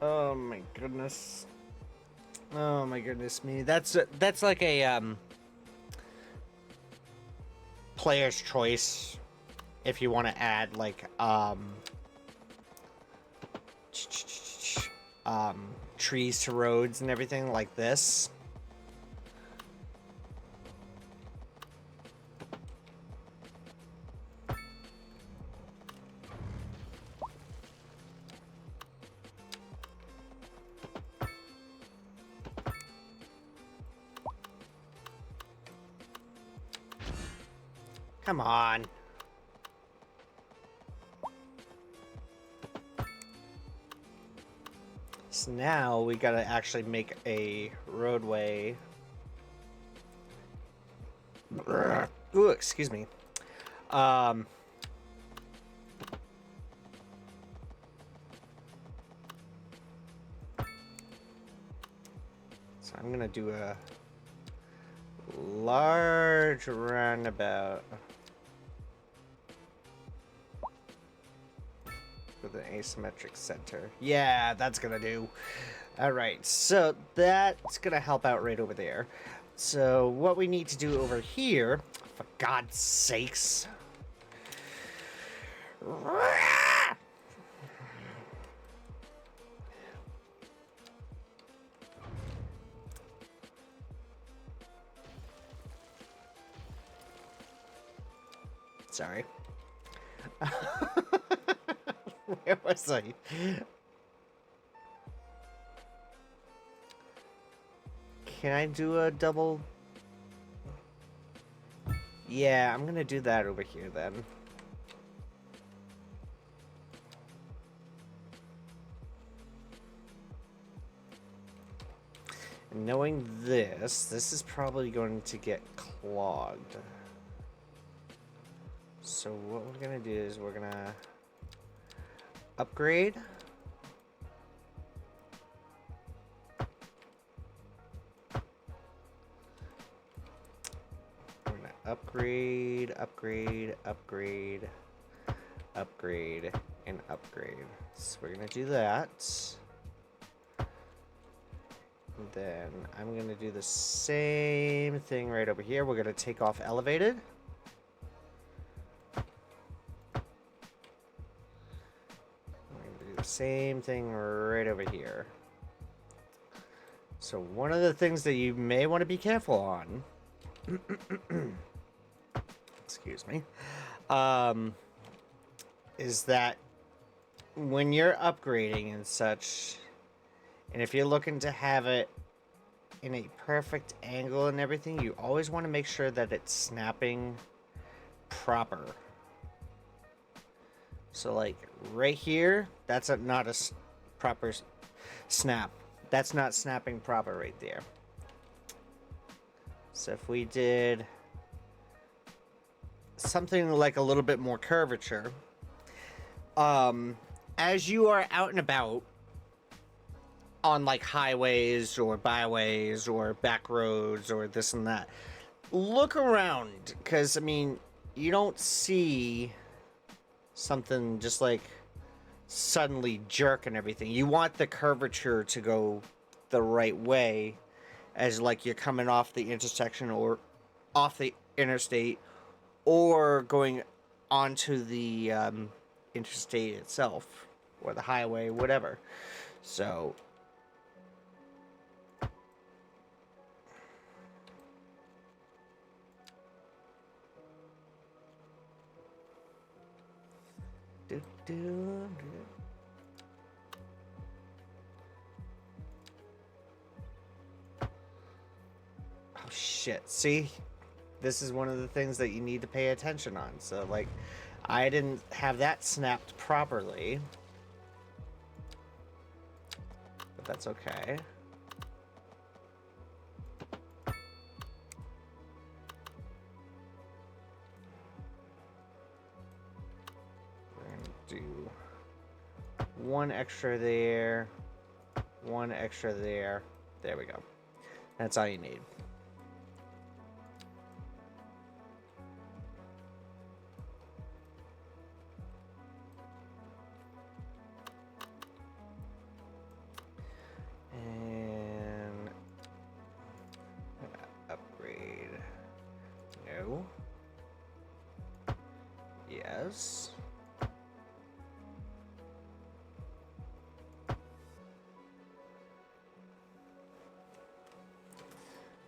Oh my goodness. Oh my goodness me. That's like a player's choice if you want to add like trees to roads and everything like this. Come on. So now we gotta actually make a roadway. Ooh, excuse me. So I'm gonna do a large roundabout with an asymmetric center. Yeah, that's gonna do. All right, so that's gonna help out right over there. So what we need to do over here, for God's sakes. Sorry. Where was I? Can I do a double? Yeah, I'm gonna do that over here then. And knowing this is probably going to get clogged. So what we're gonna do is we're gonna upgrade. We're gonna upgrade, upgrade, upgrade, upgrade, and upgrade. So we're gonna do that. And then I'm gonna do the same thing right over here. We're gonna take off elevated. Same thing right over here. So one of the things that you may want to be careful on, excuse me, is that when you're upgrading and such, and if you're looking to have it in a perfect angle and everything, you always want to make sure that it's snapping proper. So like right here, that's not a proper snap. That's not snapping proper right there. So if we did something like a little bit more curvature, as you are out and about on like highways or byways or back roads or this and that, look around, because I mean, you don't see something just like suddenly jerk and everything. You want the curvature to go the right way as like you're coming off the intersection or off the interstate or going onto the interstate itself or the highway, whatever. So oh shit, see, this is one of the things that you need to pay attention on. So like I didn't have that snapped properly, but that's okay. Do one extra there, one extra there. There we go. That's all you need. No. Yes.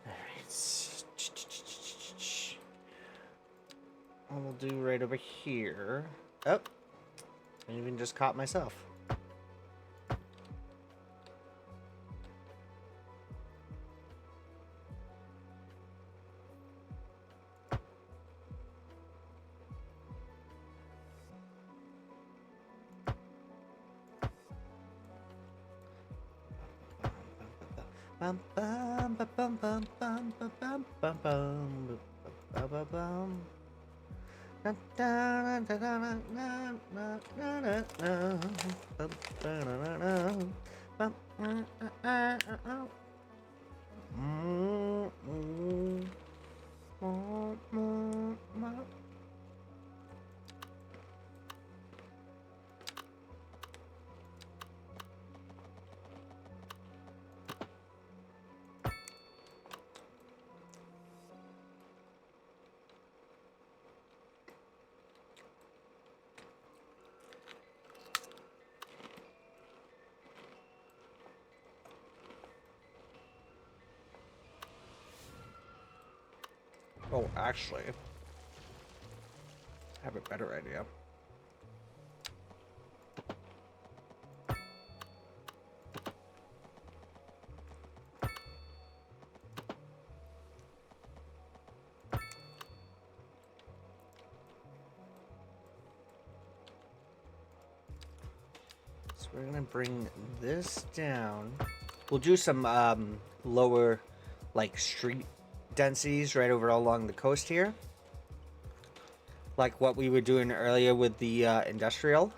Alright. We'll do right over here. Oh. I even just caught myself. Bum bum ba bum bum bum ba bum bum bum ba ba bum. Da da da da da da da da da da. Bum ba da da da. Bum Oh, actually, I have a better idea. So we're gonna bring this down. We'll do some lower, like, street densities right over along the coast here, like what we were doing earlier with the industrial.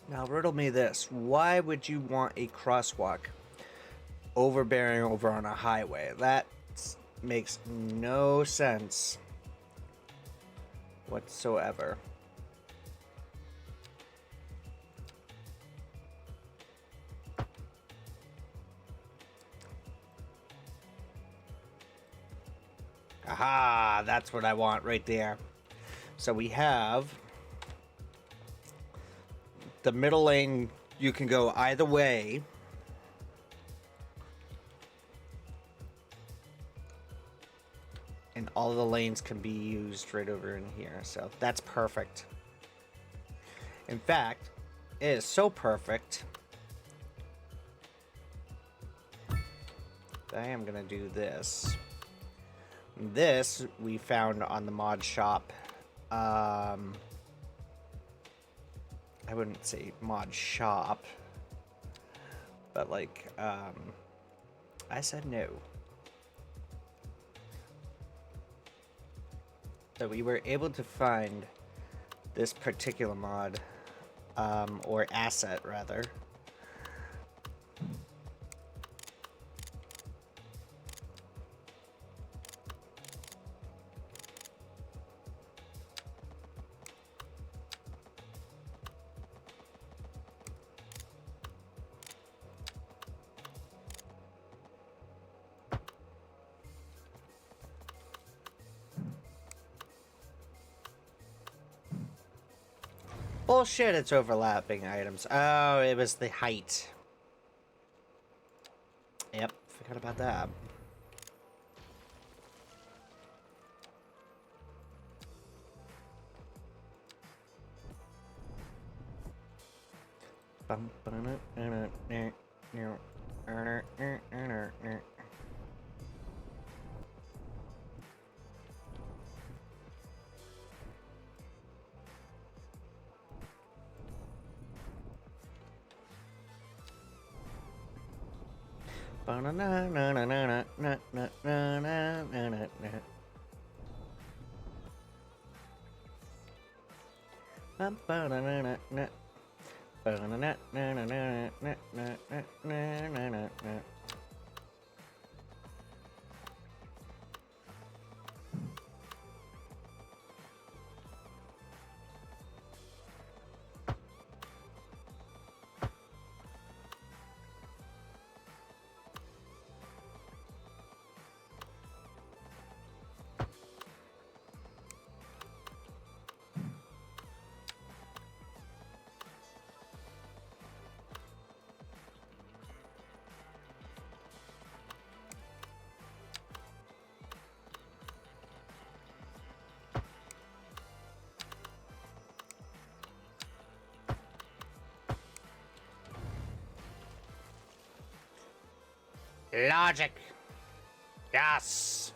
Now, riddle me this. Why would you want a crosswalk overbearing over on a highway? That makes no sense whatsoever. Aha! That's what I want right there. So we have the middle lane. You can go either way. And all the lanes can be used right over in here. So that's perfect. In fact, it is so perfect that I am going to do this. This we found on the mod shop. I wouldn't say mod shop, but like, I said no. So we were able to find this particular mod, or asset rather. Bullshit, it's overlapping items. Oh, it was the height. Yep, forgot about that. Logic. Yes.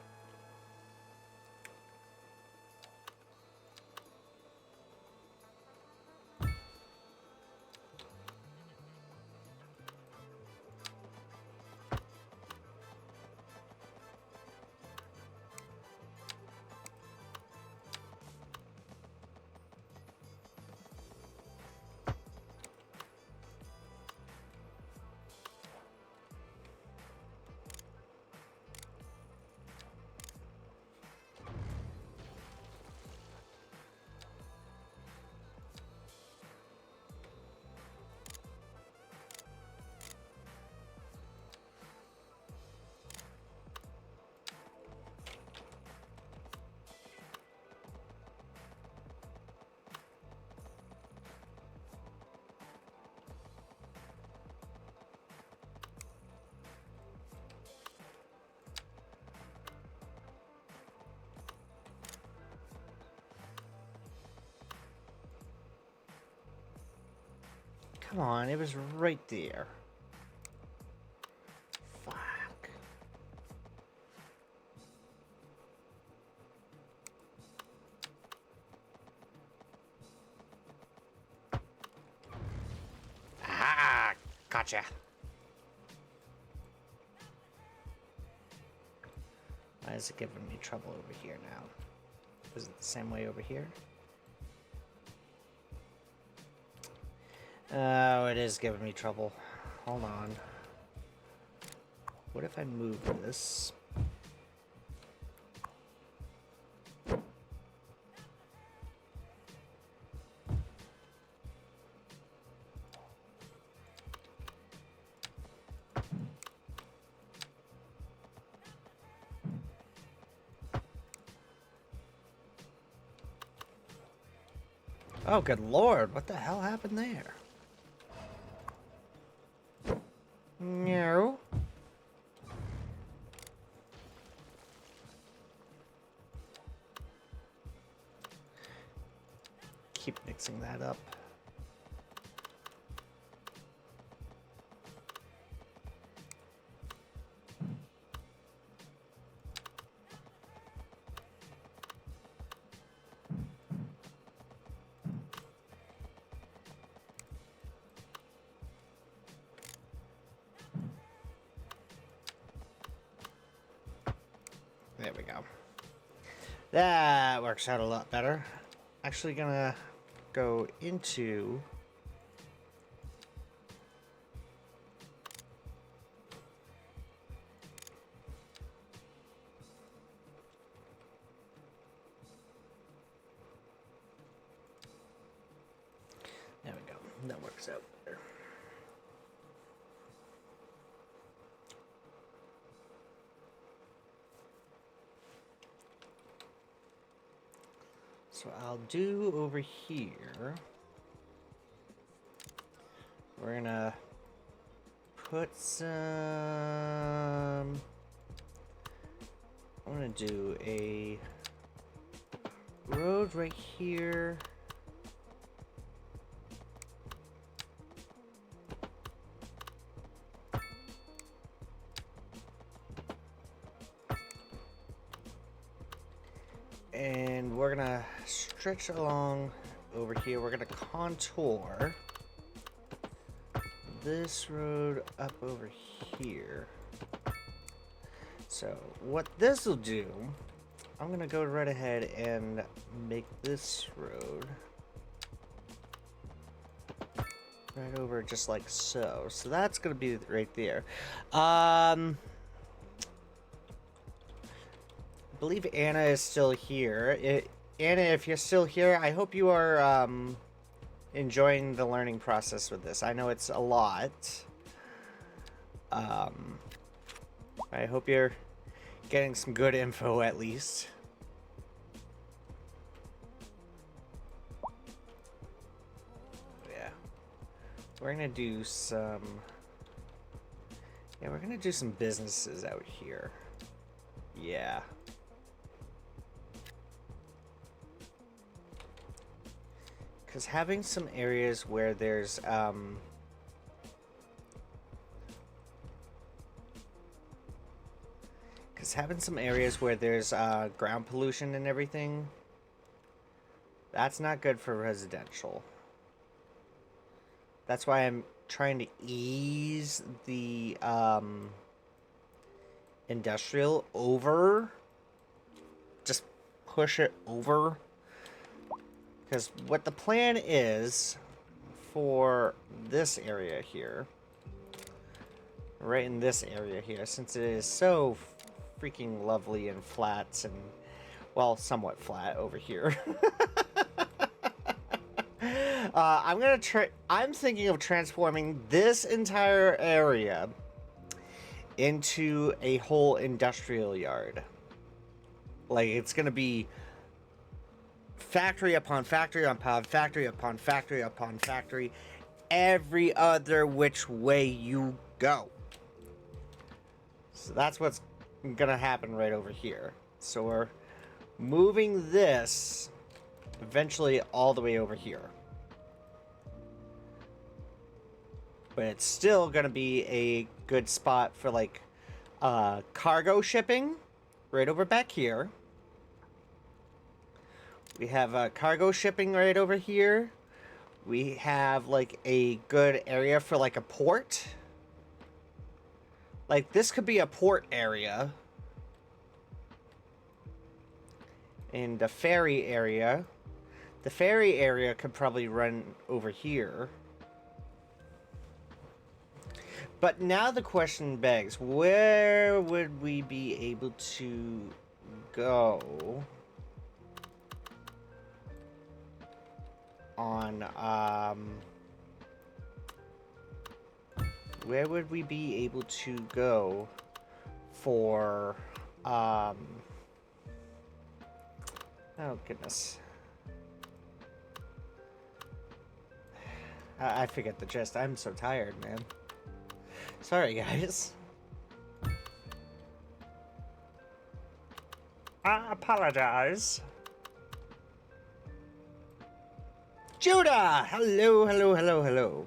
Come on, it was right there. Fuck. Aha! Gotcha. Why is it giving me trouble over here now? Is it the same way over here? Oh, it is giving me trouble. Hold on. What if I move this? Oh, good lord. What the hell happened there? No. Keep mixing that up. There we go. That works out a lot better. Actually gonna go into there we go. That works out better. So I'll do over here. We're gonna put some. I'm gonna do a road right here. And we're gonna stretch along over here. We're gonna contour this road up over here. So what this will do, I'm gonna go right ahead and make this road Right over just like so. So that's gonna be right there. I believe Anna is still here. Anna, if you're still here, I hope you are enjoying the learning process with this. I know it's a lot. I hope you're getting some good info at least. Yeah. We're gonna do some... Yeah, we're gonna do some businesses out here. Yeah. Because having some areas where there's, ground pollution and everything, that's not good for residential. That's why I'm trying to ease the, industrial over. Just push it over. Because what the plan is for this area here, right in this area here, since it is so freaking lovely and flat and, well, somewhat flat over here. I'm thinking of transforming this entire area into a whole industrial yard. Like, it's gonna be factory upon factory upon factory upon factory upon factory, every other which way you go. So that's what's gonna happen right over here. So we're moving this eventually all the way over here. But it's still gonna be a good spot for like cargo shipping right over back here. We have cargo shipping right over here. We have like a good area for like a port. Like this could be a port area. And the ferry area. The ferry area could probably run over here. But now the question begs, where would we be able to go on, where would we be able to go for, oh goodness. I forget the gist. I'm so tired, man. Sorry, guys. I apologize. Judah! Hello, hello, hello, hello.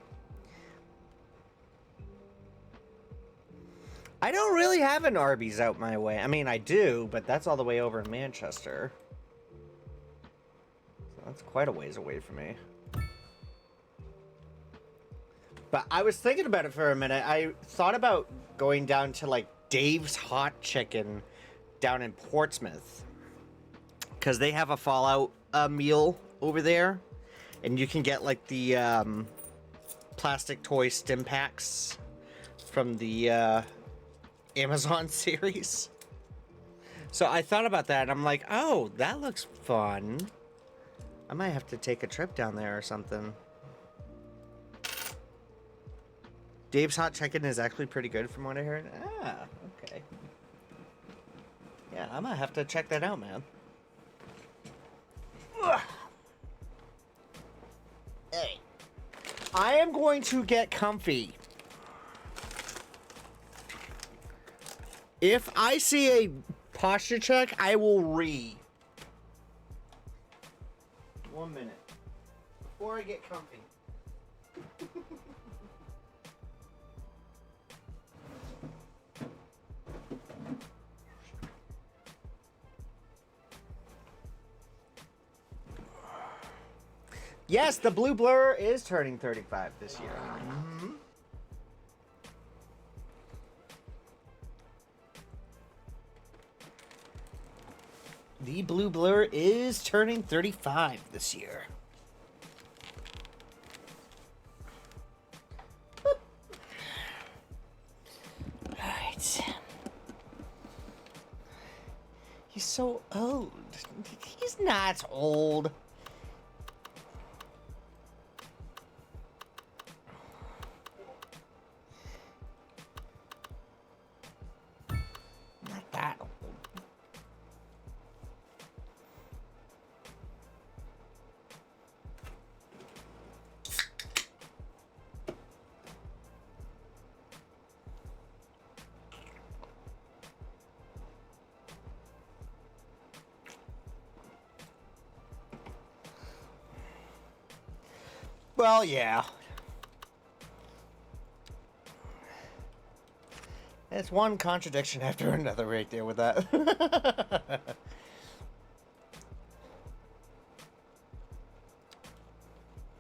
I don't really have an Arby's out my way. I mean, I do, but that's all the way over in Manchester. So that's quite a ways away from me. But I was thinking about it for a minute. I thought about going down to, like, Dave's Hot Chicken down in Portsmouth. Because they have a Fallout meal over there. And you can get, like, the plastic toy stim packs from the Amazon series. So I thought about that, and I'm like, oh, that looks fun. I might have to take a trip down there or something. Dave's Hot Chicken is actually pretty good from what I heard. Ah, okay. Yeah, I might have to check that out, man. Ugh. Hey. I am going to get comfy. If I see a posture check, I will re. 1 minute. Before I get comfy. Yes, the Blue Blur is turning 35 this year. Mm-hmm. The Blue Blur is turning 35 this year. He's so old. He's not old. Not that old. Well, yeah. It's one contradiction after another right there with that.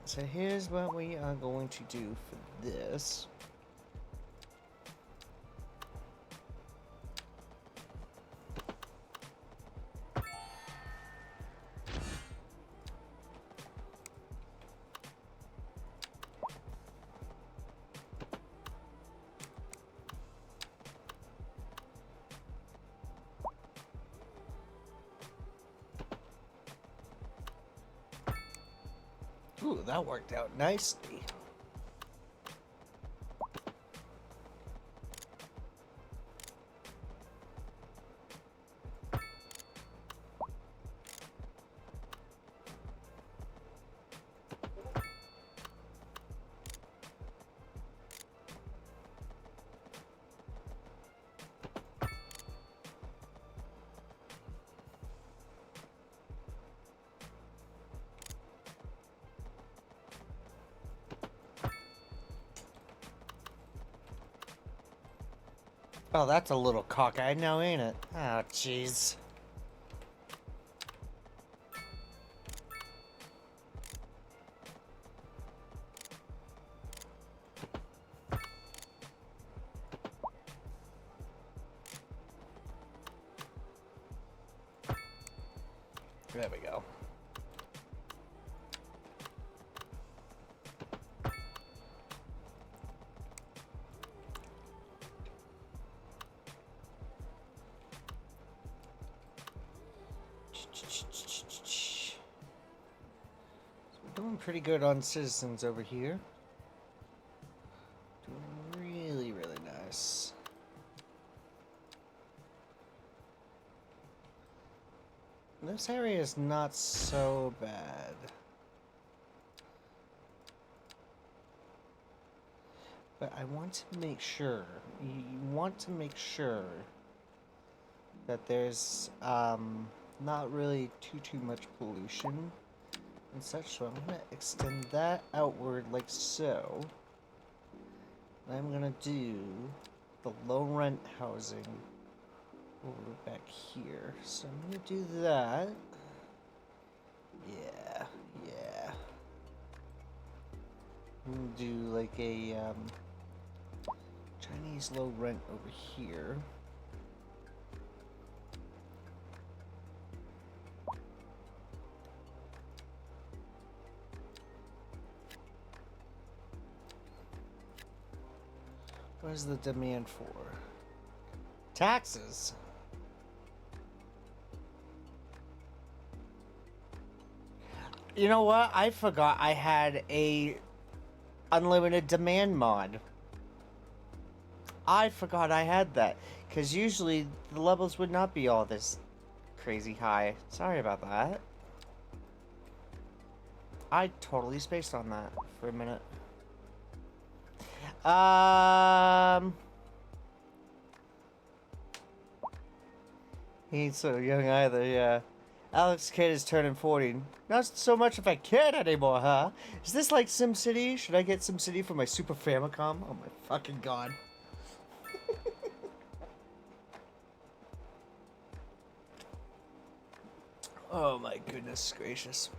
So here's what we are going to do for this. Ooh, that worked out nicely. Oh, that's a little cockeyed now, ain't it? Oh, jeez. There we go. We're doing pretty good on citizens over here. Doing really, really nice. This area is not so bad. But I want to make sure, you want to make sure that there's not really too much pollution and such, so I'm going to extend that outward like so. I'm going to do the low rent housing over back here. So I'm going to do that. Yeah, yeah. I'm going to do like a Chinese low rent over here. What is the demand for? Taxes. You know what? I forgot I had a unlimited demand mod. I forgot I had that. Because usually the levels would not be all this crazy high. Sorry about that. I totally spaced on that for a minute. He ain't so young either, yeah. Alex Kidd is turning 40. Not so much if I kid anymore, huh? Is this like SimCity? Should I get SimCity for my Super Famicom? Oh my fucking god. Oh my goodness gracious.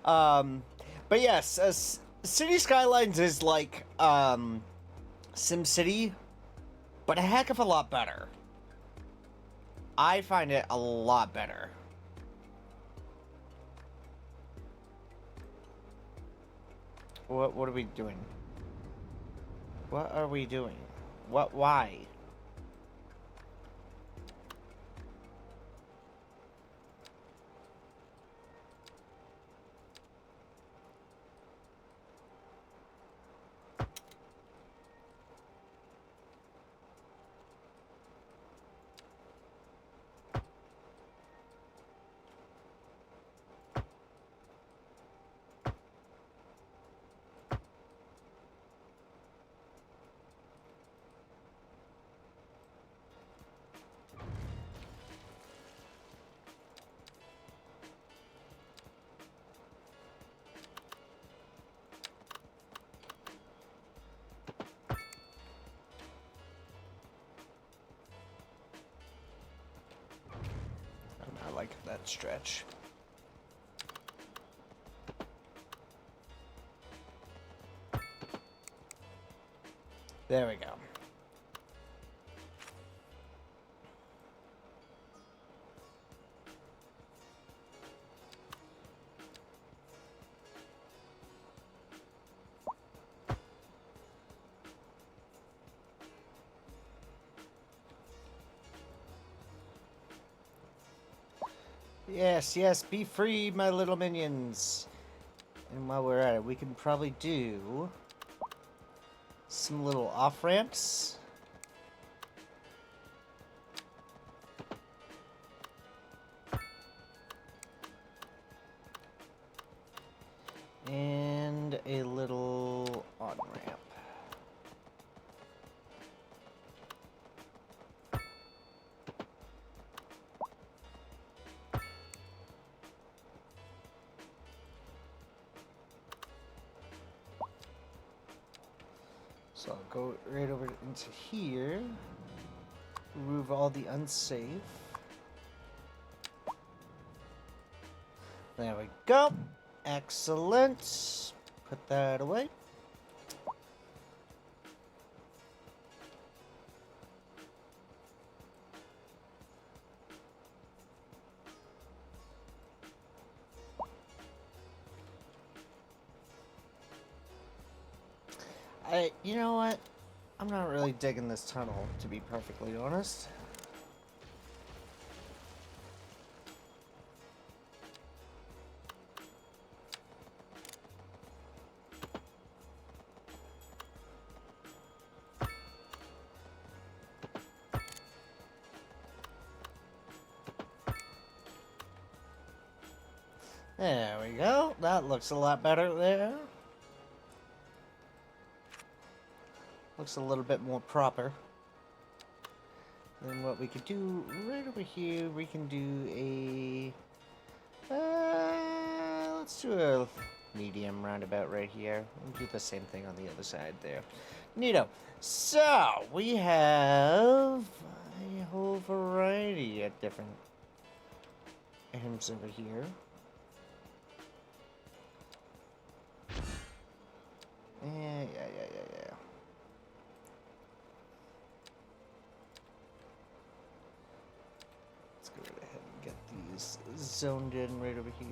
But yes, Cities Skylines is like, SimCity, but a heck of a lot better. I find it a lot better. What are we doing? What are we doing? Why? that stretch. There we go. Yes, yes, be free, my little minions. And while we're at it, we can probably do some little off-ramps. And a little on-ramp. So I'll go right over into here, remove all the unsafe. There we go. Excellent. Put that away. You know what? I'm not really digging this tunnel, to be perfectly honest. There we go. That looks a lot better there. Looks a little bit more proper. Then what we could do right over here, we can do a... let's do a medium roundabout right here. We'll do the same thing on the other side there. Neato. So, we have a whole variety of different items over here. Yeah. Let's go right ahead and get these zoned in right over here.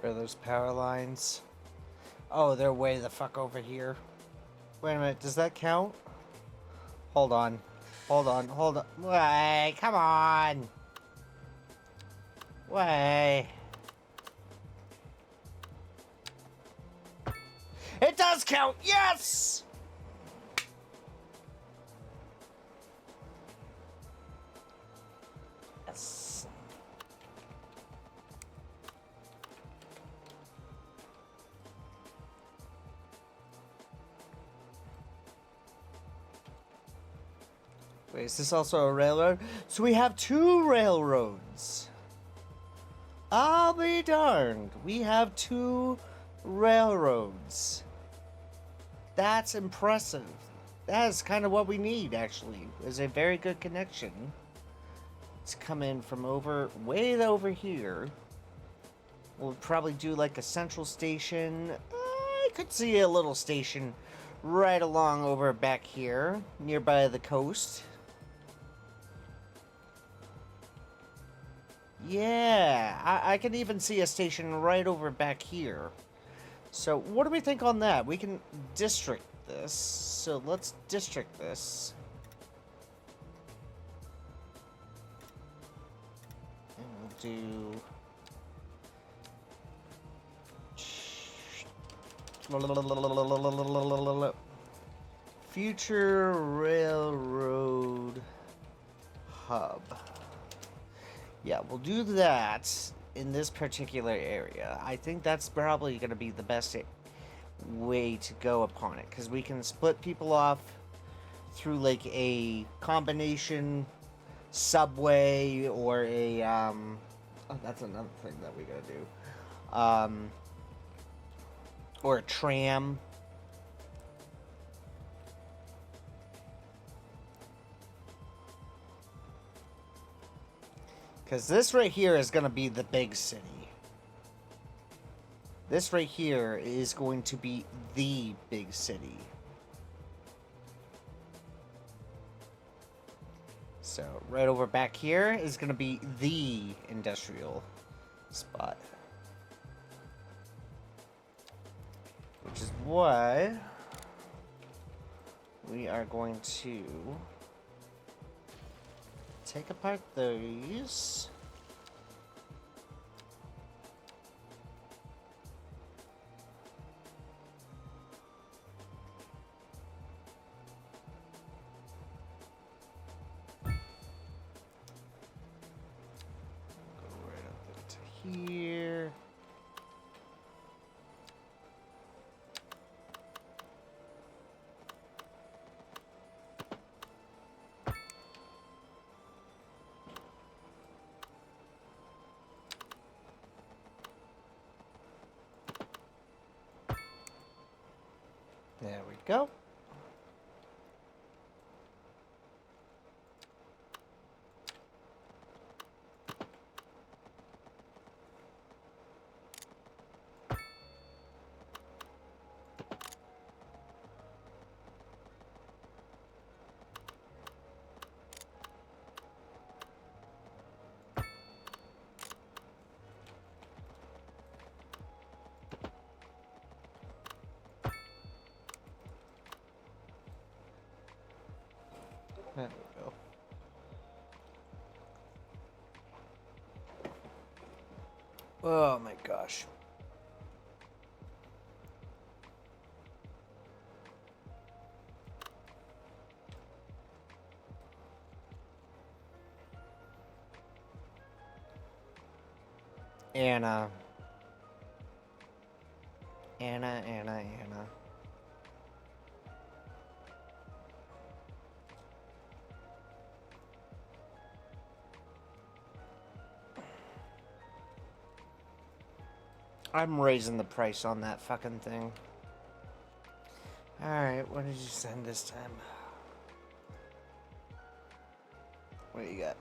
Where are those power lines? Oh, they're way the fuck over here. Wait a minute, does that count? Hold on. Hold on. Wait, come on. Wait. It does count, yes! Yes. Wait, is this also a railroad? So we have 2 railroads. I'll be darned. We have 2 railroads. That's impressive. That is kind of what we need, actually. Is a very good connection. It's coming from way over here. We'll probably do like a central station. I could see a little station right along over back here, nearby the coast. Yeah, I can even see a station right over back here. So what do we think on that? We can district this. So let's district this. And we'll do... Future Railroad hub. Yeah, we'll do that in this particular area. I think that's probably going to be the best way to go upon it, because we can split people off through like a combination subway or a oh, that's another thing that we gotta do, or a tram. Because this right here is going to be the big city. This right here is going to be the big city. So, right over back here is going to be the industrial spot. Which is why we are going to take apart those. Go right up into here. There we go. There we go. Oh my gosh. Anna. Anna. I'm raising the price on that fucking thing. Alright, what did you send this time? What do you got?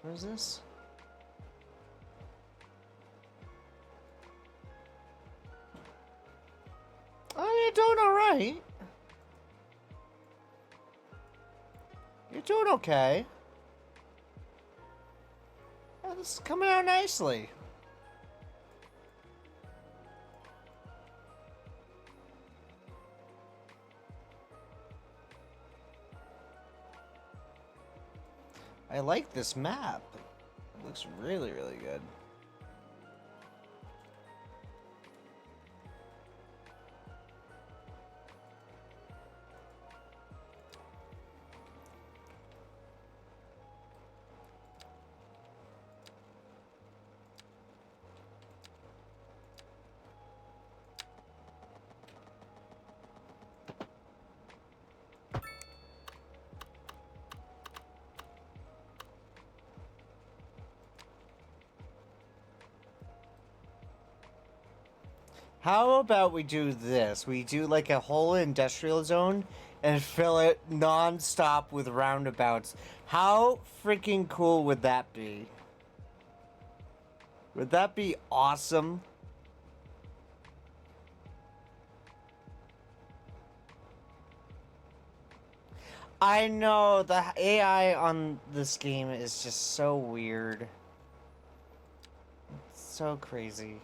What is this? Oh, you're doing alright. You're doing okay. Oh, this is coming out nicely. I like this map. It looks really, really good. How about we do this? We do like a whole industrial zone and fill it non-stop with roundabouts. How freaking cool would that be? Would that be awesome? I know, the AI on this game is just so weird. It's so crazy.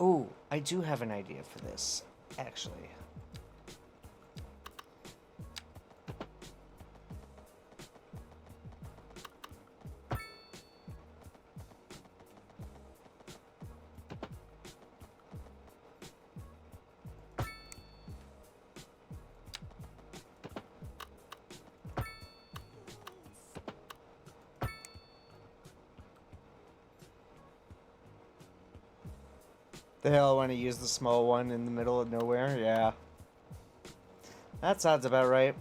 Ooh, I do have an idea for this, actually. The hell want to use the small one in the middle of nowhere? Yeah. That sounds about right.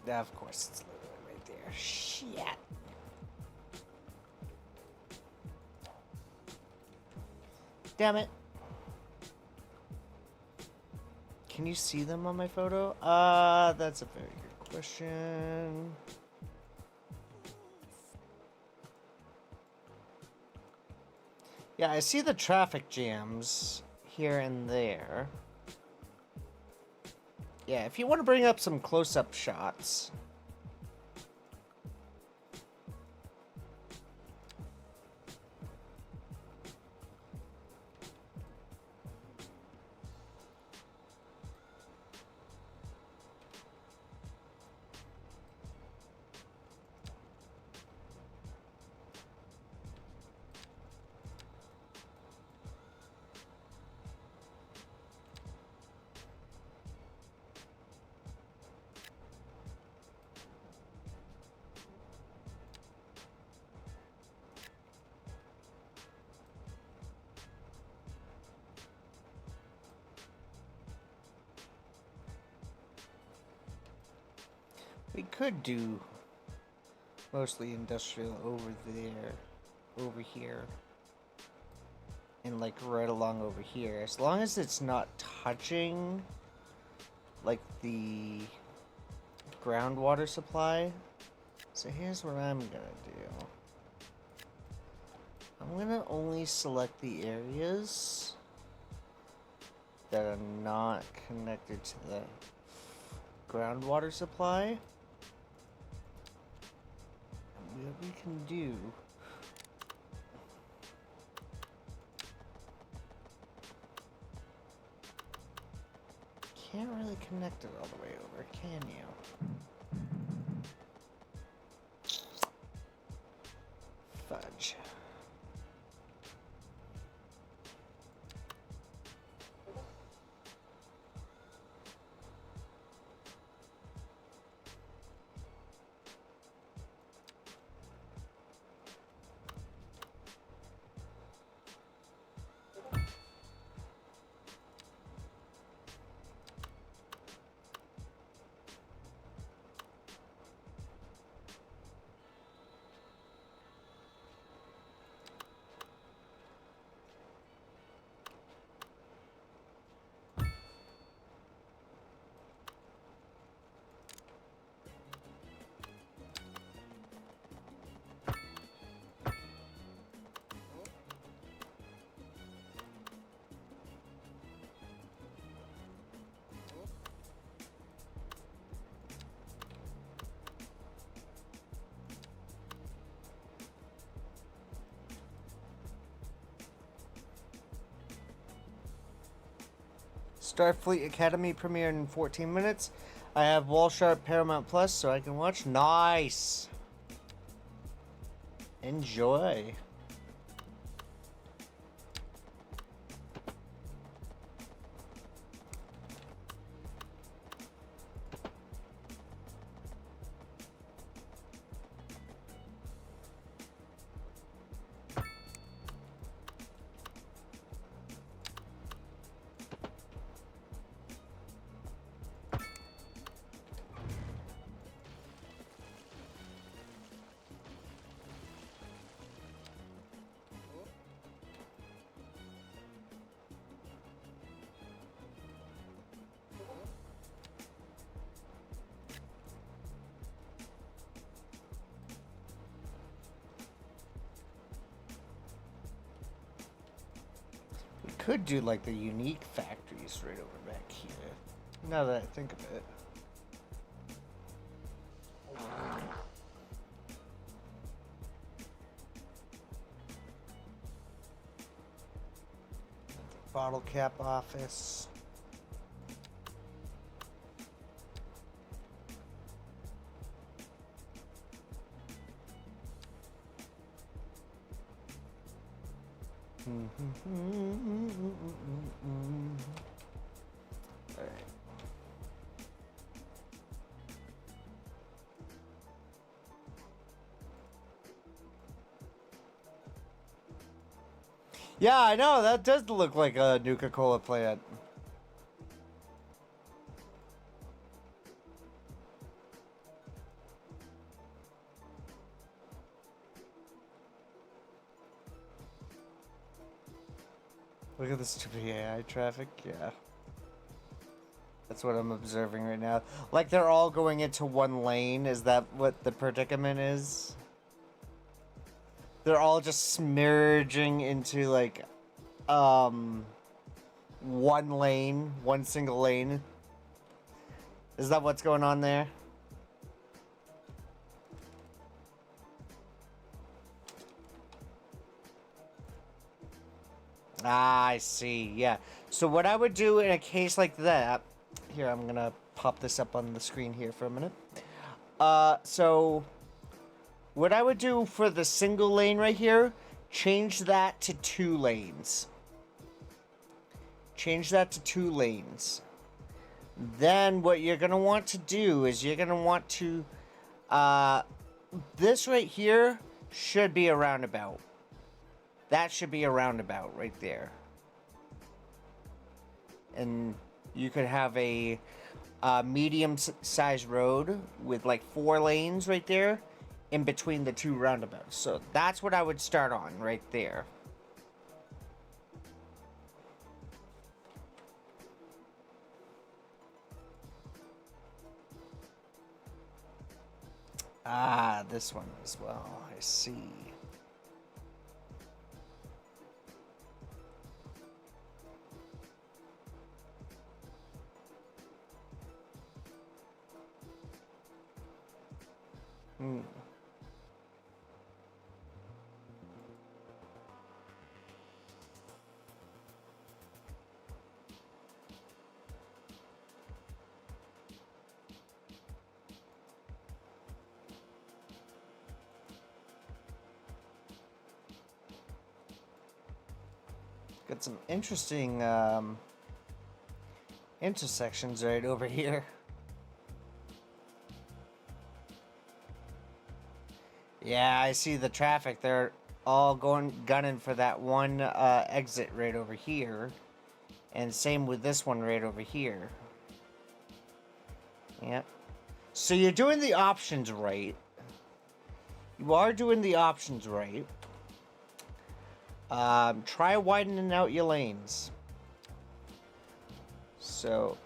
Yeah, of course, it's literally right there. Shit. Damn it. Can you see them on my photo? That's a very good question. Yeah, I see the traffic jams here and there. Yeah, if you want to bring up some close-up shots. We could do mostly industrial over there, over here, and like right along over here, as long as it's not touching like the groundwater supply. So here's what I'm gonna do. I'm gonna only select the areas that are not connected to the groundwater supply. And what we can do can't really connect it all the way over, can you? Fudge. Starfleet Academy premiere in 14 minutes. I have Wall Sharp Paramount Plus, so I can watch. Nice. Enjoy. Could do like the unique factories right over back here. Now that I think of it. Bottle cap office. Yeah, I know. That does look like a Nuka-Cola plant. Look at the stupid AI traffic. Yeah. That's what I'm observing right now. Like they're all going into one lane. Is that what the predicament is? They're all just merging into like one lane, one single lane. Is that what's going on there? Ah, I see. Yeah. So what I would do in a case like that, here, I'm gonna pop this up on the screen here for a minute. So what I would do for the single lane right here, change that to 2 lanes. Change that to 2 lanes. Then what you're gonna want to do is you're gonna want to, this right here should be a roundabout. That should be a roundabout right there. And you could have a medium-sized road with like 4 lanes right there in between the 2 roundabouts. So that's what I would start on right there. Ah, this one as well. I see. Hmm. Got some interesting intersections right over here. Yeah, I see the traffic. They're all gunning for that one exit right over here. And same with this one right over here. Yep. So you're doing the options right. You are doing the options right. Try widening out your lanes. So,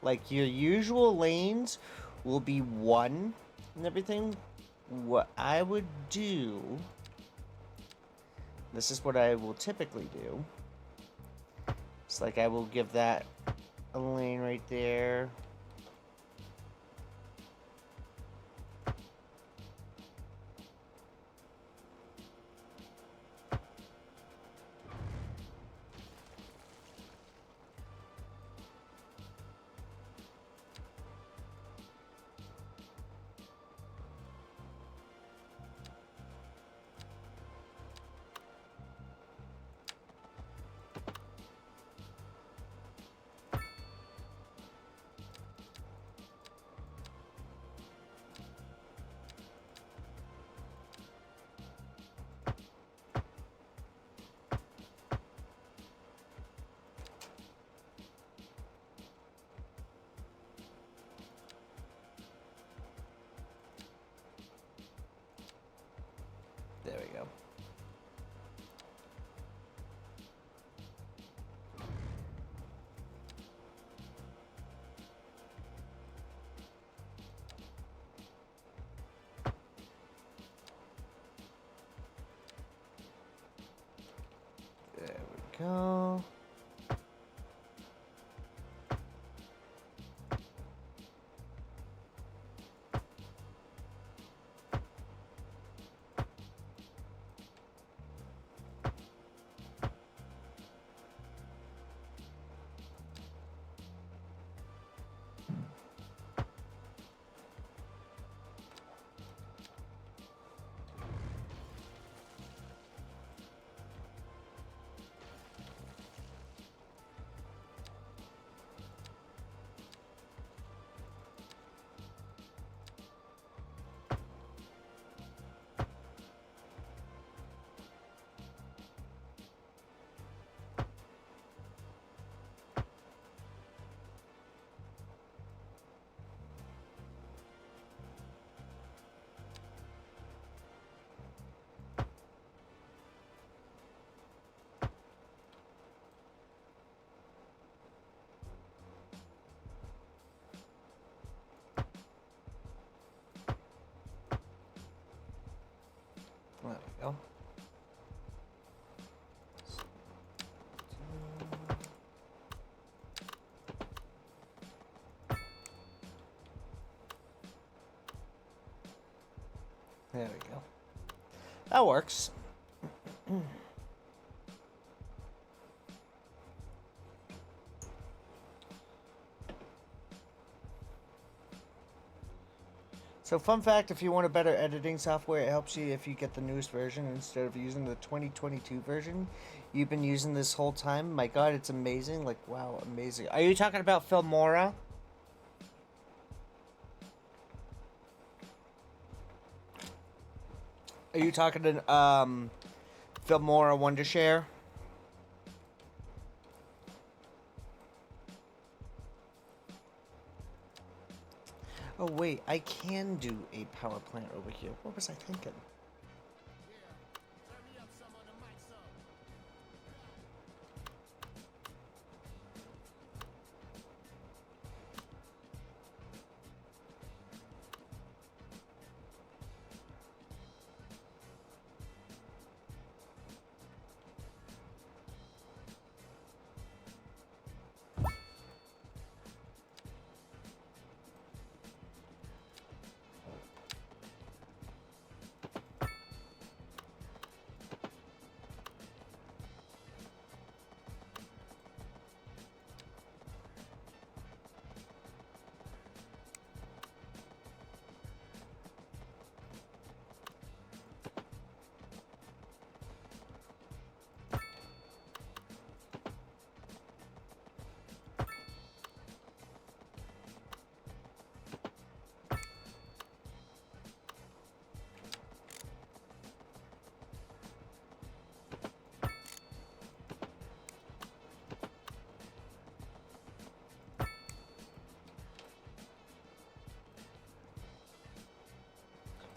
like your usual lanes will be 1 and everything. What I would do, this is what I will typically do. It's like I will give that a lane right there. There we go. There we go. go. There we go. That works. So fun fact, if you want a better editing software, it helps you if you get the newest version instead of using the 2022 version you've been using this whole time. My god, it's amazing. Like, wow, amazing. Are you talking about Filmora? Are you talking to Filmora Wondershare? Oh wait, I can do a power plant over here. What was I thinking?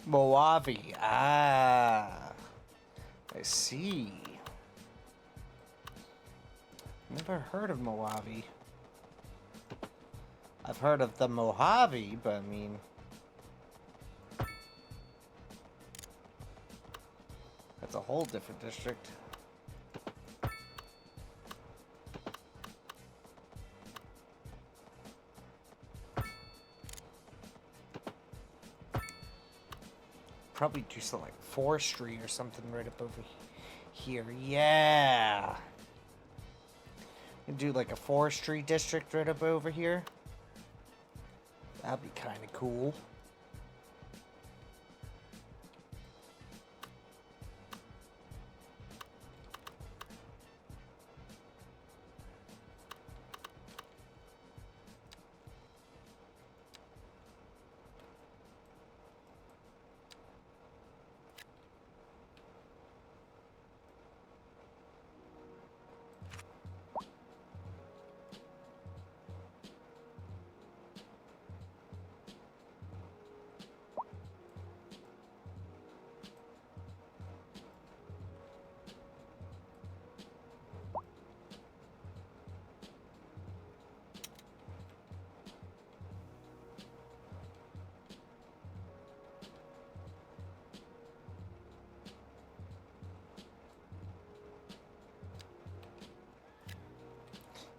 Mojave. Ah, I see. Never heard of Mojave. I've heard of the Mojave, but I mean... that's a whole different district. Probably do some like forestry or something right up over here. Yeah. And do like a forestry district right up over here. That'd be kind of cool.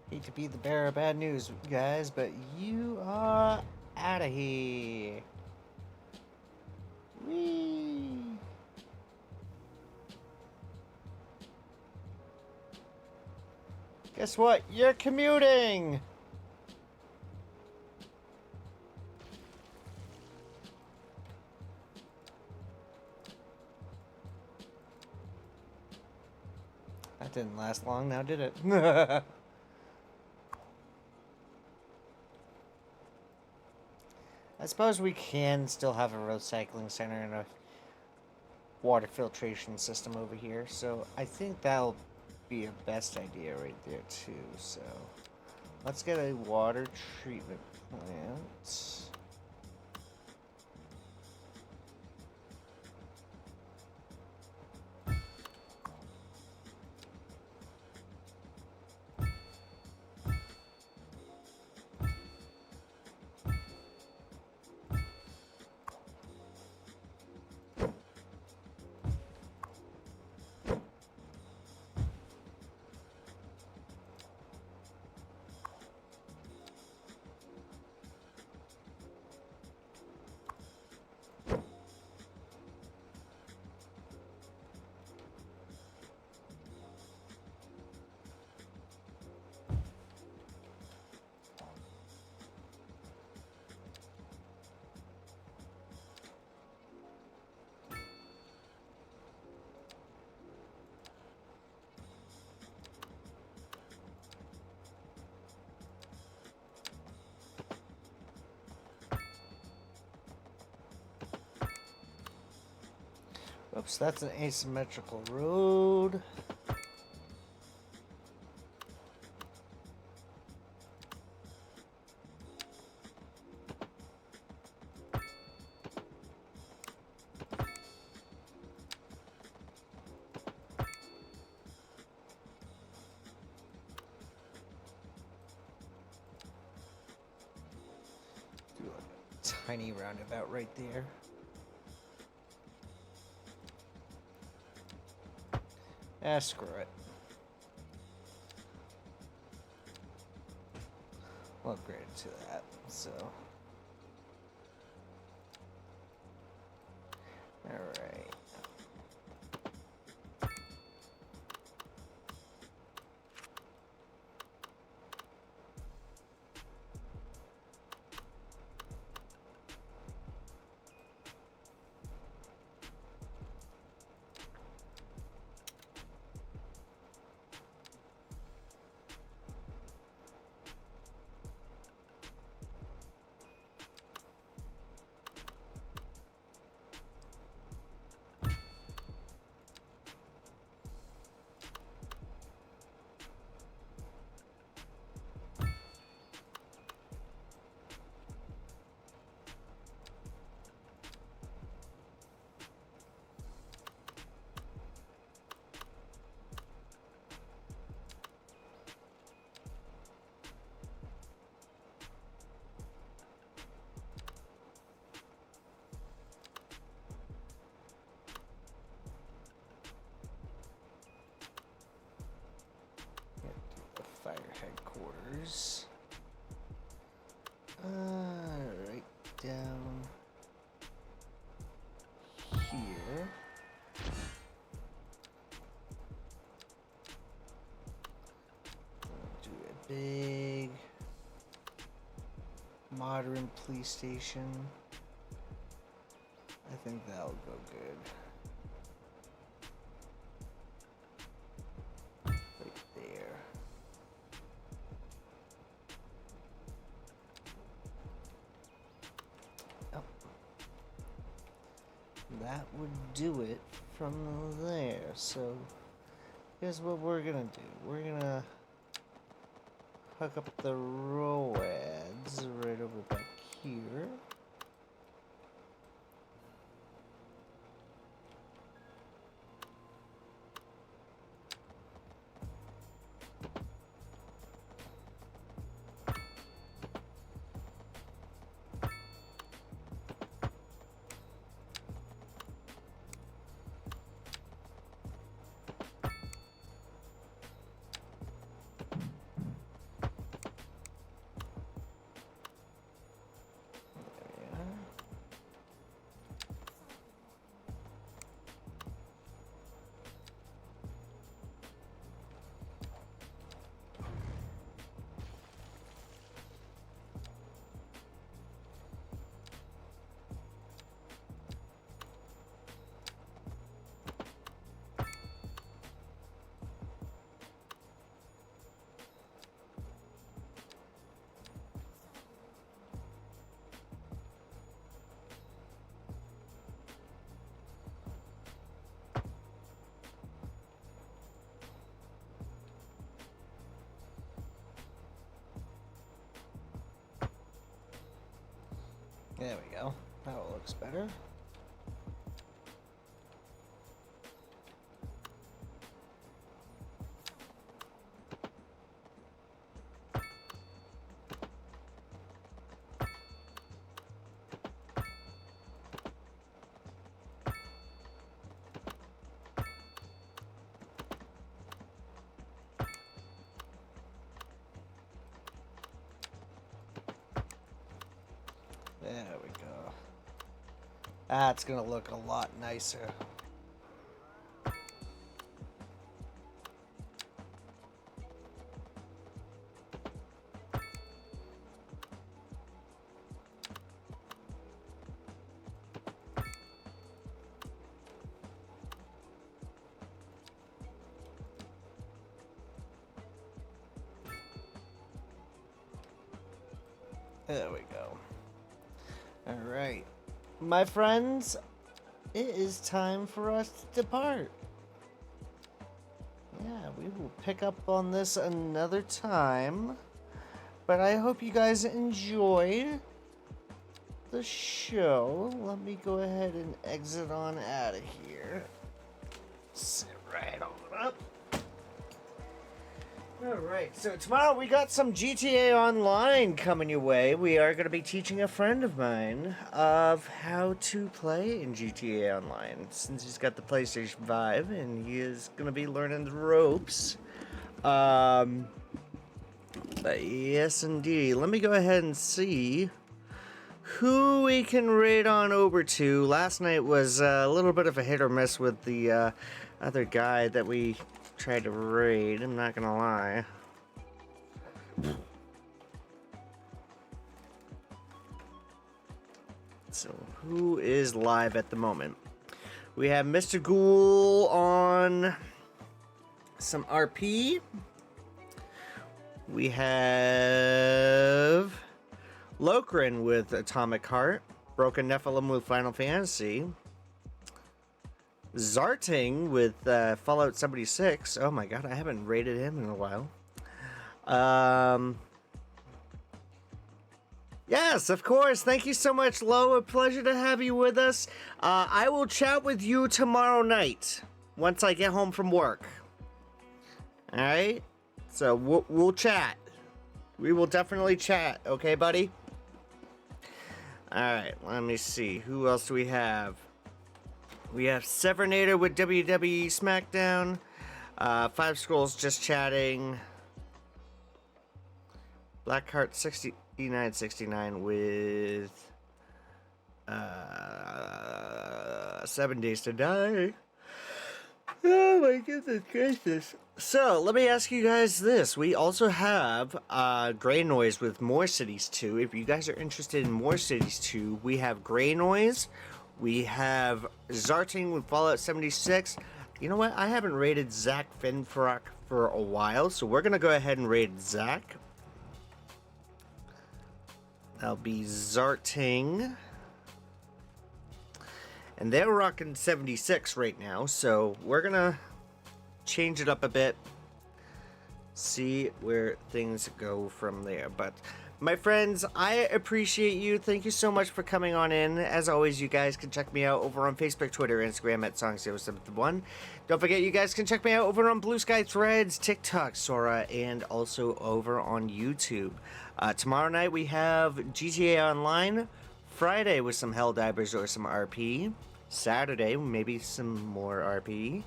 Hate to be the bearer of bad news, guys, but you are out of here. Whee! Guess what? You're commuting! That didn't last long now, did it? I suppose we can still have a recycling center and a water filtration system over here, so I think that'll be a best idea right there too. So let's get a water treatment plant. Oops, that's an asymmetrical road. Do like a tiny roundabout right there. Ah, screw it. We'll upgrade it to that, so. Alright. Fire headquarters. Right down here. Do a big modern police station. I think that'll go good. Right there. That would do it from there. So here's what we're gonna do. We're gonna hook up the roads right over back here. There we go. That looks better. There we go. That's gonna look a lot nicer. There we go. All right, my friends, it is time for us to depart. Yeah, we will pick up on this another time. But I hope you guys enjoyed the show. Let me go ahead and exit on out of here. Sit right on up. Alright, so tomorrow we got some GTA Online coming your way. We are going to be teaching a friend of mine of how to play in GTA Online, since he's got the PlayStation 5 and he is going to be learning the ropes. But yes indeed, let me go ahead and see who we can raid on over to. Last night was a little bit of a hit or miss with the other guy that we tried to raid, I'm not gonna lie. So, who is live at the moment? We have Mr. Ghoul on some RP. We have Lokrin with Atomic Heart. Broken Nephilim with Final Fantasy. Zarting with Fallout 76. Oh my god, I haven't rated him in a while. Yes, of course. Thank you so much, Lo. A pleasure to have you with us. I will chat with you tomorrow night once I get home from work. Alright? So we'll chat. We will definitely chat. Okay, buddy? Alright, let me see. Who else do we have? We have Severnator with WWE SmackDown. Five Scrolls just chatting. Blackheart 6969 with 7 Days to Die. Oh my goodness gracious. So, let me ask you guys this. We also have Grey Noise with More Cities 2. If you guys are interested in More Cities 2, we have Grey Noise. We have Zarting with Fallout 76. You know what? I haven't rated Zach Finfrock for a while, so we're going to go ahead and raid Zach. That'll be Zarting. And they're rocking 76 right now, so we're going to change it up a bit. See where things go from there. But my friends, I appreciate you. Thank you so much for coming on in. As always, you guys can check me out over on Facebook, Twitter, Instagram at Song071. Don't forget, you guys can check me out over on Blue Sky Threads, TikTok, Sora, and also over on YouTube. Tomorrow night we have GTA Online. Friday with some Helldivers or some RP. Saturday, maybe some more RP.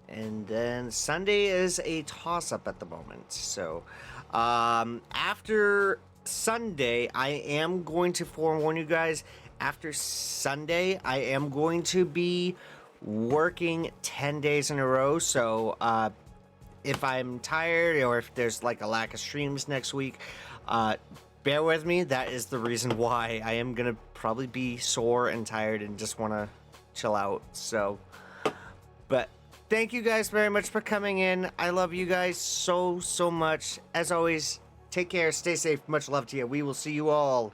And then Sunday is a toss-up at the moment. So, after Sunday, I am going to forewarn you guys, after Sunday, I am going to be working 10 days in a row. So, if I'm tired or if there's like a lack of streams next week, bear with me. That is the reason why. I am going to probably be sore and tired and just want to chill out. So, but thank you guys very much for coming in. I love you guys so, so much. As always, take care, stay safe, much love to you. We will see you all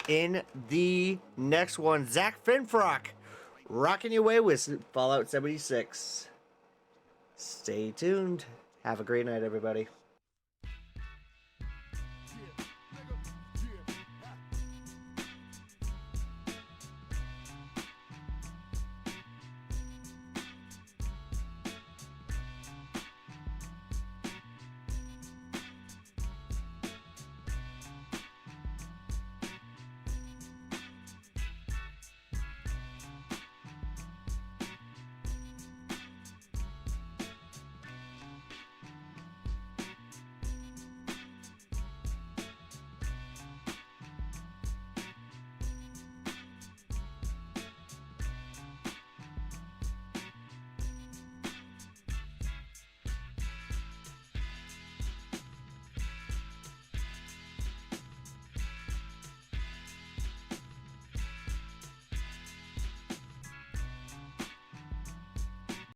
in the next one. Zach Finfrock, rocking your way with Fallout 76. Stay tuned. Have a great night, everybody.